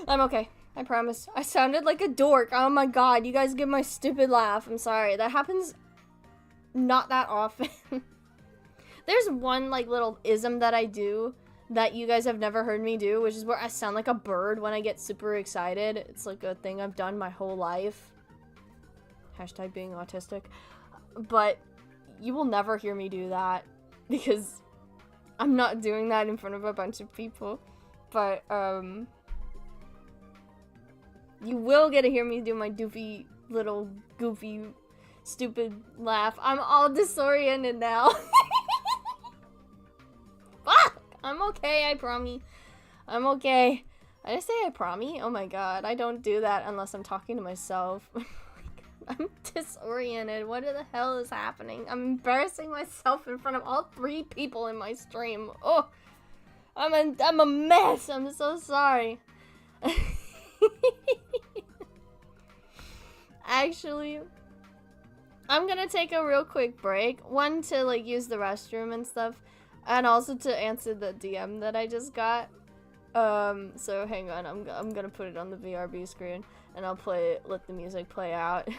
I'm okay. I promise. I sounded like a dork. Oh my god, you guys get my stupid laugh. I'm sorry. That happens not that often. There's one like little ism that I do that you guys have never heard me do, which is where I sound like a bird when I get super excited. It's like a thing I've done my whole life. Hashtag being autistic. But you will never hear me do that because I'm not doing that in front of a bunch of people. But, you will get to hear me do my doofy, little, goofy, stupid laugh. I'm all disoriented now. Fuck! I'm okay, I promise. I'm okay. Did I say I promise? Oh my god, I don't do that unless I'm talking to myself. I'm disoriented. What the hell is happening? I'm embarrassing myself in front of all 3 people in my stream. Oh, I'm a mess. I'm so sorry. Actually, I'm gonna take a real quick break. One, to like use the restroom and stuff, and also to answer the DM that I just got. So hang on, I'm gonna put it on the VRB screen, and I'll play it, let the music play out.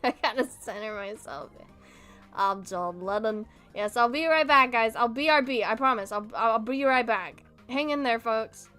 I gotta center myself. I'm John Lennon. Yes, I'll be right back, guys. I'll BRB, I promise. I'll be right back. Hang in there, folks.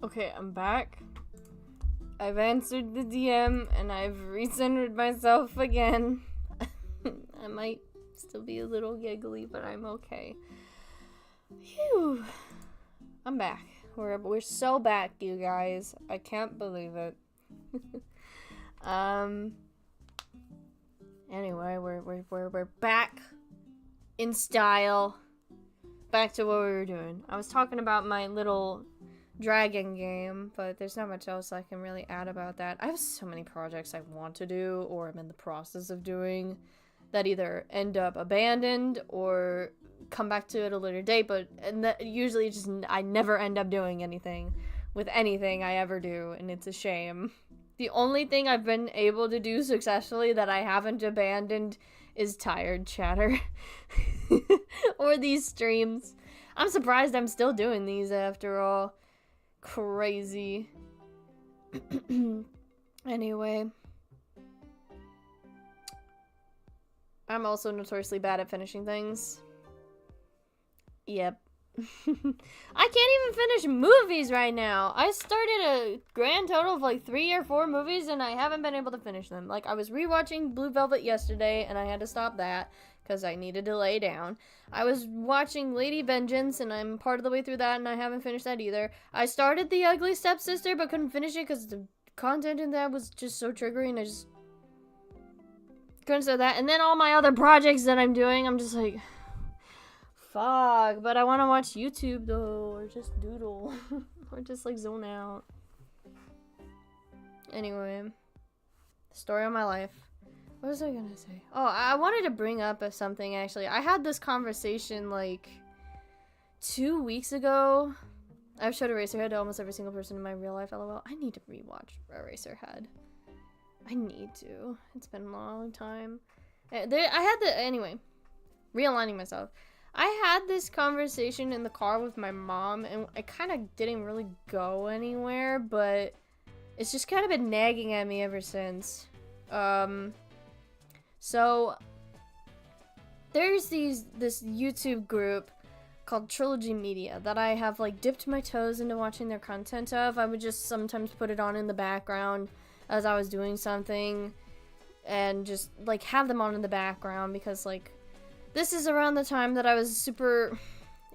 Okay, I'm back. I've answered the DM and I've recentered myself again. I might still be a little giggly, but I'm okay. Phew. I'm back. We're so back, you guys. I can't believe it. Anyway, we're back in style. Back to what we were doing. I was talking about my little dragon game, but there's not much else I can really add about that. I have so many projects I want to do or I'm in the process of doing that either end up abandoned or come back to it a later date, but that usually just I never end up doing anything with anything I ever do, and it's a shame. The only thing I've been able to do successfully that I haven't abandoned is tired chatter or these streams. I'm surprised I'm still doing these after all. Crazy. Anyway, I'm also notoriously bad at finishing things. Yep. I can't even finish movies right now. I started a grand total of like 3 or 4 movies and I haven't been able to finish them. Like, I was rewatching Blue Velvet yesterday and I had to stop that because I needed to lay down. I was watching Lady Vengeance and I'm part of the way through that and I haven't finished that either. I started The Ugly Stepsister but couldn't finish it because the content in that was just so triggering. I just couldn't say that. And then all my other projects that I'm doing, I'm just like, fuck, but I want to watch YouTube though, or just doodle, or just like zone out. Anyway, story of my life. What was I gonna say? Oh, I wanted to bring up something actually. I had this conversation like 2 weeks ago. I've showed Eraserhead to almost every single person in my real life, lol. I need to rewatch Eraserhead. I need to. It's been a long time. Anyway, realigning myself. I had this conversation in the car with my mom, and I kind of didn't really go anywhere, but it's just kind of been nagging at me ever since. So there's this YouTube group called Trilogy Media that I have like dipped my toes into watching their content of. I would just sometimes put it on in the background as I was doing something and just like have them on in the background because like this is around the time that I was super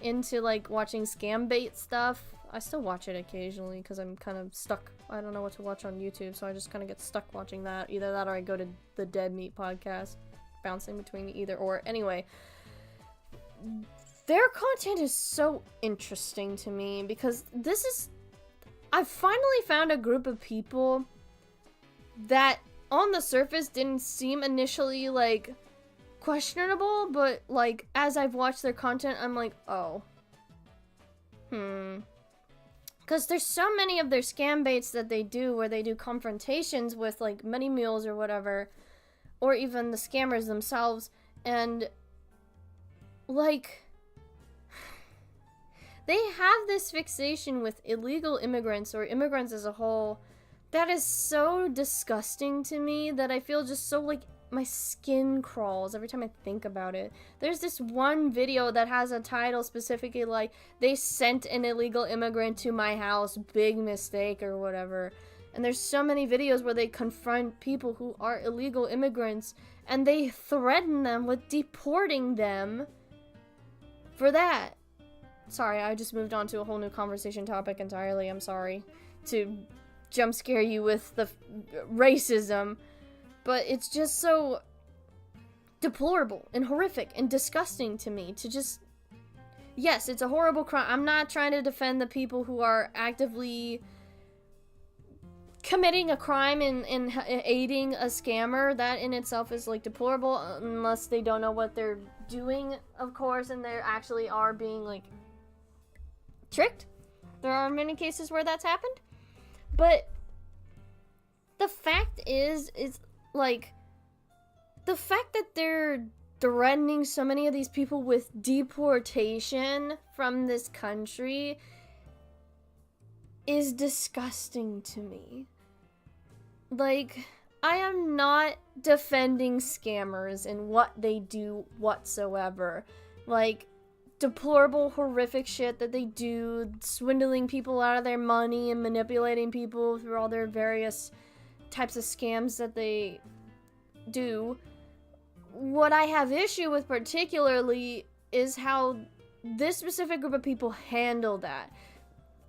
into like watching scam bait stuff. I still watch it occasionally because I'm kind of stuck. I don't know what to watch on YouTube, so I just kind of get stuck watching that. Either that or I go to the Dead Meat podcast, bouncing between either or. Anyway, their content is so interesting to me because I've finally found a group of people that on the surface didn't seem initially like questionable, but like as I've watched their content, I'm like, oh, because there's so many of their scam baits that they do where they do confrontations with like mini mules or whatever, or even the scammers themselves, and like they have this fixation with illegal immigrants or immigrants as a whole that is so disgusting to me that I feel just so like my skin crawls every time I think about it. There's this one video that has a title specifically like, they sent an illegal immigrant to my house, big mistake or whatever. And there's so many videos where they confront people who are illegal immigrants and they threaten them with deporting them for that. Sorry, I just moved on to a whole new conversation topic entirely. I'm sorry to jump scare you with the racism. But it's just so deplorable and horrific and disgusting to me to just... Yes, it's a horrible crime. I'm not trying to defend the people who are actively committing a crime and aiding a scammer. That in itself is, like, deplorable unless they don't know what they're doing, of course, and they actually are being, like, tricked. There are many cases where that's happened. But the fact is like, the fact that they're threatening so many of these people with deportation from this country is disgusting to me. Like, I am not defending scammers and what they do whatsoever. Like, deplorable, horrific shit that they do, swindling people out of their money and manipulating people through all their various types of scams that they do. What I have issue with particularly is how this specific group of people handle that.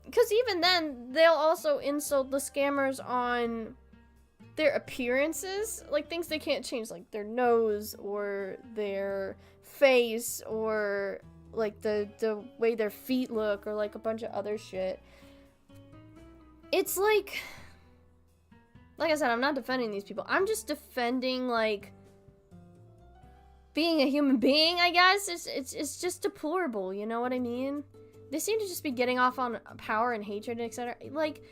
Because even then, they'll also insult the scammers on their appearances, like things they can't change, like their nose or their face or like the way their feet look or like a bunch of other shit. It's like I said, I'm not defending these people. I'm just defending like being a human being, I guess. It's just deplorable, you know what I mean? They seem to just be getting off on power and hatred, etc. Like,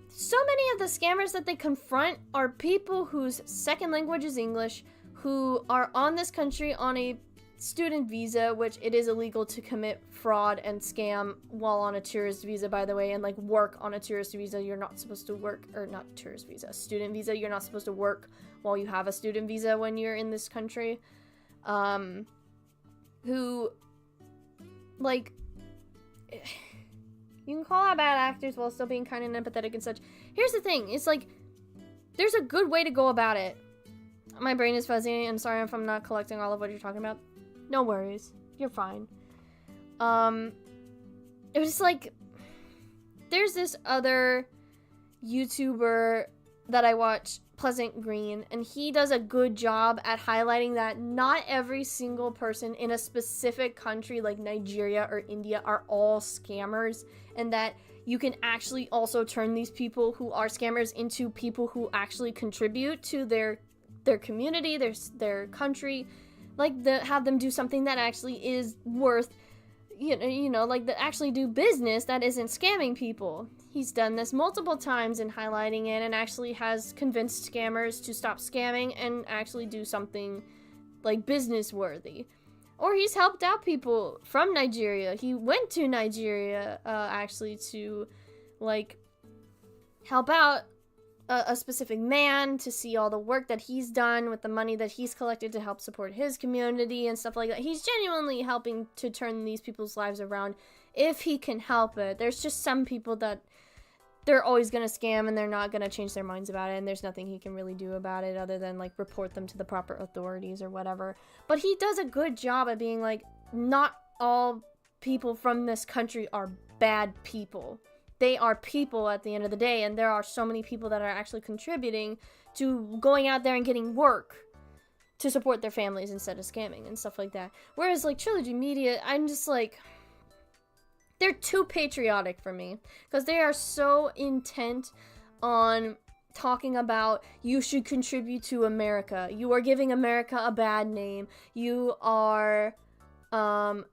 so many of the scammers that they confront are people whose second language is English, who are on this country on a student visa, which it is illegal to commit fraud and scam while on a tourist visa, by the way, and like work on a tourist visa. You're not supposed to work, or not tourist visa, student visa. You're not supposed to work while you have a student visa when you're in this country. Who, like, you can call out bad actors while still being kind and empathetic and such. Here's the thing, it's like, there's a good way to go about it. My brain is fuzzy, and sorry if I'm not collecting all of what you're talking about. No worries, you're fine. It was like, there's this other YouTuber that I watch, Pleasant Green, and he does a good job at highlighting that not every single person in a specific country like Nigeria or India are all scammers, and that you can actually also turn these people who are scammers into people who actually contribute to their community, their country, like have them do something that actually is worth, you know, like that actually do business that isn't scamming people. He's done this multiple times in highlighting it, and actually has convinced scammers to stop scamming and actually do something like business worthy. Or he's helped out people from Nigeria. He went to Nigeria actually to like help out a specific man to see all the work that he's done with the money that he's collected to help support his community and stuff like that. He's genuinely helping to turn these people's lives around if he can help it. There's just some people that they're always gonna scam and they're not gonna change their minds about it, and there's nothing he can really do about it other than like report them to the proper authorities or whatever. But he does a good job at being like, not all people from this country are bad people. They are people at the end of the day, and there are so many people that are actually contributing to going out there and getting work to support their families instead of scamming and stuff like that. Whereas like Trilogy Media, I'm just like, they're too patriotic for me, because they are so intent on talking about you should contribute to America. You are giving America a bad name. You are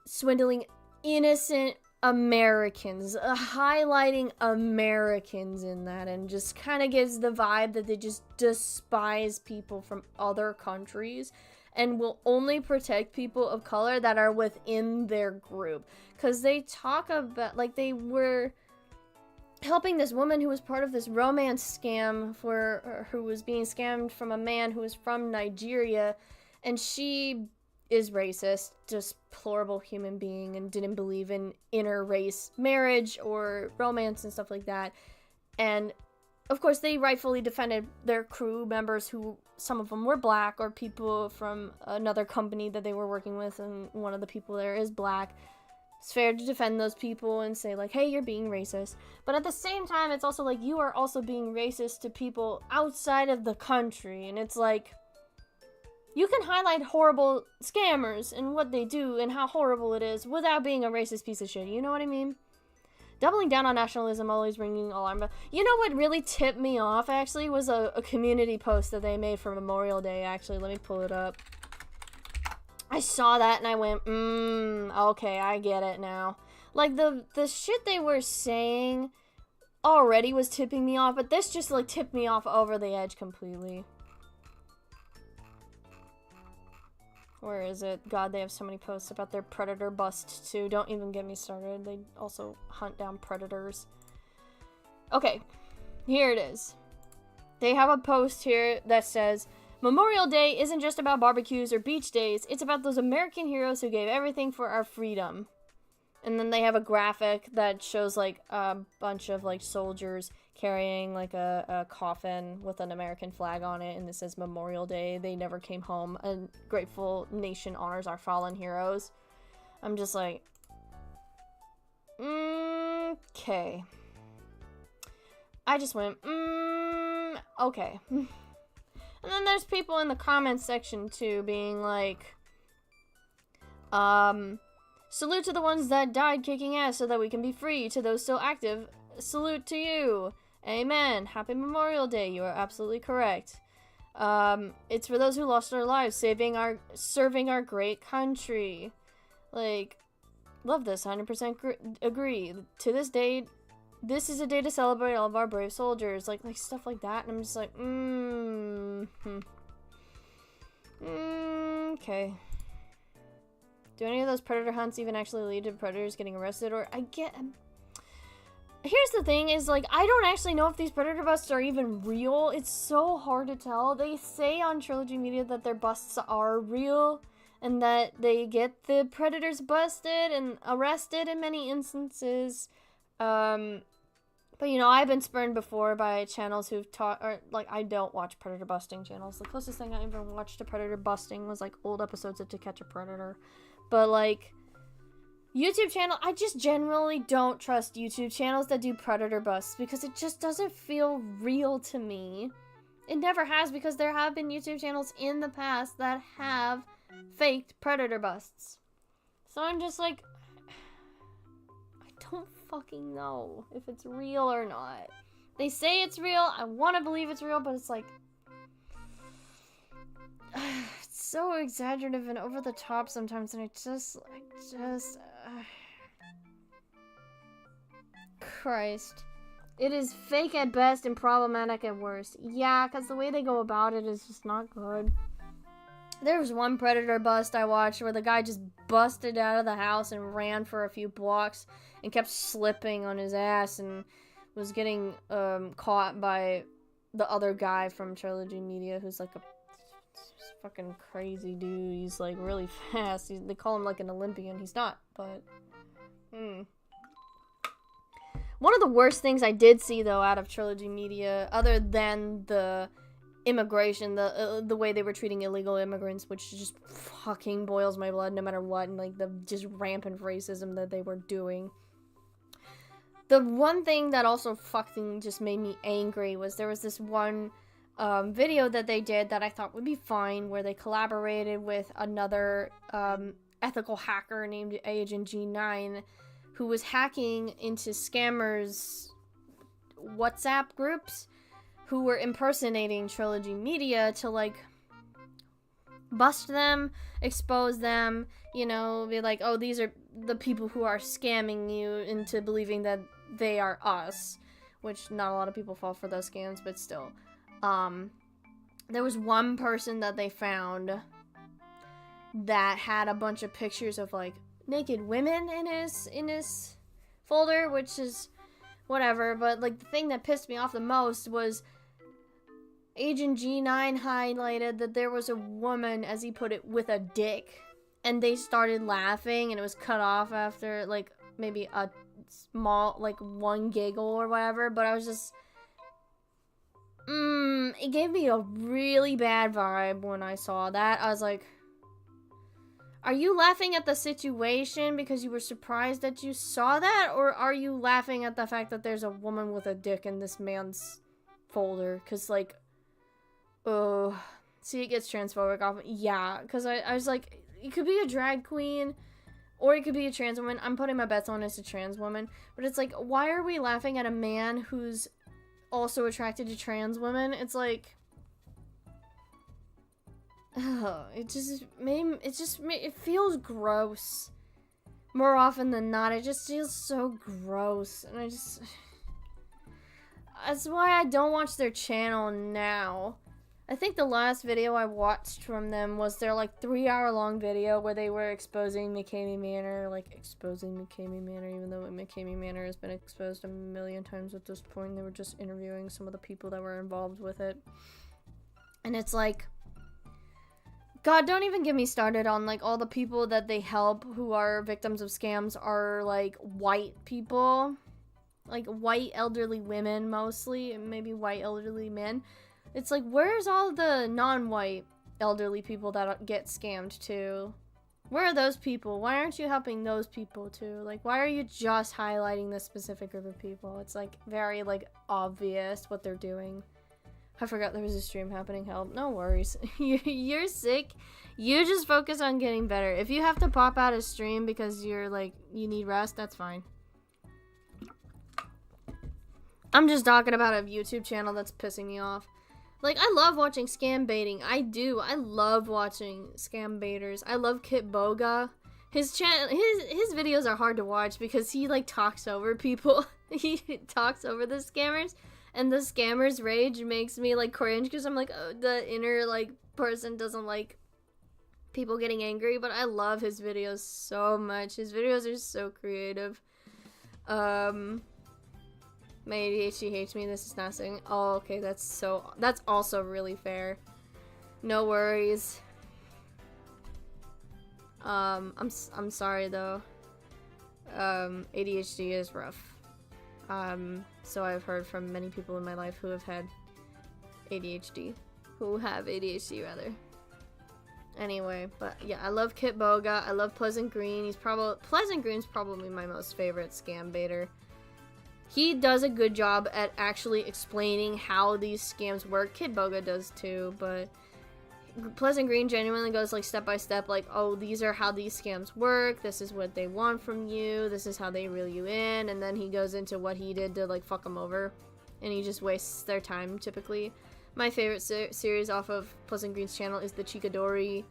swindling innocent Americans, highlighting Americans in that, and just kind of gives the vibe that they just despise people from other countries and will only protect people of color that are within their group. Because they talk about, like, they were helping this woman who was part of this romance scam who was being scammed from a man who was from Nigeria, and she is racist, just deplorable human being, and didn't believe in inter-race marriage or romance and stuff like that. And of course they rightfully defended their crew members, who some of them were black, or people from another company that they were working with, and one of the people there is black. It's fair to defend those people and say like, hey, you're being racist. But at the same time, it's also like, you are also being racist to people outside of the country. And it's like, you can highlight horrible scammers and what they do and how horrible it is without being a racist piece of shit. You know what I mean? Doubling down on nationalism, always ringing alarm bells. You know what really tipped me off, actually, was a community post that they made for Memorial Day, actually. Let me pull it up. I saw that and I went, okay, I get it now. Like, the shit they were saying already was tipping me off, but this just, like, tipped me off over the edge completely. Where is it? God, they have so many posts about their predator bust, too. Don't even get me started. They also hunt down predators. Okay, here it is. They have a post here that says, Memorial Day isn't just about barbecues or beach days. It's about those American heroes who gave everything for our freedom. And then they have a graphic that shows, like, a bunch of, like, soldiers carrying, like, a coffin with an American flag on it, and it says Memorial Day, they never came home, a grateful nation honors our fallen heroes. I'm just like, okay. I just went, okay. And then there's people in the comments section, too, being like, salute to the ones that died kicking ass so that we can be free. To those still active, salute to you. Amen. Happy Memorial Day. You are absolutely correct. It's for those who lost their lives, serving our great country. Like, love this. 100% agree. To this day, this is a day to celebrate all of our brave soldiers. Like stuff like that. And I'm just like, okay. Do any of those predator hunts even actually lead to predators getting arrested? Or here's the thing is, like, I don't actually know if these predator busts are even real. It's so hard to tell. They say on Trilogy Media that their busts are real and that they get the predators busted and arrested in many instances. But, you know, I've been spurned before by channels who've taught, or, like, I don't watch predator busting channels. The closest thing I ever watched to predator busting was, like, old episodes of To Catch a Predator. But, like, YouTube channel, I just generally don't trust YouTube channels that do predator busts because it just doesn't feel real to me. It never has, because there have been YouTube channels in the past that have faked predator busts. So I'm just like, I don't fucking know if it's real or not. They say it's real, I want to believe it's real, but it's like, it's so exaggerative and over the top sometimes, and I just Christ. It is fake at best and problematic at worst. Yeah, because the way they go about it is just not good. There was one predator bust I watched where the guy just busted out of the house and ran for a few blocks and kept slipping on his ass and was getting caught by the other guy from Trilogy Media who's like a fucking crazy dude. He's like really fast. They call him like an Olympian. He's not, but one of the worst things I did see though out of Trilogy Media, other than the immigration, the way they were treating illegal immigrants, which just fucking boils my blood no matter what, and like the just rampant racism that they were doing. The one thing that also fucking just made me angry was there was this one video that they did that I thought would be fine, where they collaborated with another ethical hacker named Agent G9, who was hacking into scammers' WhatsApp groups who were impersonating Trilogy Media to, like, bust them, expose them, you know, be like, oh, these are the people who are scamming you into believing that they are us, which not a lot of people fall for those scams, but still. There was one person that they found that had a bunch of pictures of, like, naked women in his folder, which is whatever, but, like, the thing that pissed me off the most was Agent G9 highlighted that there was a woman, as he put it, with a dick, and they started laughing, and it was cut off after, like, maybe a small, like, one giggle or whatever, but I was just, it gave me a really bad vibe when I saw that. I was like, are you laughing at the situation because you were surprised that you saw that, or are you laughing at the fact that there's a woman with a dick in this man's folder? Because, like, oh, see, it gets transphobic off. Yeah, because I was like, it could be a drag queen, or it could be a trans woman. I'm putting my bets on it's a trans woman. But it's like, why are we laughing at a man who's also attracted to trans women? It's like, it feels gross. More often than not, it just feels so gross. And that's why I don't watch their channel now. I think the last video I watched from them was their, like, 3-hour-long video where they were exposing McCamey Manor, even though McCamey Manor has been exposed a million times at this point. They were just interviewing some of the people that were involved with it. And it's like, God, don't even get me started on, like, all the people that they help who are victims of scams are, like, white people. Like, white elderly women, mostly, and maybe white elderly men. It's like, where's all the non-white elderly people that get scammed too? Where are those people? Why aren't you helping those people too? Like, why are you just highlighting this specific group of people? It's, like, very, like, obvious what they're doing. I forgot there was a stream happening. Help. No worries. You're sick. You just focus on getting better. If you have to pop out a stream because you're, like, you need rest, that's fine. I'm just talking about a YouTube channel that's pissing me off. Like, I love watching scam baiting. I do. I love watching scam baiters. I love Kit Boga. His channel, his videos are hard to watch because he, like, talks over people. He talks over the scammers. And the scammer's rage makes me, like, cringe because I'm like, oh, the inner, like, person doesn't like people getting angry. But I love his videos so much. His videos are so creative. My ADHD hates me. This is not saying. Oh, okay. That's also really fair. No worries. I'm sorry though. ADHD is rough. So I've heard from many people in my life who have had ADHD. Who have ADHD, rather. Anyway, but yeah, I love Kit Boga. I love Pleasant Green. Pleasant Green's probably my most favorite scam baiter. He does a good job at actually explaining how these scams work. Kit Boga does too, but Pleasant Green genuinely goes, like, step by step, like, oh, these are how these scams work, this is what they want from you, this is how they reel you in, and then he goes into what he did to, like, fuck them over, and he just wastes their time, typically. My favorite series off of Pleasant Green's channel is the Chikadori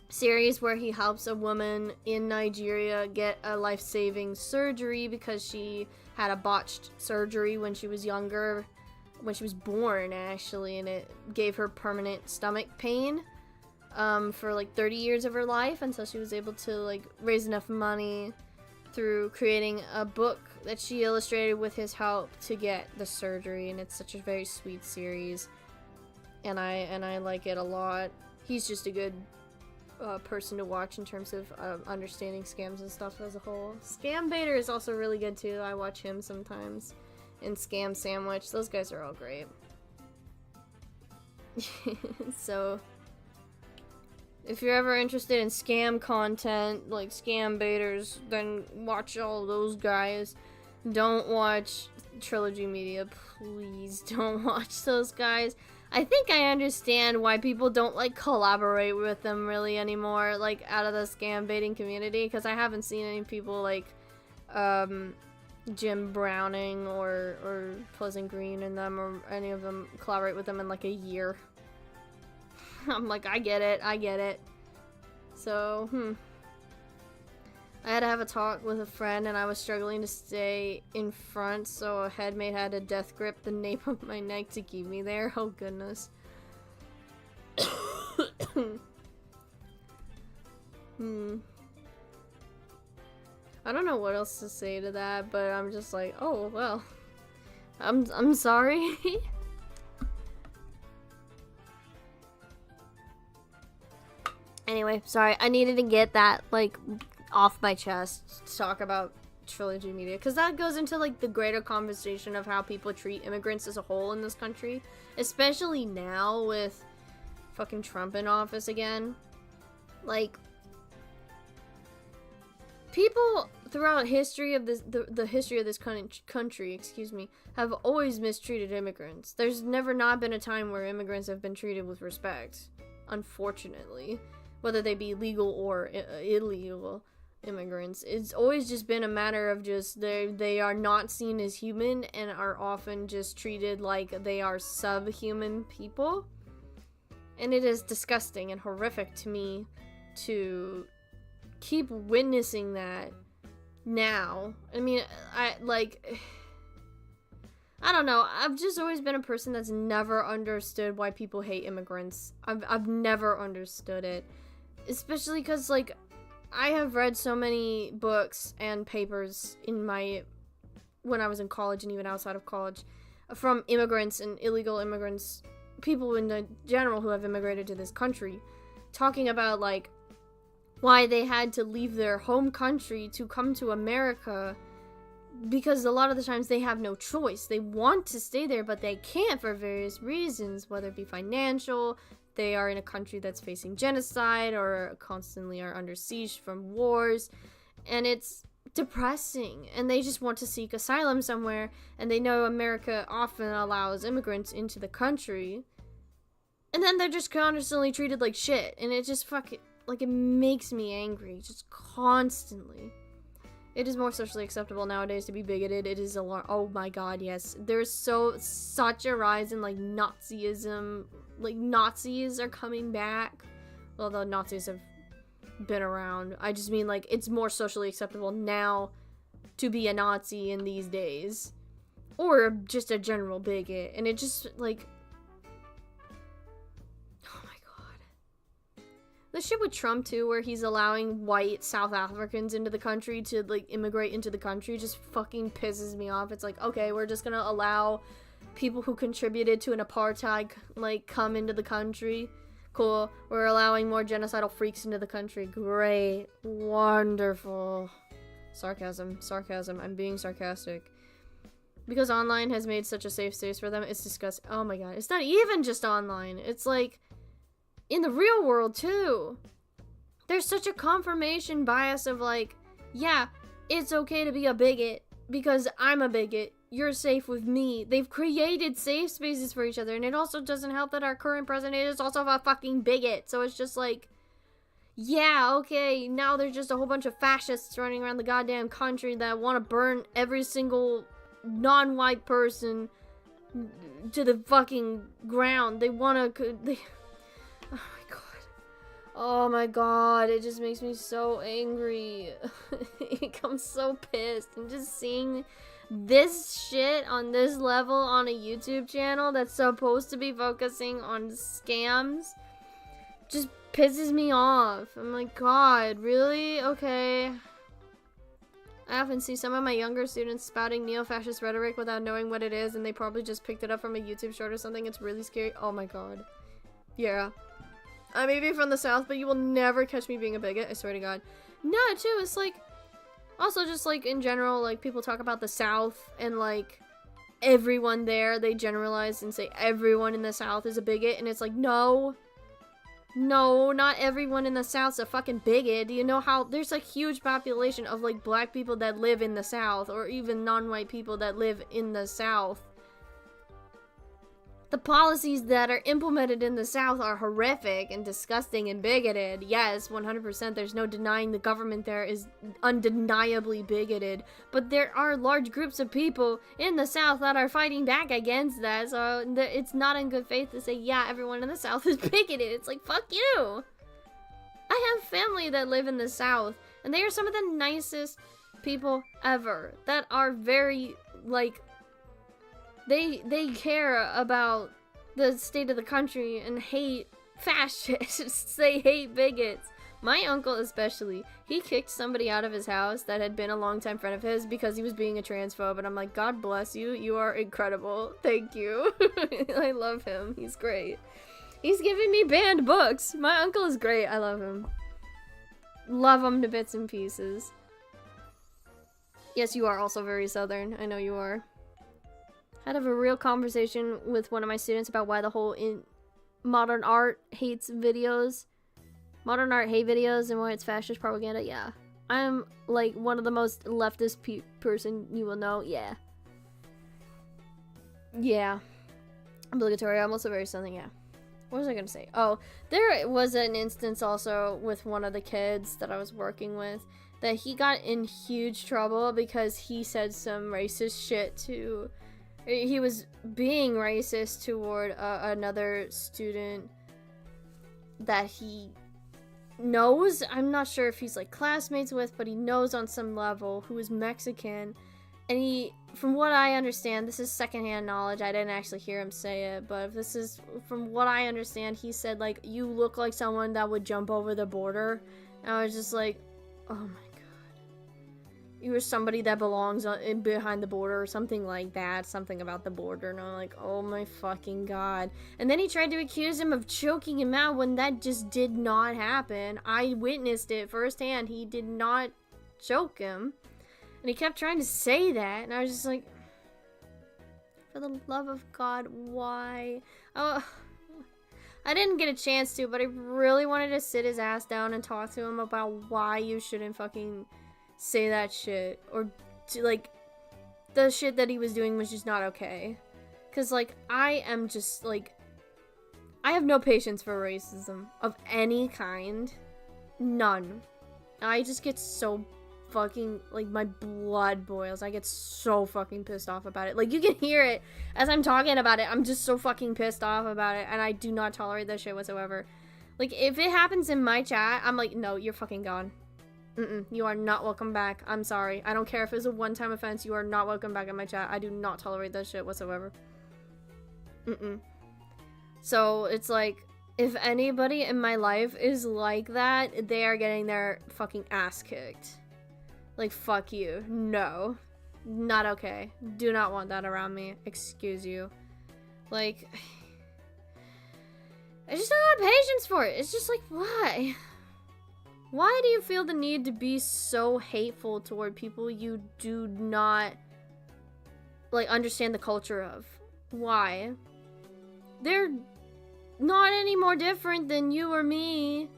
series, where he helps a woman in Nigeria get a life-saving surgery because she had a botched surgery when she was younger, when she was born, actually, and it gave her permanent stomach pain for like 30 years of her life until she was able to, like, raise enough money through creating a book that she illustrated with his help to get the surgery. And it's such a very sweet series, and I like it a lot. He's just a good person to watch in terms of understanding scams and stuff as a whole. Scam Baiter is also really good too. I watch him sometimes. And Scam Sandwich. Those guys are all great. So, if you're ever interested in scam content, like scam baiters, then watch all those guys. Don't watch Trilogy Media. Please don't watch those guys. I think I understand why people don't, like, collaborate with them really anymore, like, out of the scam baiting community, because I haven't seen any people, like, Jim Browning or Pleasant Green and them, or any of them collaborate with them in, like, a year. I'm like, I get it. So, I had to have a talk with a friend, and I was struggling to stay in front, so a headmate had to death grip the nape of my neck to keep me there. Oh, goodness. I don't know what else to say to that, but I'm just like, oh, well. I'm sorry. Anyway, sorry. I needed to get that, like, off my chest to talk about Trilogy Media, because that goes into, like, the greater conversation of how people treat immigrants as a whole in this country, especially now with fucking Trump in office again. Like, people throughout history of this, the history of this country, excuse me, have always mistreated immigrants. There's never not been a time where immigrants have been treated with respect, unfortunately, whether they be legal or illegal immigrants. It's always just been a matter of just they are not seen as human and are often just treated like they are subhuman people. And it is disgusting and horrific to me to keep witnessing that now. I mean, I don't know. I've just always been a person that's never understood why people hate immigrants. I've never understood it. Especially because, like, I have read so many books and papers when I was in college and even outside of college from immigrants and illegal immigrants people in the general who have immigrated to this country, talking about, like, why they had to leave their home country to come to America, because a lot of the times they have no choice. They want to stay there, but they can't for various reasons, whether it be financial, they are in a country that's facing genocide, or constantly are under siege from wars, and it's depressing, and they just want to seek asylum somewhere, and they know America often allows immigrants into the country, and then they're just constantly treated like shit, and it just fucking, like, it makes me angry, just constantly. It is more socially acceptable nowadays to be bigoted. It is oh my god, yes. There's such a rise in, like, Nazism. Like, Nazis are coming back. Well, the Nazis have been around. I just mean, like, it's more socially acceptable now to be a Nazi in these days. Or just a general bigot. And it just, like... Oh my god. The shit with Trump, too, where he's allowing white South Africans into the country to, like, immigrate into the country just fucking pisses me off. It's like, okay, we're just gonna allow people who contributed to an apartheid, like, come into the country. Cool. We're allowing more genocidal freaks into the country. Great. Wonderful. Sarcasm. I'm being sarcastic. Because online has made such a safe space for them, it's disgusting. Oh my god. It's not even just online. It's like, in the real world, too. There's such a confirmation bias of, like, yeah, it's okay to be a bigot because I'm a bigot. You're safe with me. They've created safe spaces for each other, and it also doesn't help that our current president is also a fucking bigot. So it's just like, yeah, okay, now there's just a whole bunch of fascists running around the goddamn country that want to burn every single non-white person to the fucking ground. They want to... Oh my god. Oh my god, it just makes me so angry. I'm so pissed. And just seeing this shit on this level on a YouTube channel that's supposed to be focusing on scams just pisses me off. I'm like, god, really? Okay. I often see some of my younger students spouting neo-fascist rhetoric without knowing what it is, and they probably just picked it up from a YouTube short or something. It's really scary. Oh my god. Yeah. I may be from the South, but you will never catch me being a bigot. I swear to god. No, too, it's like... Also, just, like, in general, like, people talk about the South, and, like, everyone there, they generalize and say everyone in the South is a bigot, and it's like, no. No, not everyone in the South's a fucking bigot. Do you know how there's a huge population of, like, black people that live in the South, or even non-white people that live in the South? The policies that are implemented in the South are horrific and disgusting and bigoted. Yes, 100%. There's no denying the government there is undeniably bigoted. But there are large groups of people in the South that are fighting back against that. So it's not in good faith to say, yeah, everyone in the South is bigoted. It's like, fuck you. I have family that live in the South, and they are some of the nicest people ever. That are very, like... They care about the state of the country and hate fascists. They hate bigots. My uncle especially. He kicked somebody out of his house that had been a longtime friend of his because he was being a transphobe. And I'm like, God bless you. You are incredible. Thank you. I love him. He's great. He's giving me banned books. My uncle is great. I love him. Love him to bits and pieces. Yes, you are also very Southern. I know you are. I had a real conversation with one of my students about why the whole modern art hates videos. Modern art hate videos and why it's fascist propaganda. Yeah. I'm like one of the most leftist person you will know. Yeah. Yeah. Obligatory. I'm also very Southern. Yeah. What was I gonna say? Oh, there was an instance also with one of the kids that I was working with that he got in huge trouble because he said some racist shit to... He was being racist toward another student that he knows. I'm not sure if he's like classmates with, but he knows on some level, who is Mexican. And he, from what I understand, this is secondhand knowledge. I didn't actually hear him say it, but this is from what I understand. He said, like, you look like someone that would jump over the border. And I was just like, oh my god. you're somebody that belongs behind the border or something like that, something about the border. And I'm like, oh my fucking god. And then he tried to accuse him of choking him out when that just did not happen. I witnessed it firsthand. He did not choke him. And he kept trying to say that, and I was just like, for the love of God, why? Oh, I didn't get a chance to, but I really wanted to sit his ass down and talk to him about why you shouldn't fucking say that shit. Or, like, the shit that he was doing was just not okay. Because, like, I am just, like, I have no patience for racism of any kind. None. I just get so fucking, like, my blood boils. I get so fucking pissed off about it. Like, you can hear it as I'm talking about it. I'm just so fucking pissed off about it, and I do not tolerate that shit whatsoever. Like, if it happens in my chat, I'm like, no, you're fucking gone. You are not welcome back. I'm sorry. I don't care if it's a one-time offense. You are not welcome back in my chat. I do not tolerate that shit whatsoever. So, it's like, if anybody in my life is like that, they are getting their fucking ass kicked. Like, fuck you. No. Not okay. Do not want that around me. Excuse you. Like, I just don't have patience for it. It's just like, why? Why do you feel the need to be so hateful toward people you do not, like, understand the culture of? Why? They're not any more different than you or me.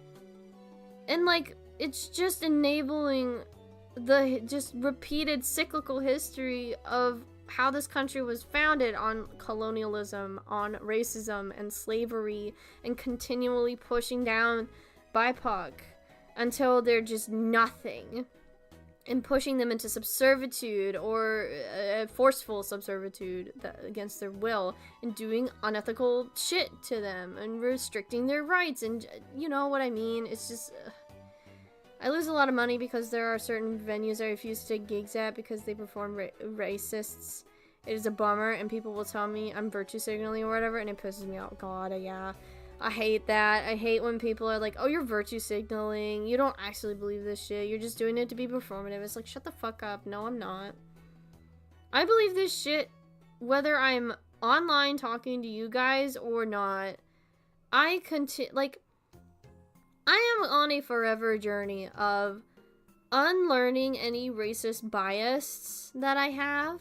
And, like, it's just enabling the just repeated cyclical history of how this country was founded on colonialism, on racism and slavery, and continually pushing down BIPOC until they're just nothing, and pushing them into subservitude or forceful subservitude against their will, and doing unethical shit to them and restricting their rights, and you know what I mean. It's just I lose a lot of money because there are certain venues I refuse to take gigs at because they perform racists. It is a bummer, and people will tell me I'm virtue signaling or whatever, and it pisses me off. God, yeah. I hate that. I hate when people are like, oh, you're virtue signaling. You don't actually believe this shit. You're just doing it to be performative. It's like, shut the fuck up. No, I'm not. I believe this shit whether I'm online talking to you guys or not. I am on a forever journey of unlearning any racist bias that I have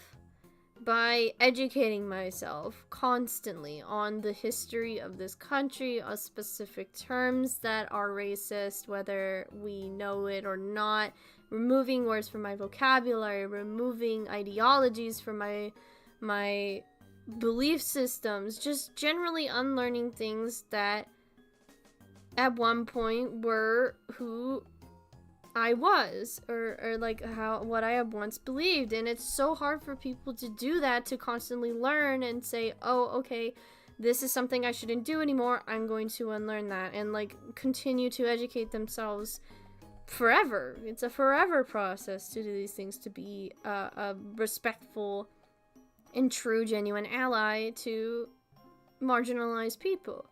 by educating myself constantly on the history of this country, on specific terms that are racist, whether we know it or not, removing words from my vocabulary, removing ideologies from my belief systems, just generally unlearning things that at one point were who I was, or like what I have once believed. And it's so hard for people to do that, to constantly learn and say, oh, okay, this is something I shouldn't do anymore, I'm going to unlearn that, and like continue to educate themselves forever. It's a forever process to do these things, to be a respectful and true, genuine ally to marginalized people.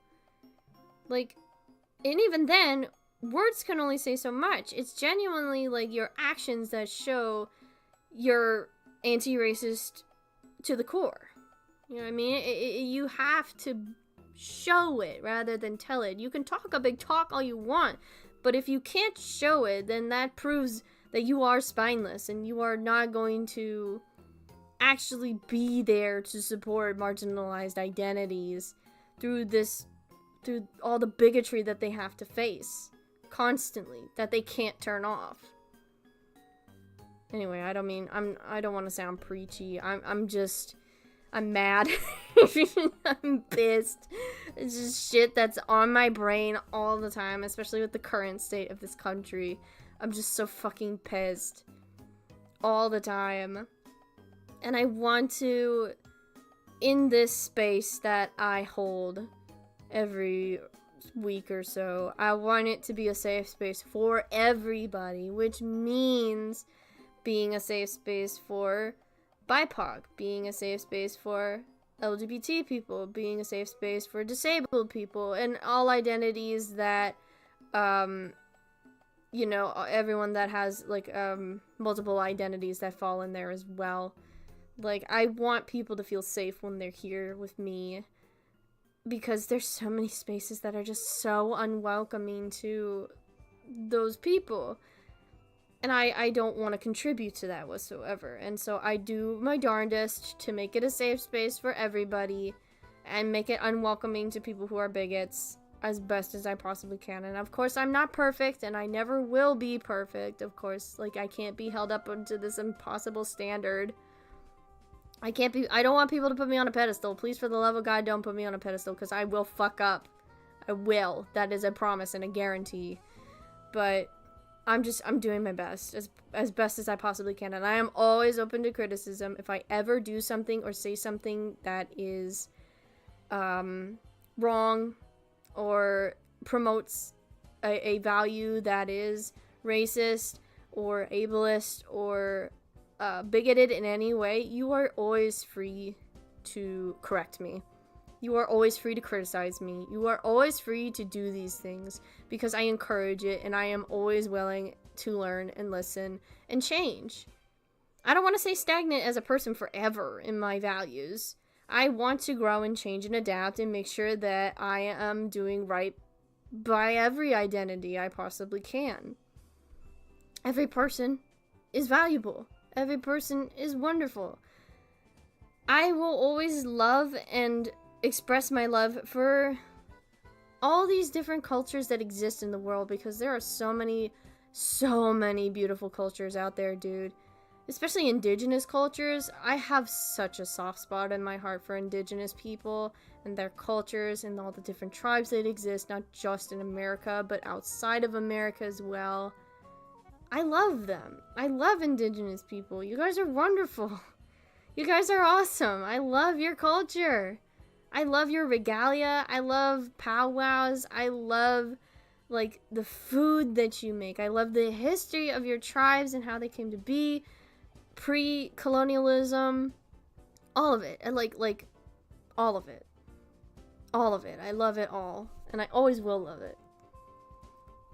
Like, and even then, words can only say so much. It's genuinely like your actions that show you're anti-racist to the core. You know what I mean? You have to show it rather than tell it. You can talk a big talk all you want, but if you can't show it, then that proves that you are spineless and you are not going to actually be there to support marginalized identities through all the bigotry that they have to face constantly, that they can't turn off. Anyway, I don't want to sound preachy. I'm mad. I'm pissed. It's just shit that's on my brain all the time, especially with the current state of this country. I'm just so fucking pissed all the time. And I want to, in this space that I hold every week or so, I want it to be a safe space for everybody, which means being a safe space for BIPOC, being a safe space for LGBT people, being a safe space for disabled people, and all identities that, you know, everyone that has, like, multiple identities that fall in there as well. Like, I want people to feel safe when they're here with me, because there's so many spaces that are just so unwelcoming to those people. And I don't want to contribute to that whatsoever. And so I do my darndest to make it a safe space for everybody and make it unwelcoming to people who are bigots as best as I possibly can. And of course, I'm not perfect, and I never will be perfect. Of course, like, I can't be held up to this impossible standard. I don't want people to put me on a pedestal. Please, for the love of God, don't put me on a pedestal, because I will fuck up. I will. That is a promise and a guarantee. But I'm doing my best, as best as I possibly can, and I am always open to criticism. If I ever do something or say something that is wrong or promotes a value that is racist or ableist or bigoted in any way, you are always free to correct me. You are always free to criticize me. You are always free to do these things, because I encourage it, and I am always willing to learn and listen and change. I don't want to stay stagnant as a person forever in my values. I want to grow and change and adapt and make sure that I am doing right by every identity I possibly can. Every person is valuable. Every person is wonderful. I will always love and express my love for all these different cultures that exist in the world, because there are so many beautiful cultures out there, dude. Especially indigenous cultures. I have such a soft spot in my heart for indigenous people and their cultures and all the different tribes that exist, not just in America, but outside of America as well. I love them. I love indigenous people. You guys are wonderful. You guys are awesome. I love your culture. I love your regalia. I love powwows. I love, like, the food that you make. I love the history of your tribes and how they came to be, pre-colonialism, all of it. I like all of it. All of it. I love it all, and I always will love it.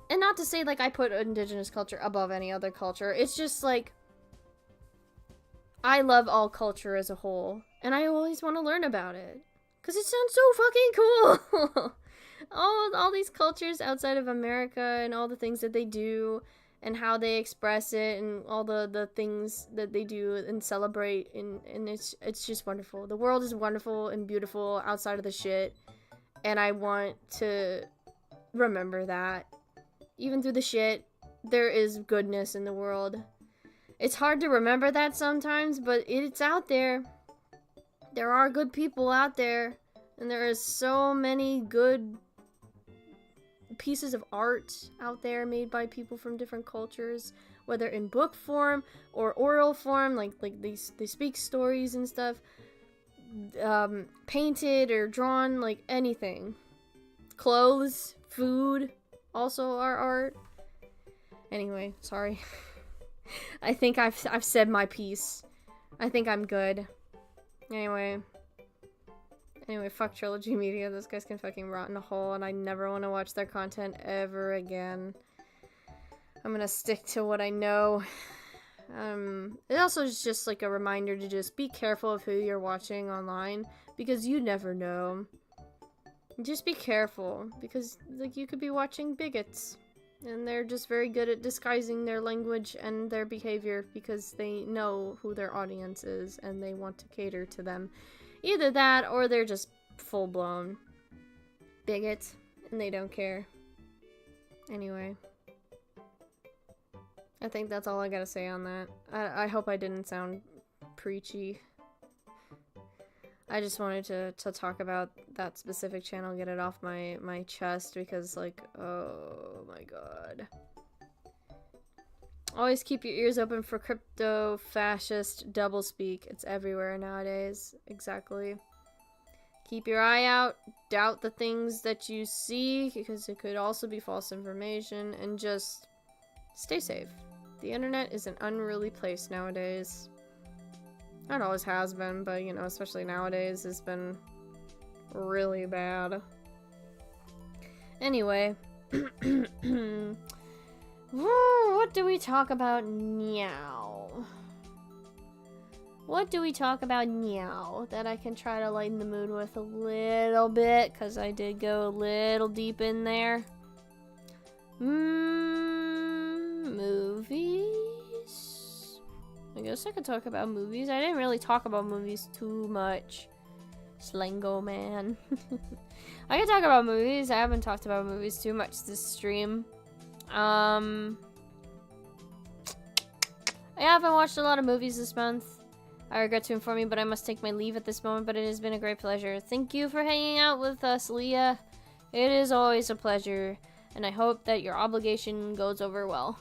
And not to say, like, I put indigenous culture above any other culture. It's just, like, I love all culture as a whole, and I always want to learn about it. Because it sounds so fucking cool! all these cultures outside of America and all the things that they do and how they express it and all the things that they do and celebrate, and it's just wonderful. The world is wonderful and beautiful outside of the shit, and I want to remember that. Even through the shit, there is goodness in the world. It's hard to remember that sometimes, but it's out there. There are good people out there, and there is so many good pieces of art out there made by people from different cultures, whether in book form or oral form, like they speak stories and stuff, painted or drawn, like anything. Clothes, food, also are art. Anyway, sorry. I think I've said my piece. I think I'm good. Anyway, fuck Trilogy Media. Those guys can fucking rot in a hole, and I never want to watch their content ever again. I'm gonna stick to what I know. It also is just like a reminder to just be careful of who you're watching online, because you never know. Just be careful, because, like, you could be watching bigots, and they're just very good at disguising their language and their behavior because they know who their audience is and they want to cater to them. Either that, or they're just full-blown bigots and they don't care. Anyway, I think that's all I gotta say on that. I hope I didn't sound preachy. I just wanted to talk about that specific channel, get it off my chest, because, like, oh my god. Always keep your ears open for crypto-fascist doublespeak. It's everywhere nowadays. Exactly. Keep your eye out. Doubt the things that you see, because it could also be false information. And just stay safe. The internet is an unruly place nowadays. It always has been, but, you know, especially nowadays, it's been really bad. Anyway, What do we talk about now? What do we talk about now that I can try to lighten the mood with a little bit? Because I did go a little deep in there. Movies? I guess I could talk about movies. I didn't really talk about movies too much. Slango man. I can talk about movies. I haven't talked about movies too much this stream. I haven't watched a lot of movies this month. I regret to inform you, but I must take my leave at this moment, but it has been a great pleasure. Thank you for hanging out with us, Leah. It is always a pleasure, and I hope that your obligation goes over well.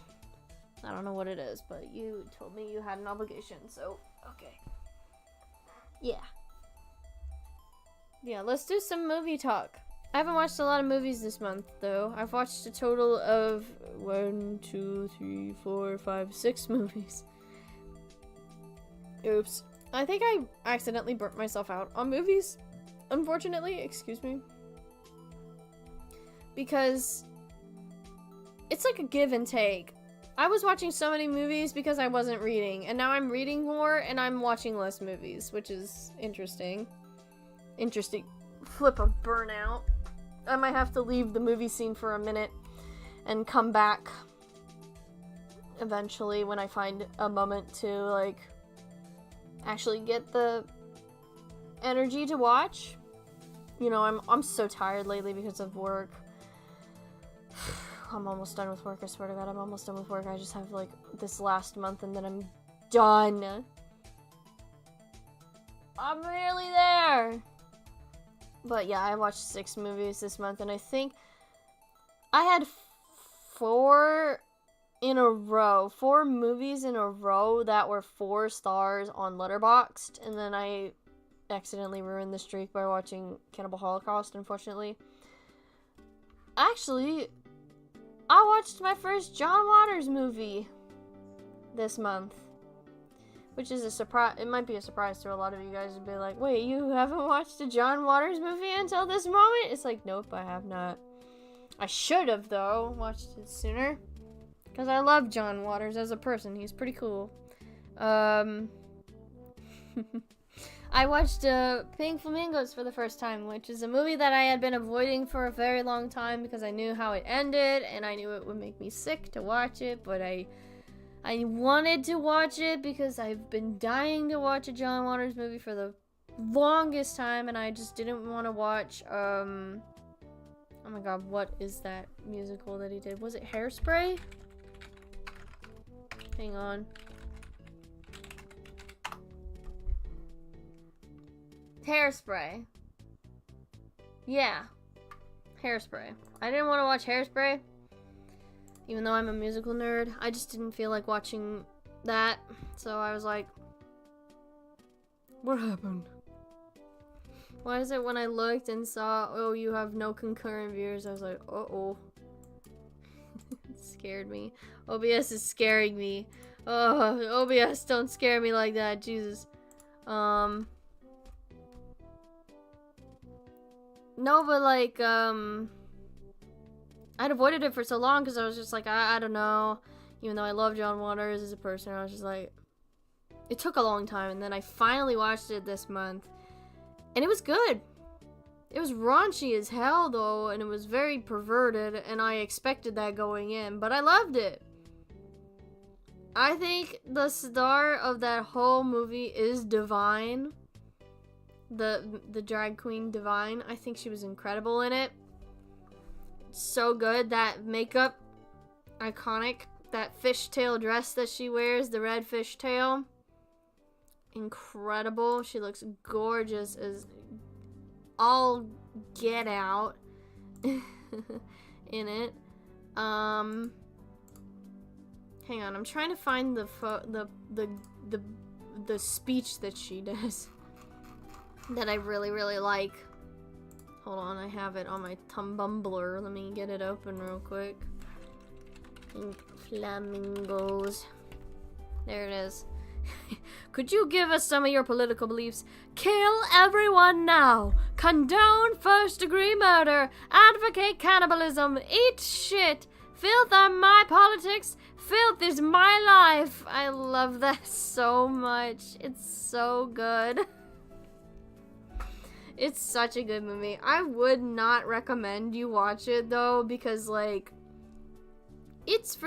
I don't know what it is, but you told me you had an obligation, so okay. Yeah. Yeah, let's do some movie talk. I haven't watched a lot of movies this month, though. I've watched a total of 6 movies. Oops. I think I accidentally burnt myself out on movies. Unfortunately, excuse me. Because it's like a give and take. I was watching so many movies because I wasn't reading, and now I'm reading more and I'm watching less movies, which is interesting. Interesting flip of burnout. I might have to leave the movie scene for a minute and come back eventually when I find a moment to, like, actually get the energy to watch. You know, I'm so tired lately because of work. I'm almost done with work, I swear to God, I'm almost done with work. I just have, like, this last month and then I'm done. I'm nearly there. But yeah, I watched 6 movies this month, and I think I had 4 movies in a row that were 4 stars on Letterboxd, and then I accidentally ruined the streak by watching Cannibal Holocaust, unfortunately. Actually, I watched my first John Waters movie this month. Which is a surprise. It might be a surprise to a lot of you guys to be like, wait, you haven't watched a John Waters movie until this moment? It's like, nope, I have not. I should have, though, watched it sooner. Because I love John Waters as a person. He's pretty cool. I watched Pink Flamingos for the first time, which is a movie that I had been avoiding for a very long time because I knew how it ended, and I knew it would make me sick to watch it, but I wanted to watch it because I've been dying to watch a John Waters movie for the longest time, and I just didn't want to watch, oh my god, what is that musical that he did? Was it Hairspray? Hang on. Hairspray. Yeah. Hairspray. I didn't want to watch Hairspray. Even though I'm a musical nerd, I just didn't feel like watching that. So I was like, what happened? Why is it when I looked and saw, oh, you have no concurrent viewers, I was like, uh-oh. It scared me. OBS is scaring me. Oh, OBS, don't scare me like that, Jesus. No, but like, I'd avoided it for so long because I was just like, I don't know. Even though I love John Waters as a person, I was just like, it took a long time, and then I finally watched it this month, and it was good. It was raunchy as hell, though, and it was very perverted, and I expected that going in, but I loved it. I think the star of that whole movie is Divine. The drag queen Divine. I think she was incredible in it. So good. That makeup, iconic. That fishtail dress that she wears, the red fishtail, incredible. She looks gorgeous as all get out in it. Hang on, I'm trying to find the speech that she does that I really like. Hold on, I have it on my Tumblr. Let me get it open real quick. Flamingos. There it is. Could you give us some of your political beliefs? Kill everyone now. Condone first-degree murder. Advocate cannibalism. Eat shit. Filth are my politics. Filth is my life. I love that so much. It's so good. It's such a good movie. I would not recommend you watch it though, because like, it's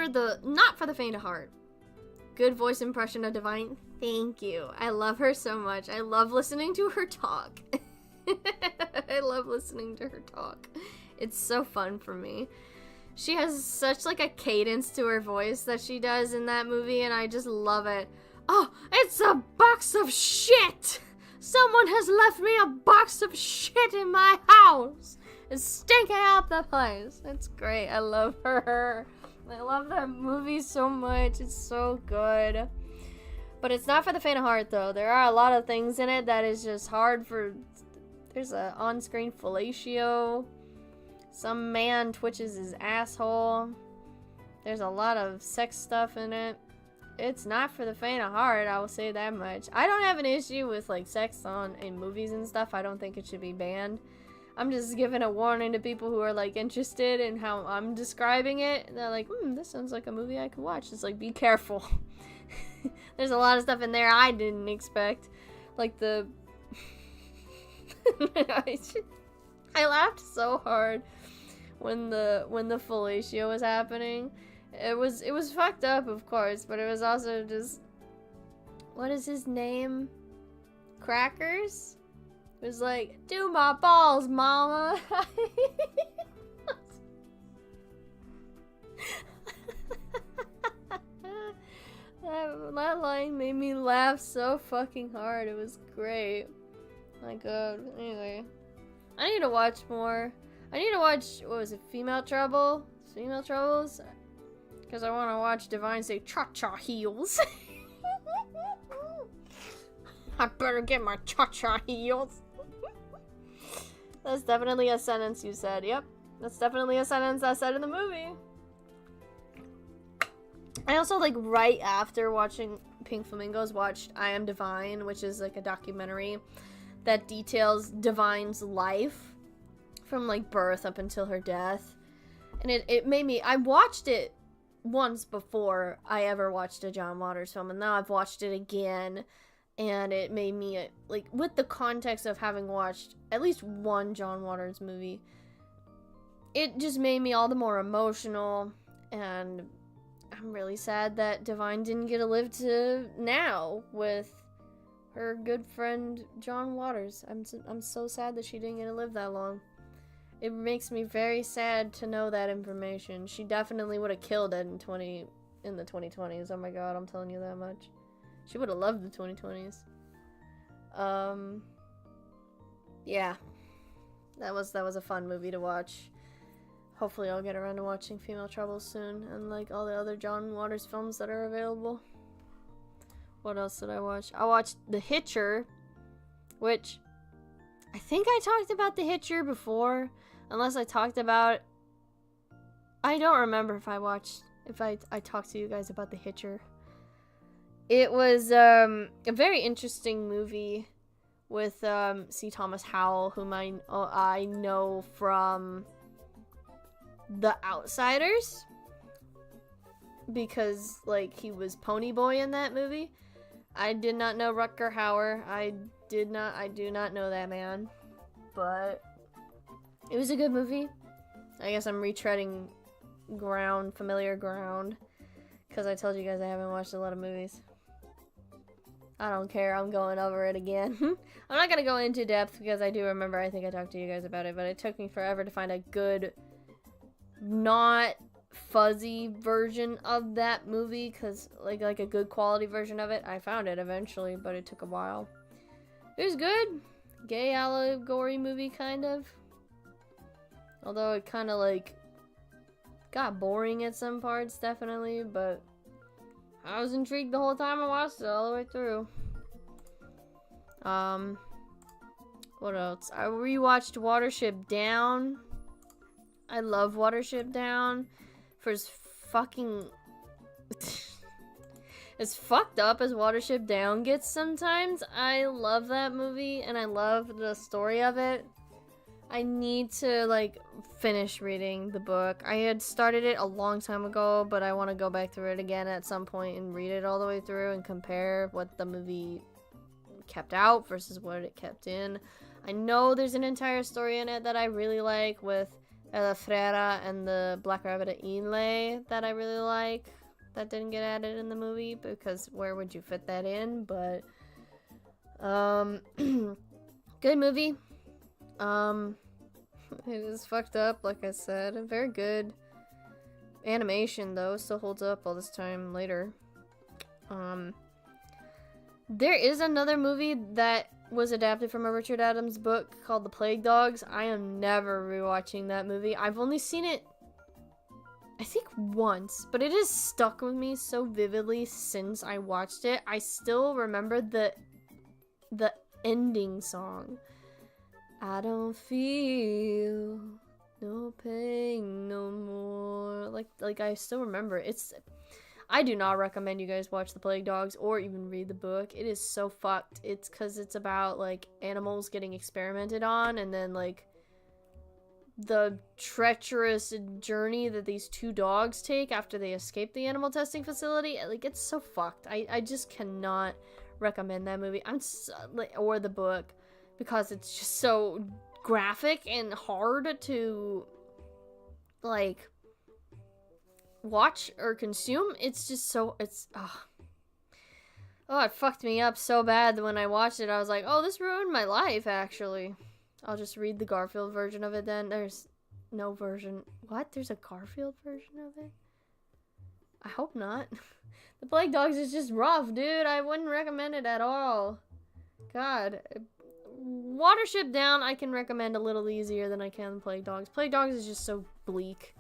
not for the faint of heart. Good voice impression of Divine. Thank you. I love her so much. I love listening to her talk. I love listening to her talk. It's so fun for me. She has such like a cadence to her voice that she does in that movie, and I just love it. Oh, it's a box of shit! Someone has left me a box of shit in my house! It's stinking out the place. It's great. I love her. I love that movie so much. It's so good. But it's not for the faint of heart, though. There are a lot of things in it that is just hard for... There's a on-screen fellatio. Some man twitches his asshole. There's a lot of sex stuff in it. It's not for the faint of heart, I will say that much. I don't have an issue with like sex in movies and stuff. I don't think it should be banned. I'm just giving a warning to people who are like interested in how I'm describing it. They're like, this sounds like a movie I could watch. It's like, be careful. There's a lot of stuff in there I didn't expect. Like the... I laughed so hard when the fellatio was happening. It was fucked up, of course, but it was also just, what is his name? Crackers? It was like, do my balls, mama. That line made me laugh so fucking hard. It was great. My god. Anyway, I need to watch more. I need to watch, what was it, Female Trouble? Female Troubles? Because I want to watch Divine say cha-cha heels. I better get my cha-cha heels. That's definitely a sentence you said. Yep. That's definitely a sentence I said in the movie. I also, like, right after watching Pink Flamingos, watched I Am Divine, which is, like, a documentary that details Divine's life from, like, birth up until her death. And it made me... I watched it once before I ever watched a John Waters film, and now I've watched it again, and it made me, like, with the context of having watched at least one John Waters movie, it just made me all the more emotional, and I'm really sad that Divine didn't get to live to now with her good friend John Waters. I'm so sad that she didn't get to live that long. It makes me very sad to know that information. She definitely would have killed it in the 2020s. Oh my god, I'm telling you that much. She would have loved the 2020s. Yeah. That was a fun movie to watch. Hopefully I'll get around to watching Female Trouble soon, and like all the other John Waters films that are available. What else did I watch? I watched The Hitcher, which I think I talked about The Hitcher before, unless I talked about... I don't remember if I talked to you guys about The Hitcher. It was a very interesting movie with C. Thomas Howell, whom I know from The Outsiders, because like he was Ponyboy in that movie. I did not know Rutger Hauer. I do not know that man, but it was a good movie. I guess I'm retreading familiar ground, because I told you guys I haven't watched a lot of movies. I don't care, I'm going over it again. I'm not gonna go into depth, because I do remember, I think I talked to you guys about it, but it took me forever to find a good, not fuzzy version of that movie, because like a good quality version of it. I found it eventually, but it took a while. It was good. Gay allegory movie, kind of. Although it kind of like got boring at some parts, definitely, but I was intrigued the whole time I watched it all the way through. What else? I rewatched Watership Down. I love Watership Down for as fucking as fucked up as Watership Down gets sometimes. I love that movie, and I love the story of it. I need to, like, finish reading the book. I had started it a long time ago, but I want to go back through it again at some point and read it all the way through and compare what the movie kept out versus what it kept in. I know there's an entire story in it that I really like with La Frera and the Black Rabbit at Inle that I really like. That didn't get added in the movie because where would you fit that in? But good movie. It is fucked up, like I said. Very good animation though, still holds up all this time later. There is another movie that was adapted from a Richard Adams book called The Plague Dogs. I am never rewatching that movie. I've only seen it, I think, once, but it has stuck with me so vividly since I watched it. I still remember the ending song. I don't feel no pain no more. Like I still remember. I do not recommend you guys watch The Plague Dogs or even read the book. It is so fucked. It's because it's about, like, animals getting experimented on and then, like, the treacherous journey that these two dogs take after they escape the animal testing facility. Like, it's so fucked. I just cannot recommend that movie. Or the book, because it's just so graphic and hard to, like, watch or consume. It's just so, oh, it fucked me up so bad that when I watched it, I was like, oh, this ruined my life, actually. I'll just read the Garfield version of it then. There's no version. What? There's a Garfield version of it? I hope not. The Plague Dogs is just rough, dude. I wouldn't recommend it at all. God. Watership Down, I can recommend a little easier than I can Plague Dogs. Plague Dogs is just so bleak.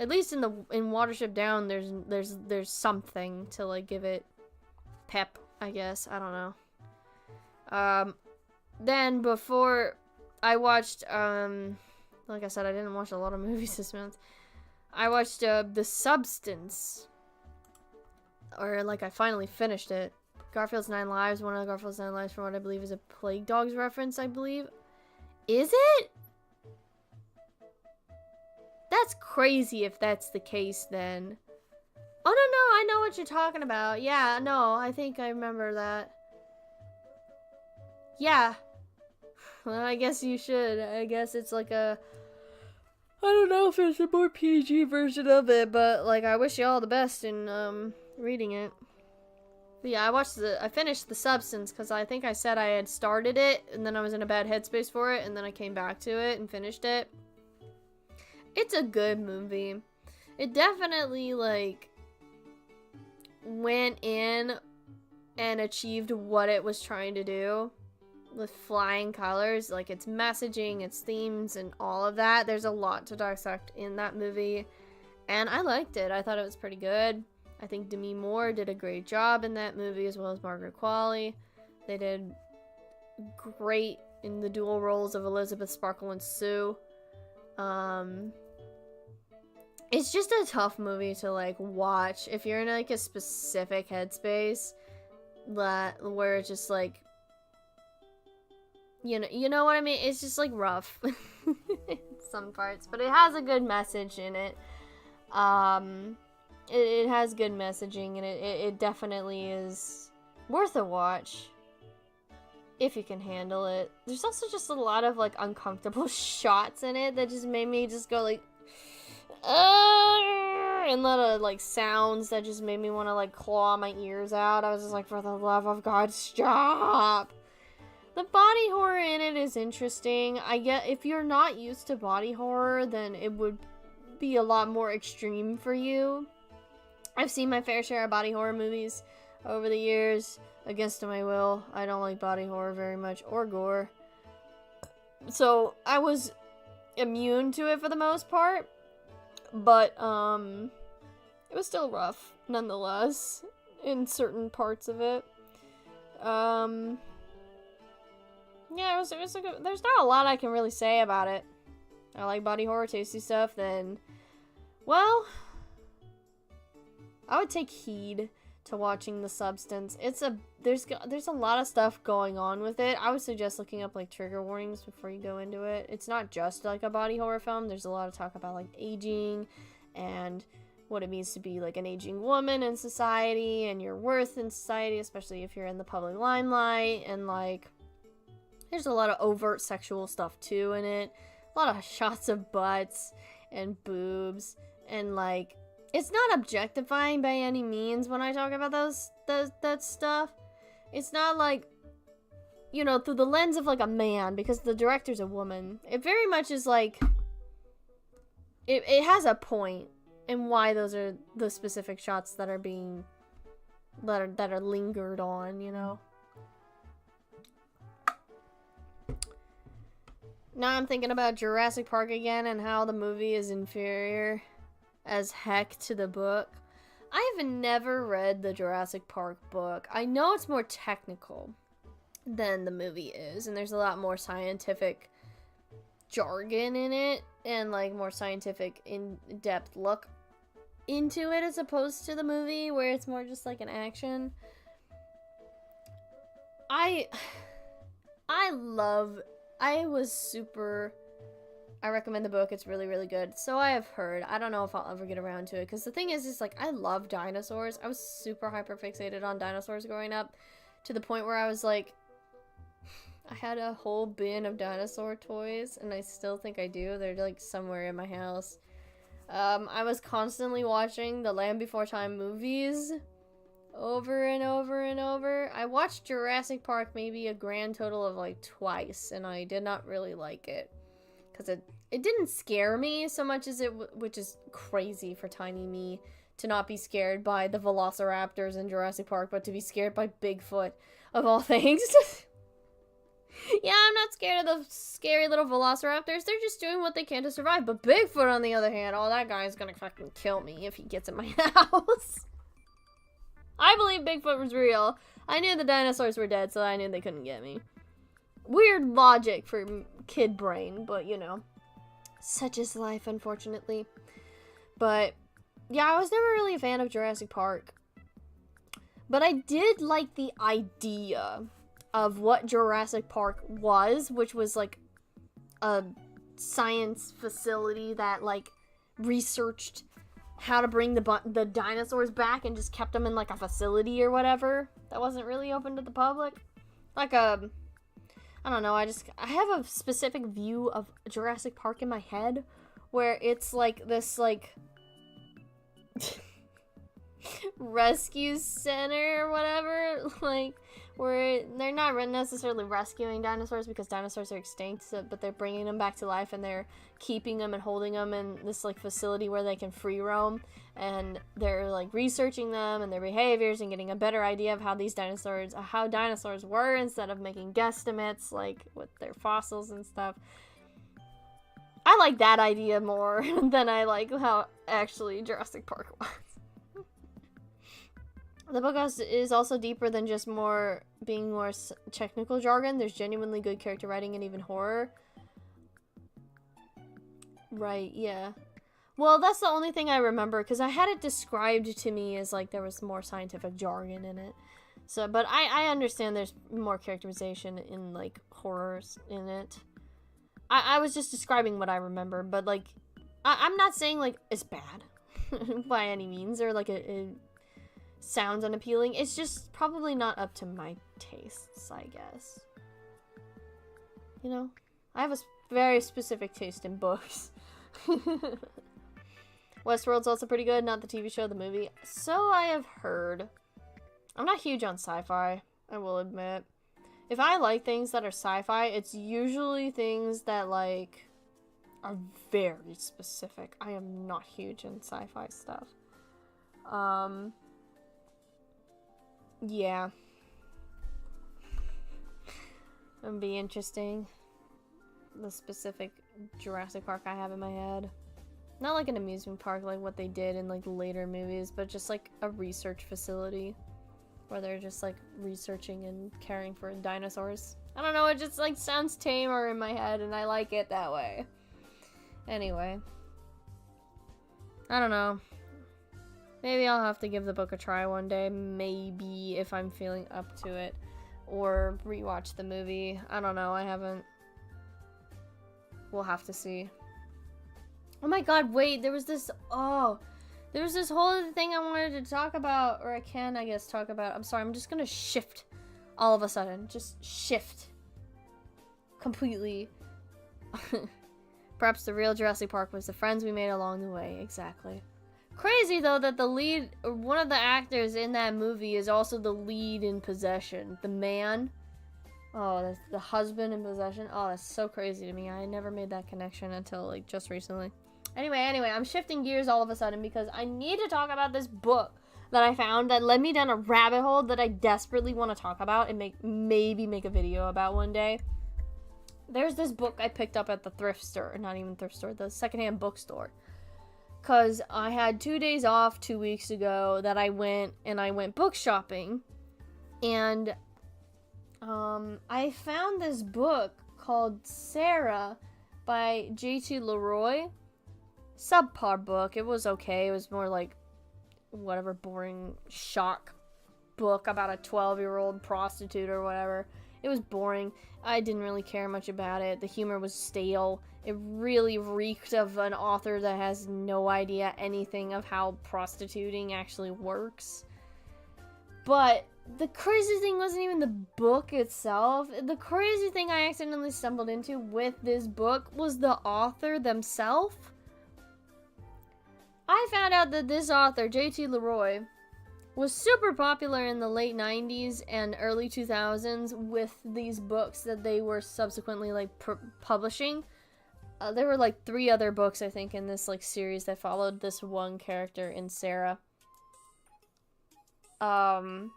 At least in Watership Down, there's something to, like, give it pep, I guess. I don't know. Then before I watched, like I said, I didn't watch a lot of movies this month. I watched The Substance, or like I finally finished it. Garfield's 9 Lives, one of Garfield's 9 Lives, from what I believe is a Plague Dogs reference. I believe. Is it? That's crazy if that's the case then. Oh, no, I know what you're talking about. Yeah, no, I think I remember that. Yeah. Well, I guess you should. I guess it's like a... I don't know if it's a more PG version of it, but, like, I wish you all the best in, reading it. But yeah, I finished The Substance, because I think I said I had started it, and then I was in a bad headspace for it, and then I came back to it and finished it. It's a good movie. It definitely, like, went in and achieved what it was trying to do with flying colors. Like, its messaging, its themes, and all of that. There's a lot to dissect in that movie, and I liked it. I thought it was pretty good. I think Demi Moore did a great job in that movie, as well as Margaret Qualley. They did great in the dual roles of Elizabeth Sparkle and Sue. It's just a tough movie to, like, watch if you're in, like, a specific headspace where it's just, like, you know what I mean? It's just, like, rough in some parts, but it has a good message in it. It has good messaging, and it definitely is worth a watch if you can handle it. There's also just a lot of, like, uncomfortable shots in it that just made me just go, like, and a lot of, like, sounds that just made me want to, like, claw my ears out. I was just like, for the love of God, stop! The body horror in it is interesting. I get, if you're not used to body horror, then it would be a lot more extreme for you. I've seen my fair share of body horror movies over the years, against my will. I don't like body horror very much, or gore. So, I was immune to it for the most part. But, it was still rough, nonetheless, in certain parts of it. Yeah, it was a good, there's not a lot I can really say about it. I like body horror, tasty stuff, then, well, I would take heed to watching The Substance. There's a lot of stuff going on with it. I would suggest looking up like trigger warnings before you go into it. It's not just like a body horror film. There's a lot of talk about like aging and what it means to be like an aging woman in society and your worth in society, especially if you're in the public limelight. And like there's a lot of overt sexual stuff too in it. A lot of shots of butts and boobs, and like it's not objectifying by any means when I talk about that stuff. It's not like, you know, through the lens of like a man, because the director's a woman. It very much is like it has a point in why those are the specific shots that are being that are lingered on, you know. Now I'm thinking about Jurassic Park again and how the movie is inferior as heck to the book. I have never read the Jurassic Park book. I know it's more technical than the movie is, and there's a lot more scientific jargon in it, and like more scientific in-depth look into it as opposed to the movie where it's more just like an action. I recommend the book. It's really, really good. So I have heard. I don't know if I'll ever get around to it. Because the thing is like, I love dinosaurs. I was super hyper fixated on dinosaurs growing up. To the point where I was like, I had a whole bin of dinosaur toys. And I still think I do. They're like somewhere in my house. I was constantly watching the Land Before Time movies. Over and over and over. I watched Jurassic Park maybe a grand total of like twice. And I did not really like it. Because it didn't scare me so much as which is crazy for tiny me, to not be scared by the velociraptors in Jurassic Park, but to be scared by Bigfoot, of all things. Yeah, I'm not scared of the scary little velociraptors. They're just doing what they can to survive. But Bigfoot, on the other hand, oh, that guy's gonna fucking kill me if he gets in my house. I believe Bigfoot was real. I knew the dinosaurs were dead, so I knew they couldn't get me. Weird logic for kid brain, but you know, such is life, unfortunately. But yeah, I was never really a fan of Jurassic Park, but I did like the idea of what Jurassic Park was, which was like a science facility that like researched how to bring the dinosaurs back and just kept them in like a facility or whatever that wasn't really open to the public. Like I don't know, I have a specific view of Jurassic Park in my head where it's like this like rescue center or whatever, like where they're not necessarily rescuing dinosaurs because dinosaurs are extinct, but they're bringing them back to life and they're keeping them and holding them in this like facility where they can free roam, and they're like researching them and their behaviors and getting a better idea of how dinosaurs were, instead of making guesstimates like with their fossils and stuff. I like that idea more than I like how actually Jurassic Park was. The book is also deeper than just being more technical jargon. There's genuinely good character writing and even horror. Right, yeah. Well, that's the only thing I remember, because I had it described to me as like there was more scientific jargon in it. So, but I understand there's more characterization in like horrors in it. I was just describing what I remember, but like I'm not saying like it's bad by any means, or like it sounds unappealing. It's just probably not up to my tastes, I guess. You know, I have a very specific taste in books. Westworld's also pretty good, not the TV show, the movie. So I have heard. I'm not huge on sci-fi, I will admit. If I like things that are sci-fi, it's usually things that like are very specific. I am not huge in sci-fi stuff. Yeah. It'll be interesting. The specific Jurassic Park I have in my head. Not like an amusement park like what they did in like later movies, but just like a research facility where they're just like researching and caring for dinosaurs. I don't know, it just like sounds tamer in my head and I like it that way. Anyway. I don't know. Maybe I'll have to give the book a try one day. Maybe if I'm feeling up to it. Or rewatch the movie. I don't know. I haven't. We'll have to see. Oh my god, wait. There was this whole other thing I wanted to talk about. Or I can, I guess, talk about. I'm sorry. I'm just gonna shift all of a sudden. Just shift. Completely. Perhaps the real Jurassic Park was the friends we made along the way. Exactly. Crazy though that the lead, one of the actors in that movie is also the lead in Possession. The man. Oh, that's the husband in Possession. Oh, that's so crazy to me. I never made that connection until like just recently. Anyway, I'm shifting gears all of a sudden because I need to talk about this book that I found that led me down a rabbit hole that I desperately want to talk about and maybe make a video about one day. There's this book I picked up at the thrift store, not even thrift store, the secondhand bookstore. Because I had 2 days off 2 weeks ago that I went book shopping. And I found this book called Sarah by J.T. Leroy. Subpar book. It was okay. It was more like whatever boring shock book about a 12-year-old prostitute or whatever. It was boring. I didn't really care much about it. The humor was stale. It really reeked of an author that has no idea anything of how prostituting actually works. But the crazy thing wasn't even the book itself. The crazy thing I accidentally stumbled into with this book was the author themselves. I found out that this author, J.T. Leroy, was super popular in the late 90s and early 2000s with these books that they were subsequently like publishing. There were like 3 other books I think in this like series that followed this one character in Sarah. And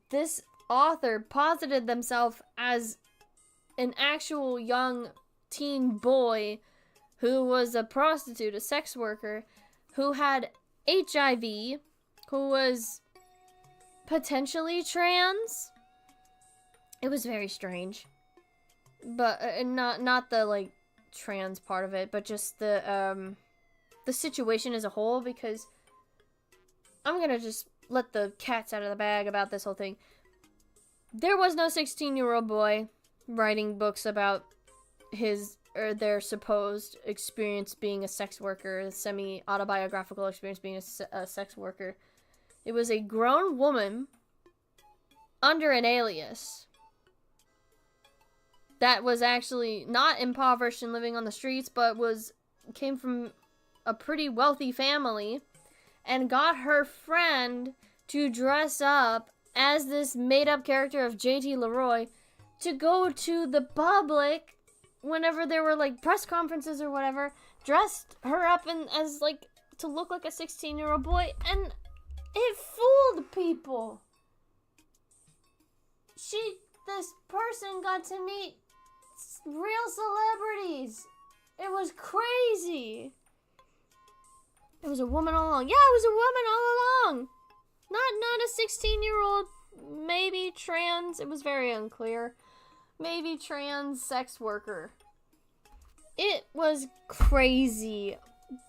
this author posited themselves as an actual young teen boy who was a prostitute, a sex worker, who had HIV, who was potentially trans. It was very strange. But not the like trans part of it, but just the situation as a whole, because I'm gonna just let the cats out of the bag about this whole thing. There was no 16-year-old boy writing books about his or their supposed experience being a sex worker, semi-autobiographical experience being a sex worker. It was a grown woman under an alias that was actually not impoverished and living on the streets, but came from a pretty wealthy family and got her friend to dress up as this made-up character of J.T. Leroy to go to the public whenever there were like press conferences or whatever, dressed her up as like to look like a 16-year-old boy, and it fooled people. This person got to meet real celebrities. It was crazy. It was a woman all along. Yeah, it was a woman all along. Not a 16-year-old, maybe trans. It was very unclear. Maybe trans sex worker. It was crazy.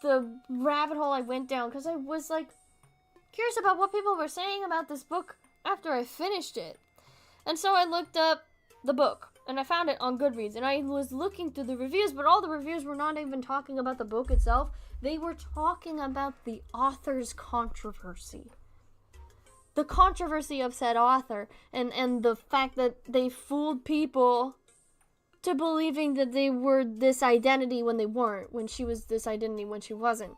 The rabbit hole I went down, because I was like curious about what people were saying about this book after I finished it. And so I looked up the book, and I found it on Goodreads, and I was looking through the reviews, but all the reviews were not even talking about the book itself. They were talking about the author's controversy. The controversy of said author, and the fact that they fooled people to believing that they were this identity when they weren't, when she was this identity when she wasn't.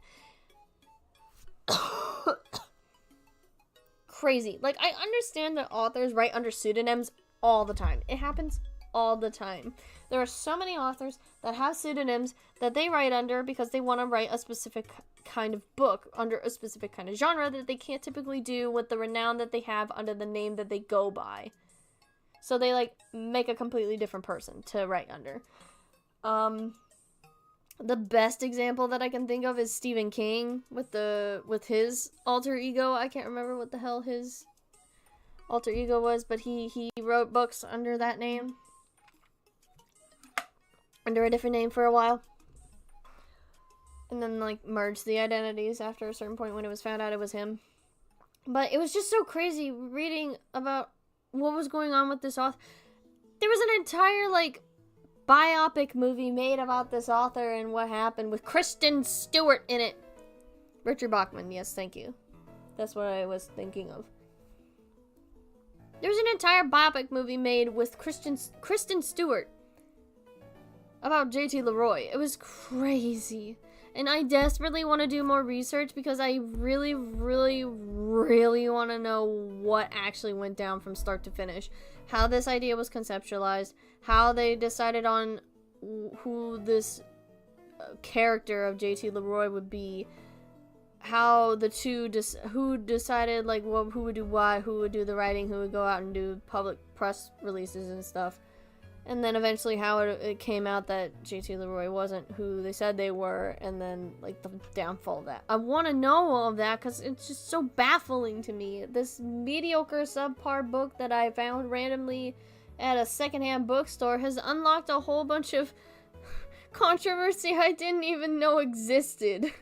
Crazy. Like, I understand that authors write under pseudonyms all the time. It happens all the time. There are so many authors that have pseudonyms that they write under because they want to write a specific kind of book under a specific kind of genre that they can't typically do with the renown that they have under the name that they go by. So they like make a completely different person to write under. The best example that I can think of is Stephen King with his alter ego. I can't remember what the hell his alter ego was, but he wrote books under that name. Under a different name for a while. and then like merged the identities after a certain point when it was found out it was him. But it was just so crazy reading about what was going on with this author. There was an entire like biopic movie made about this author and what happened with Kristen Stewart in it. Richard Bachman, yes, thank you. That's what I was thinking of. There's an entire biopic movie made with Kristen Stewart about JT Leroy. It was crazy. And I desperately want to do more research because I really, really, really want to know what actually went down from start to finish. How this idea was conceptualized. How they decided on who this character of JT Leroy would be. How the two, who decided, like, well, who would do what, who would do the writing, who would go out and do public press releases and stuff. And then eventually how it came out that JT Leroy wasn't who they said they were, and then, like, the downfall of that. I want to know all of that, because it's just so baffling to me. This mediocre subpar book that I found randomly at a secondhand bookstore has unlocked a whole bunch of controversy I didn't even know existed.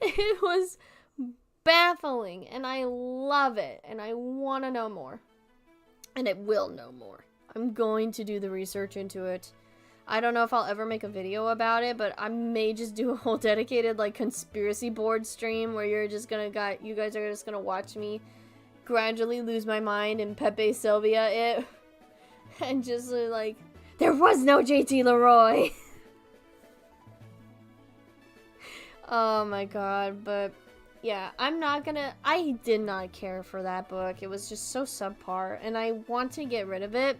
It was baffling, and I love it, and I want to know more. And I will know more. I'm going to do the research into it. I don't know if I'll ever make a video about it, but I may just do a whole dedicated, like, conspiracy board stream where you're just gonna, you guys are just gonna watch me gradually lose my mind and Pepe Sylvia it. And just, like, there was no JT Leroy! Oh my god, but yeah, I did not care for that book. It was just so subpar, and I want to get rid of it,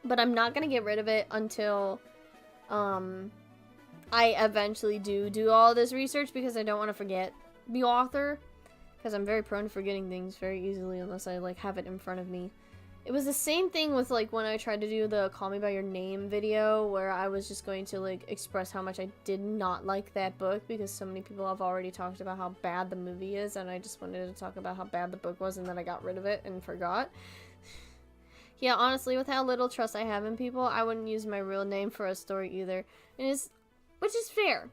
but I'm not gonna get rid of it until, I eventually do all this research, because I don't want to forget the author, because I'm very prone to forgetting things very easily unless I, like, have it in front of me. It was the same thing with, like, when I tried to do the Call Me By Your Name video, where I was just going to, like, express how much I did not like that book, because so many people have already talked about how bad the movie is, and I just wanted to talk about how bad the book was, and then I got rid of it and forgot. Yeah, honestly, with how little trust I have in people, I wouldn't use my real name for a story either, which is fair.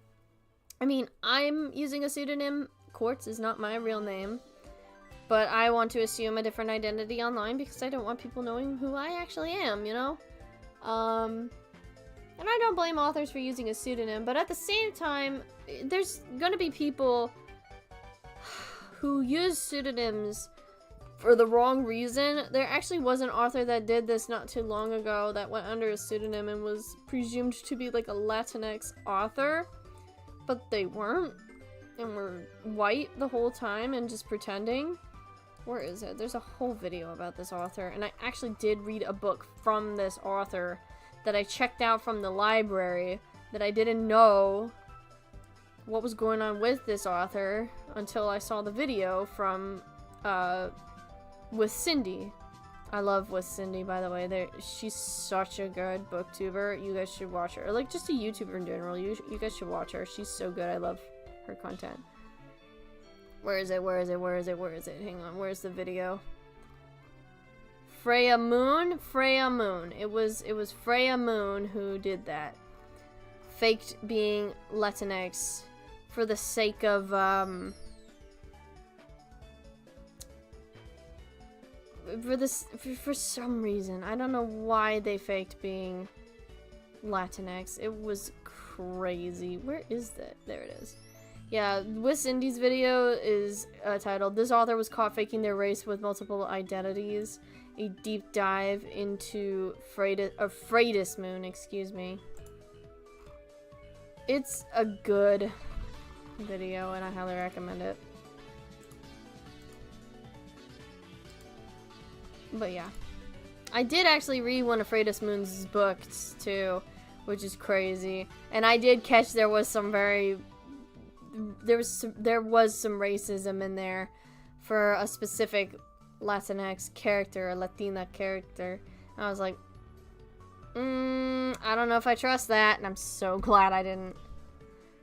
I mean, I'm using a pseudonym. Quartz is not my real name. But I want to assume a different identity online because I don't want people knowing who I actually am, you know? And I don't blame authors for using a pseudonym, but at the same time, there's gonna be people who use pseudonyms for the wrong reason. There actually was an author that did this not too long ago that went under a pseudonym and was presumed to be like a Latinx author, but they weren't, and were white the whole time and just pretending. Where is it? There's a whole video about this author, and I actually did read a book from this author that I checked out from the library that I didn't know what was going on with this author until I saw the video from, with Cindy. I love With Cindy, by the way. She's such a good booktuber. You guys should watch her. Or, like, just a YouTuber in general. You guys should watch her. She's so good. I love her content. Where is it? Where is it? Where is it? Where is it? Hang on. Where's the video? Freya Moon? Freya Moon. It was Freya Moon who did that. Faked being Latinx for the sake of, for some reason. I don't know why they faked being Latinx. It was crazy. Where is that? There it is. Yeah, with Cindy's video is titled, "This author was caught faking their race with multiple identities. A deep dive into Freydis Moon, excuse me." It's a good video, and I highly recommend it. But yeah. I did actually read one of Freydis Moon's books, too, which is crazy. And I did catch there was some racism in there for a specific Latinx character, a Latina character. And I was like, I don't know if I trust that, and I'm so glad I didn't.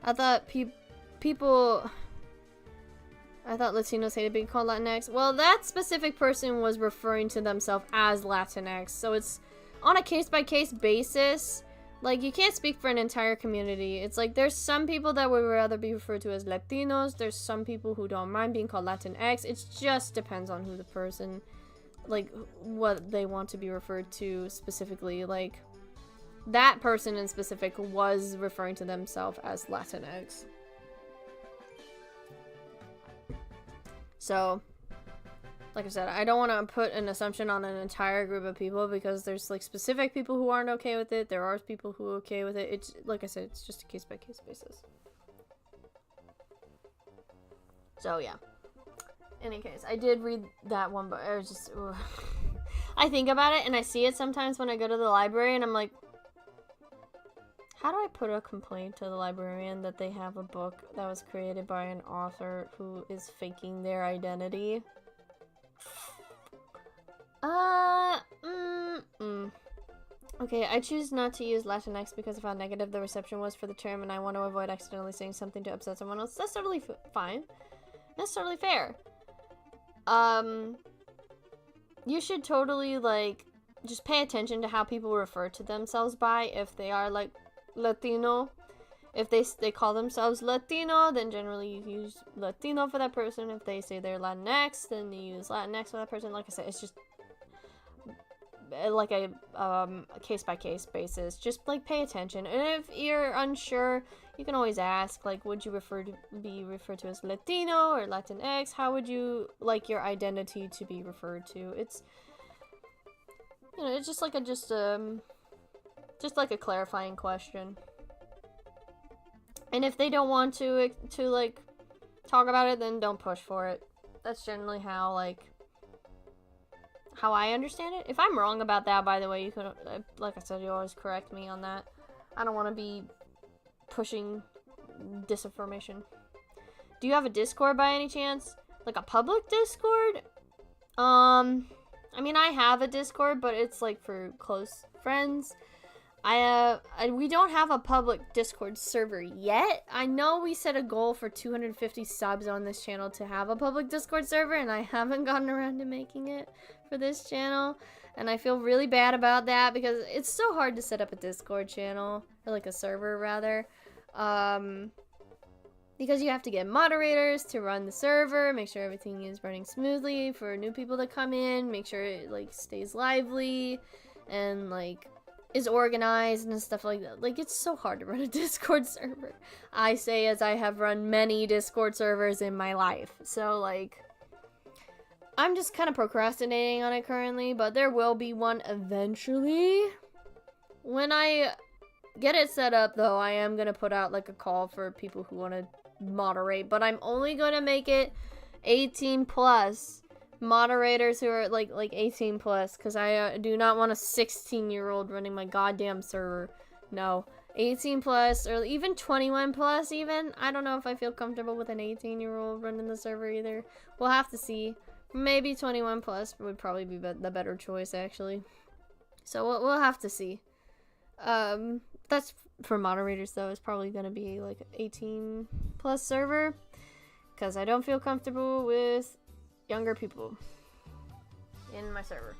I thought I thought Latinos hated being called Latinx. Well, that specific person was referring to themselves as Latinx, so it's on a case-by-case basis Like, you can't speak for an entire community. It's like, there's some people that would rather be referred to as Latinos. There's some people who don't mind being called Latinx. It just depends on who the person, like, what they want to be referred to specifically. Like, that person in specific was referring to themselves as Latinx. So, like I said, I don't want to put an assumption on an entire group of people because there's, like, specific people who aren't okay with it. There are people who are okay with it. It's, like I said, it's just a case-by-case basis. So, yeah. In any case, I did read that one, but I was just... ugh. I think about it, and I see it sometimes when I go to the library, and I'm like, how do I put a complaint to the librarian that they have a book that was created by an author who is faking their identity? Okay, I choose not to use Latinx because of how negative the reception was for the term, and I want to avoid accidentally saying something to upset someone else. That's totally fine. That's totally fair. You should totally, like, just pay attention to how people refer to themselves by. If they are, like, Latino, if they call themselves Latino, then generally you use Latino for that person. If they say they're Latinx, then you use Latinx for that person. Like I said, it's just like a case-by-case basis. Just, like, pay attention. And if you're unsure, you can always ask, like, would you be referred to as Latino or Latinx? How would you like your identity to be referred to? It's, you know, it's just like a clarifying question. And if they don't want to like talk about it, then don't push for it. That's generally how I understand it. If I'm wrong about that, by the way, you can, like I said, you always correct me on that. I don't want to be pushing disinformation. Do you have a Discord by any chance? Like a public Discord? I mean, I have a Discord, but it's like for close friends. We don't have a public Discord server yet. I know we set a goal for 250 subs on this channel to have a public Discord server, and I haven't gotten around to making it for this channel. And I feel really bad about that because it's so hard to set up a Discord channel, or like a server rather. Because you have to get moderators to run the server, make sure everything is running smoothly for new people to come in, make sure it like stays lively and like is organized and stuff like that. Like, it's so hard to run a Discord server. I say as I have run many Discord servers in my life. So, like, I'm just kind of procrastinating on it currently, but there will be one eventually. When I get it set up, though, I am going to put out, like, a call for people who want to moderate, but I'm only going to make it 18 plus. Moderators who are like 18 plus, because I do not want a 16-year-old running my goddamn server. No, 18 plus or even 21 plus even. I don't know if I feel comfortable with an 18-year-old running the server either. We'll have to see. Maybe 21 plus would probably be the better choice actually. So we'll have to see. That's for moderators though. It's probably gonna be like 18 plus server, because I don't feel comfortable with younger people in my server,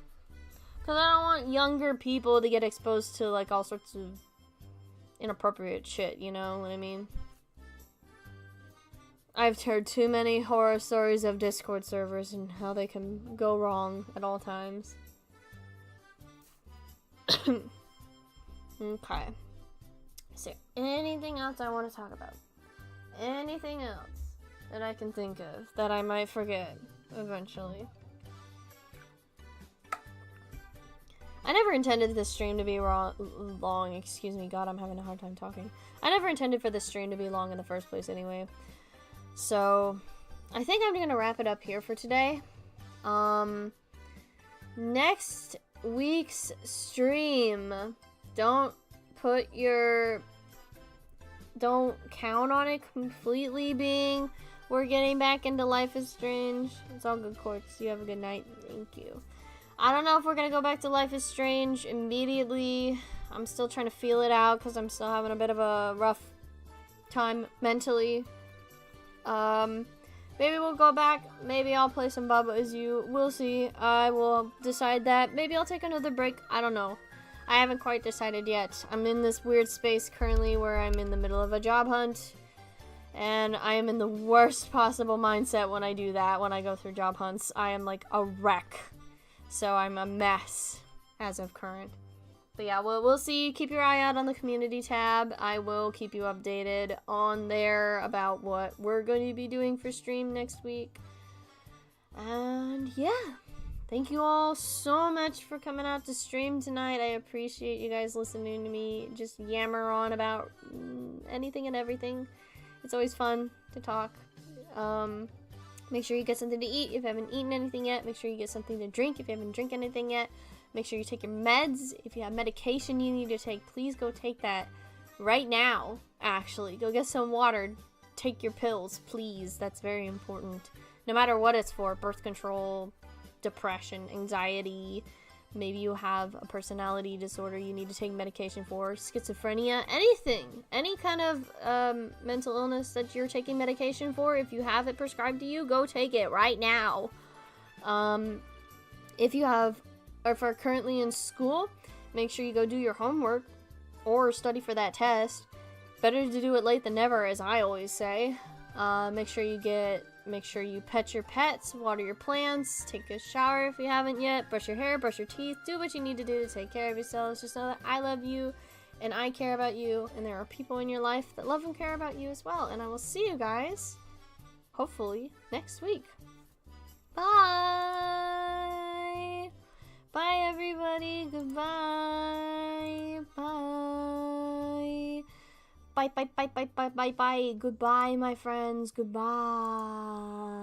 because I don't want younger people to get exposed to like all sorts of inappropriate shit, you know what I mean? I've heard too many horror stories of Discord servers and how they can go wrong at all times. Okay, so anything else I want to talk about? Anything else that I can think of that I might forget eventually? I never intended this stream to be long. Excuse me, God, I'm having a hard time talking. I never intended for this stream to be long in the first place anyway. So, I think I'm gonna wrap it up here for today. Next week's stream, don't count on it completely being we're getting back into Life is Strange. It's all good, Quartz. You have a good night. Thank you. I don't know if we're gonna go back to Life is Strange immediately. I'm still trying to feel it out because I'm still having a bit of a rough time mentally. Maybe we'll go back. Maybe I'll play some Baba Is You. We'll see. I will decide that. Maybe I'll take another break. I don't know. I haven't quite decided yet. I'm in this weird space currently where I'm in the middle of a job hunt, and I am in the worst possible mindset when I do that, when I go through job hunts. I am like a wreck. So I'm a mess as of current. But yeah, we'll see. Keep your eye out on the community tab. I will keep you updated on there about what we're going to be doing for stream next week. And yeah, thank you all so much for coming out to stream tonight. I appreciate you guys listening to me just yammer on about anything and everything. It's always fun to talk. Make sure you get something to eat if you haven't eaten anything yet. Make sure you get something to drink if you haven't drank anything yet. Make sure you take your meds. If you have medication you need to take, please go take that right now, actually. Go get some water. Take your pills, please. That's very important. No matter what it's for, birth control, depression, anxiety, maybe you have a personality disorder you need to take medication for, schizophrenia, anything. Any kind of mental illness that you're taking medication for, if you have it prescribed to you, go take it right now. If you are currently in school, make sure you go do your homework or study for that test. Better to do it late than never, as I always say. Make sure you pet your pets, water your plants, take a shower if you haven't yet, brush your hair, brush your teeth, do what you need to do to take care of yourselves. Just know that I love you and I care about you, and there are people in your life that love and care about you as well. And I will see you guys, hopefully, next week. Bye! Bye, everybody. Goodbye. Bye. Bye, bye, bye, bye, bye, bye, bye. Goodbye, my friends. Goodbye.